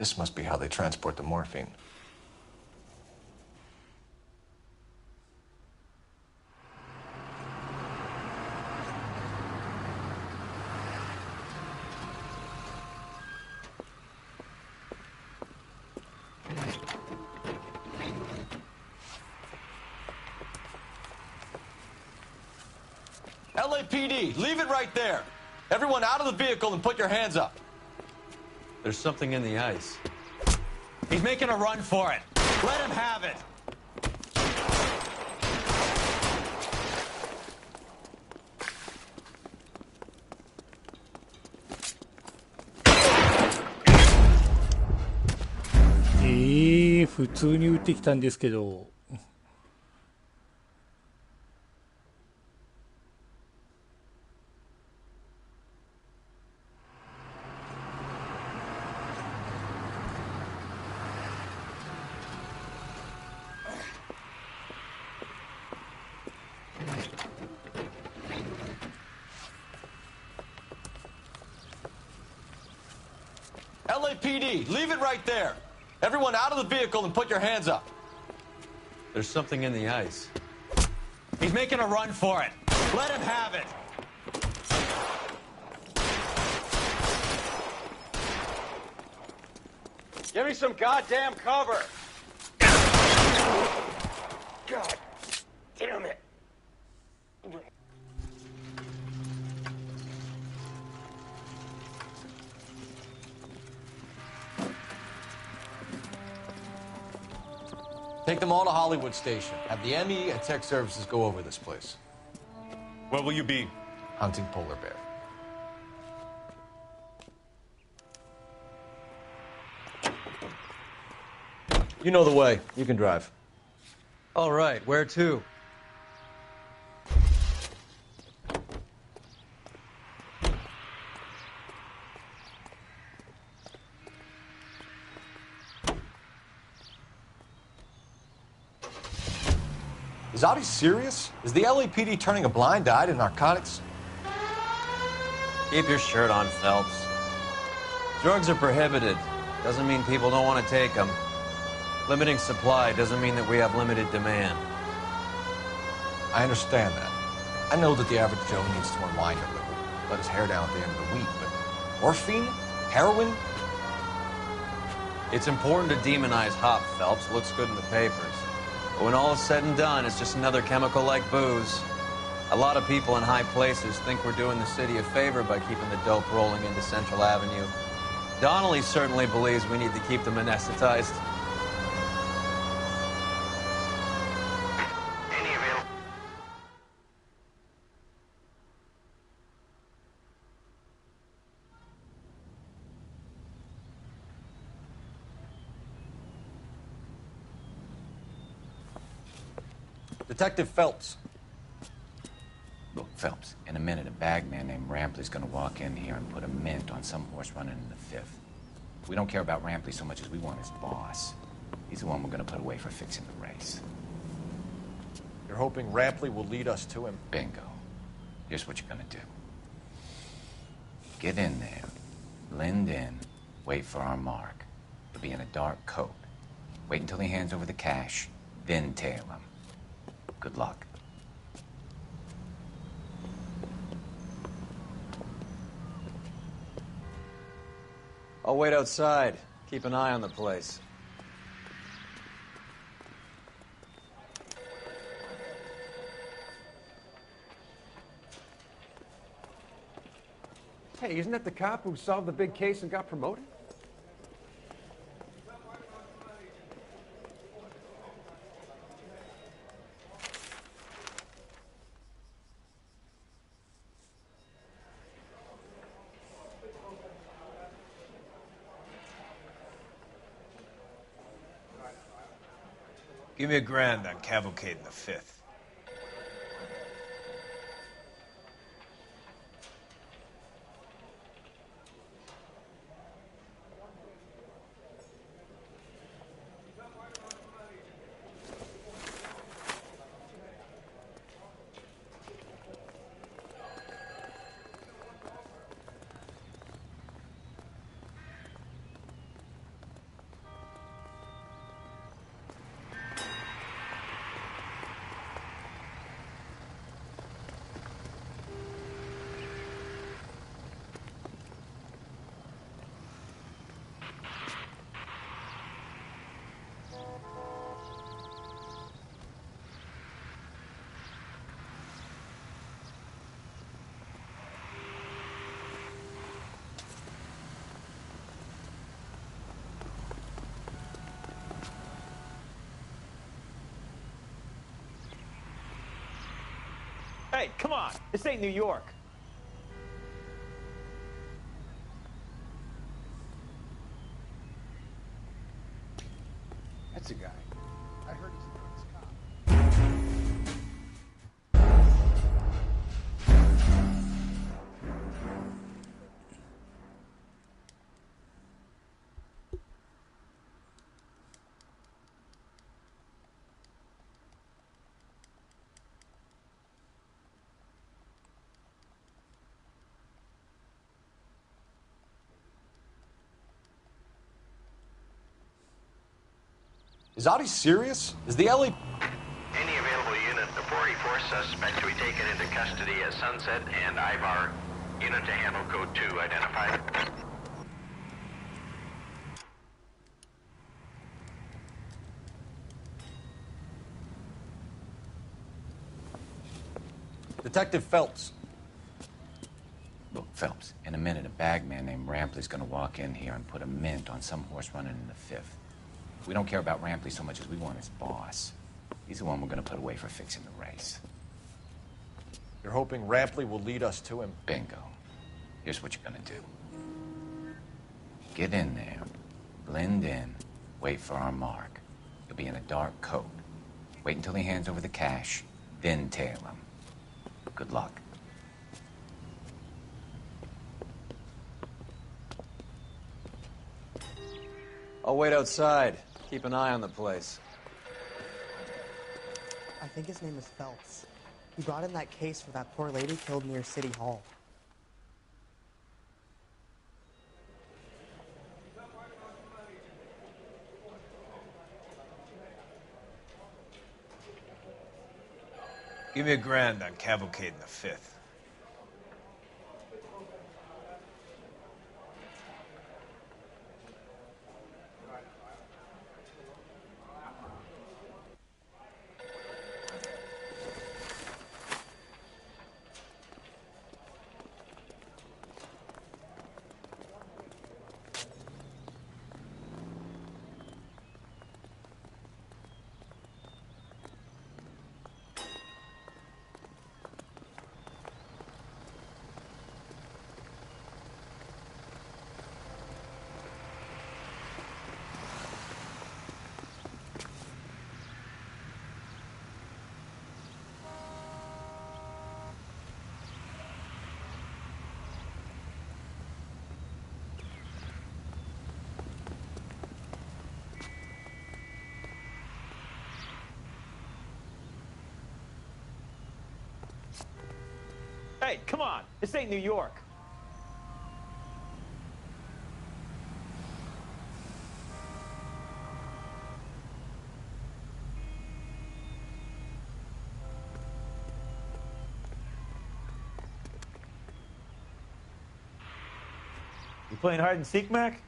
This must be how they transport the morphine. LAPD, leave it right there. Everyone out of the vehicle and put your hands up. There's something in the ice. He's making a run for it. Let him have it.普通に撃ってきたんですけど。LAPD, leave it right there. Everyone out of the vehicle and put your hands up. There's something in the ice. He's making a run for it. Let him have it. Give me some goddamn cover. God damn it. Take them all to Hollywood Station. Have the ME and tech services go over this place. Where will you be? Hunting polar bear. You know the way. You can drive. All right, where to? Is Audie serious? Is the LAPD turning a blind eye to narcotics? Keep your shirt on, Phelps. Drugs are prohibited. Doesn't mean people don't want to take them. Limiting supply doesn't mean that we have limited demand. I understand that. I know that the average Joe needs to unwind a little, let his hair down at the end of the week, but morphine? Heroin? It's important to demonize hop, Phelps. Looks good in the papers. But when all is said and done, it's just another chemical like booze. A lot of people in high places think we're doing the city a favor by keeping the dope rolling into Central Avenue. Donnelly certainly believes we need to keep them anesthetized. Detective Phelps. Look, Phelps, in a minute, a bagman named Rampley's gonna walk in here and put a mint on some horse running in the fifth. We don't care about Rampley so much as we want his boss. He's the one we're gonna put away for fixing the race. You're hoping Rampley will lead us to him? Bingo. Here's what you're gonna do. Get in there, blend in, wait for our mark. You'll be in a dark coat. Wait until he hands over the cash, then tail him. Good luck. I'll wait outside. Keep an eye on the place. Hey, isn't that the cop who solved the big case and got promoted? Give me $1,000 on Cavalcade in the 5th. Hey, come on. This ain't New York. That's a guy. I heard he's a nice cop. Is Audie serious? Is the LA... Any available unit, the 44 suspect to be taken into custody at Sunset and Ivar. Unit to handle code 2 identified. Detective Phelps. Look, Phelps, in a minute, a bagman named Rampley's gonna walk in here and put a mint on some horse running in the fifth. We don't care about Rampley so much as we want his boss. He's the one we're gonna put away for fixing the race. You're hoping Rampley will lead us to him? Bingo. Here's what you're gonna do. Get in there, blend in, wait for our mark. You'll be in a dark coat. Wait until he hands over the cash, then tail him. Good luck. I'll wait outside. Keep an eye on the place. I think his name is Phelps. He brought in that case for that poor lady killed near City Hall. Give me $1,000 on Cavalcade in the 5th. Hey, come on. This ain't New York. You playing hide and seek, Mac?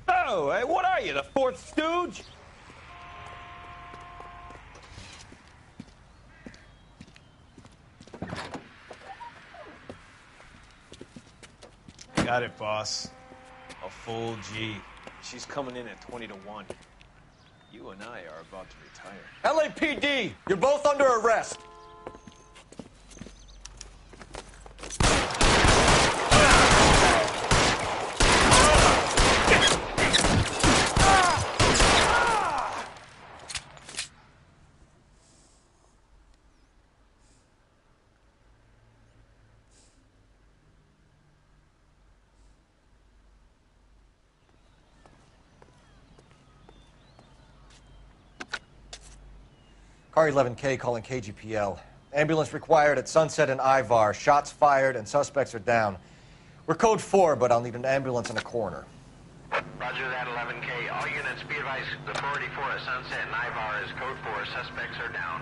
Oh, hey, what are you, the fourth stooge? Got it, boss. A full G. She's coming in at 20 to 1. You and I are about to retire. LAPD! You're both under arrest! Car 11K calling KGPL. Ambulance required at Sunset and Ivar. Shots fired and suspects are down. We're code 4, but I'll need an ambulance in a corner. Roger that, 11K. All units be advised, the 44 at Sunset and Ivar is code 4. Suspects are down.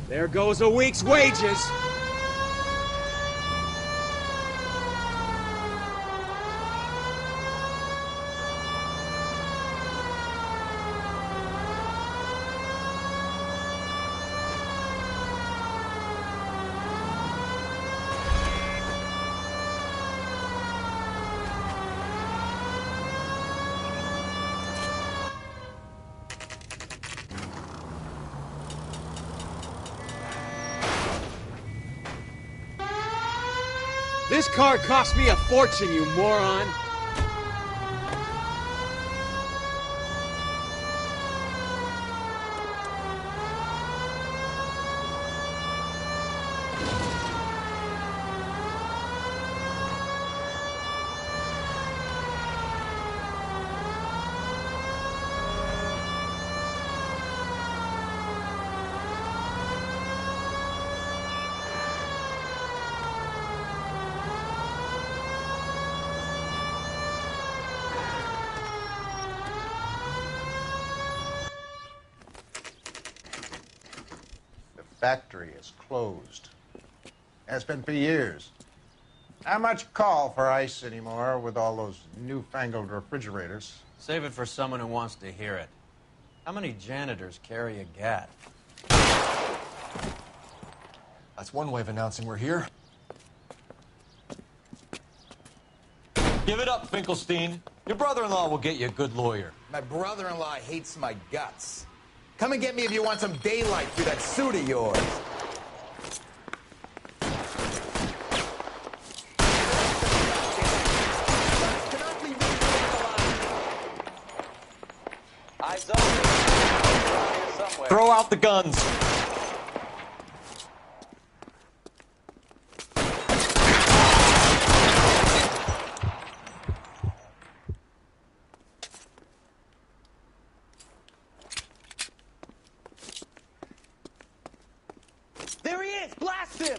There goes a week's wages. This car cost me a fortune, you moron! factory is closed. Has been for years. Not much call for ice anymore with all those newfangled refrigerators. Save it for someone who wants to hear it. How many janitors carry a gat? That's one way of announcing we're here. Give it up, Finkelstein. Your brother-in-law will get you a good lawyer. My brother-in-law hates my guts. Come and get me if you want some daylight through that suit of yours. Eyes open. Throw out the guns. There he is! Blast him!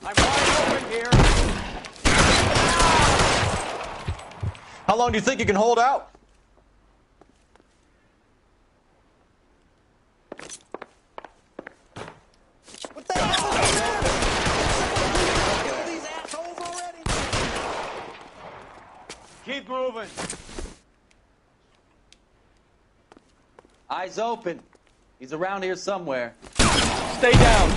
I'm wide open here. How long do you think you can hold out? What the hell is that? Kill these assholes already? Keep moving. Eyes open. He's around here somewhere. Stay down.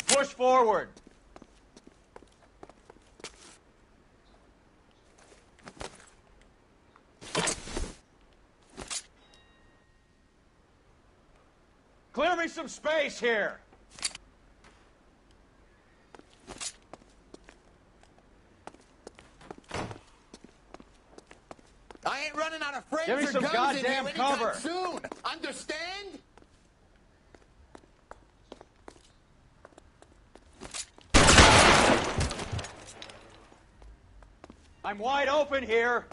Push forward. Clear me some space here. I ain't running out of friends Give me or some guns goddamn in here anytime cover. soon. Understand? I'm wide open here.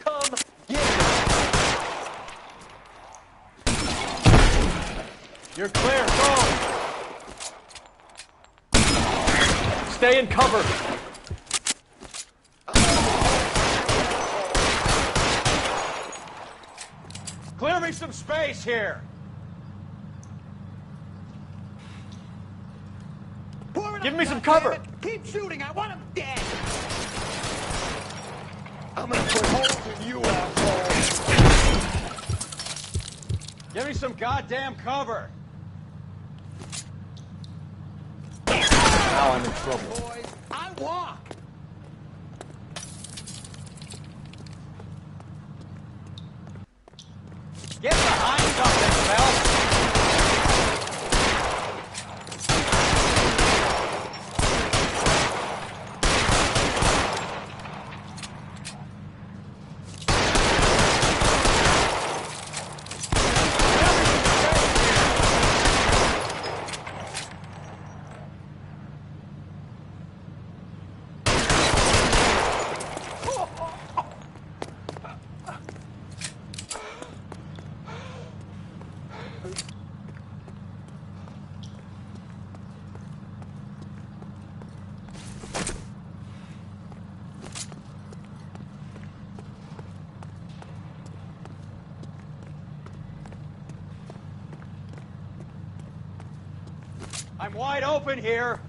Come get You're clear. Go. Stay in cover. Clear me some space here. Give me some cover. Keep shooting. I want him dead. I'm gonna put holes in you, asshole. Give me some goddamn cover. Now I'm in trouble. Boys, I walk. Get behind something, Phelps. I'm wide open here.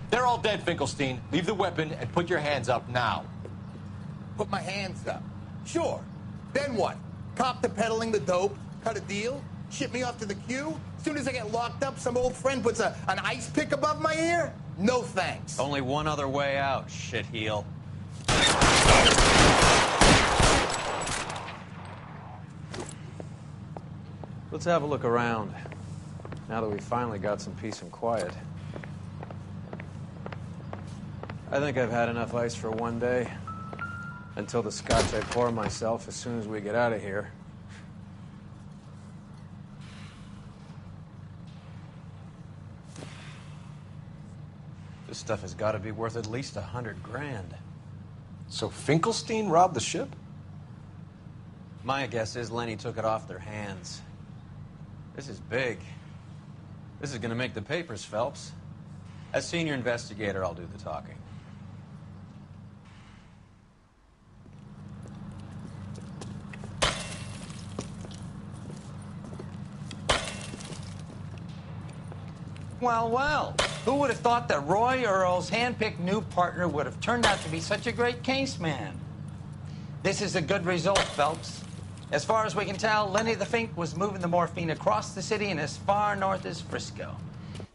They're all dead, Finkelstein. Leave the weapon and put your hands up now. Put my hands up. Sure. Then what? Cop to peddling the dope? Cut a deal? Ship me off to the queue? Soon as I get locked up, some old friend puts an ice pick above my ear? No thanks. Only one other way out, shitheel. Let's have a look around, now that we finally got some peace and quiet. I think I've had enough ice for one day, until the scotch I pour myself as soon as we get out of here. This stuff has got to be worth at least $100 grand. So Finkelstein robbed the ship? My guess is Lenny took it off their hands. This is big. This is going to make the papers, Phelps. As senior investigator, I'll do the talking. Well, well, who would have thought that Roy Earl's hand-picked new partner would have turned out to be such a great case man? This is a good result, Phelps. As far as we can tell, Lenny the Fink was moving the morphine across the city and as far north as Frisco.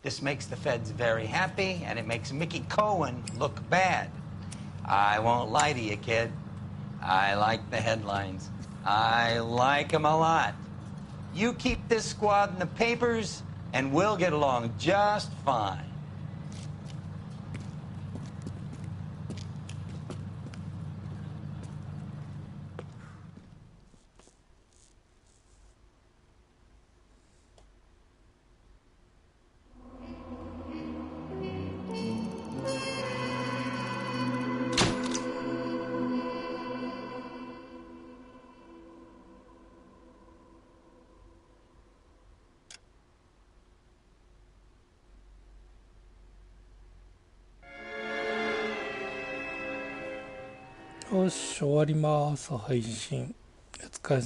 This makes the feds very happy, and it makes Mickey Cohen look bad. I won't lie to you, kid. I like the headlines. I like them a lot. You keep this squad in the papers, and we'll get along just fine.よし、終わります。配信。お疲れ様。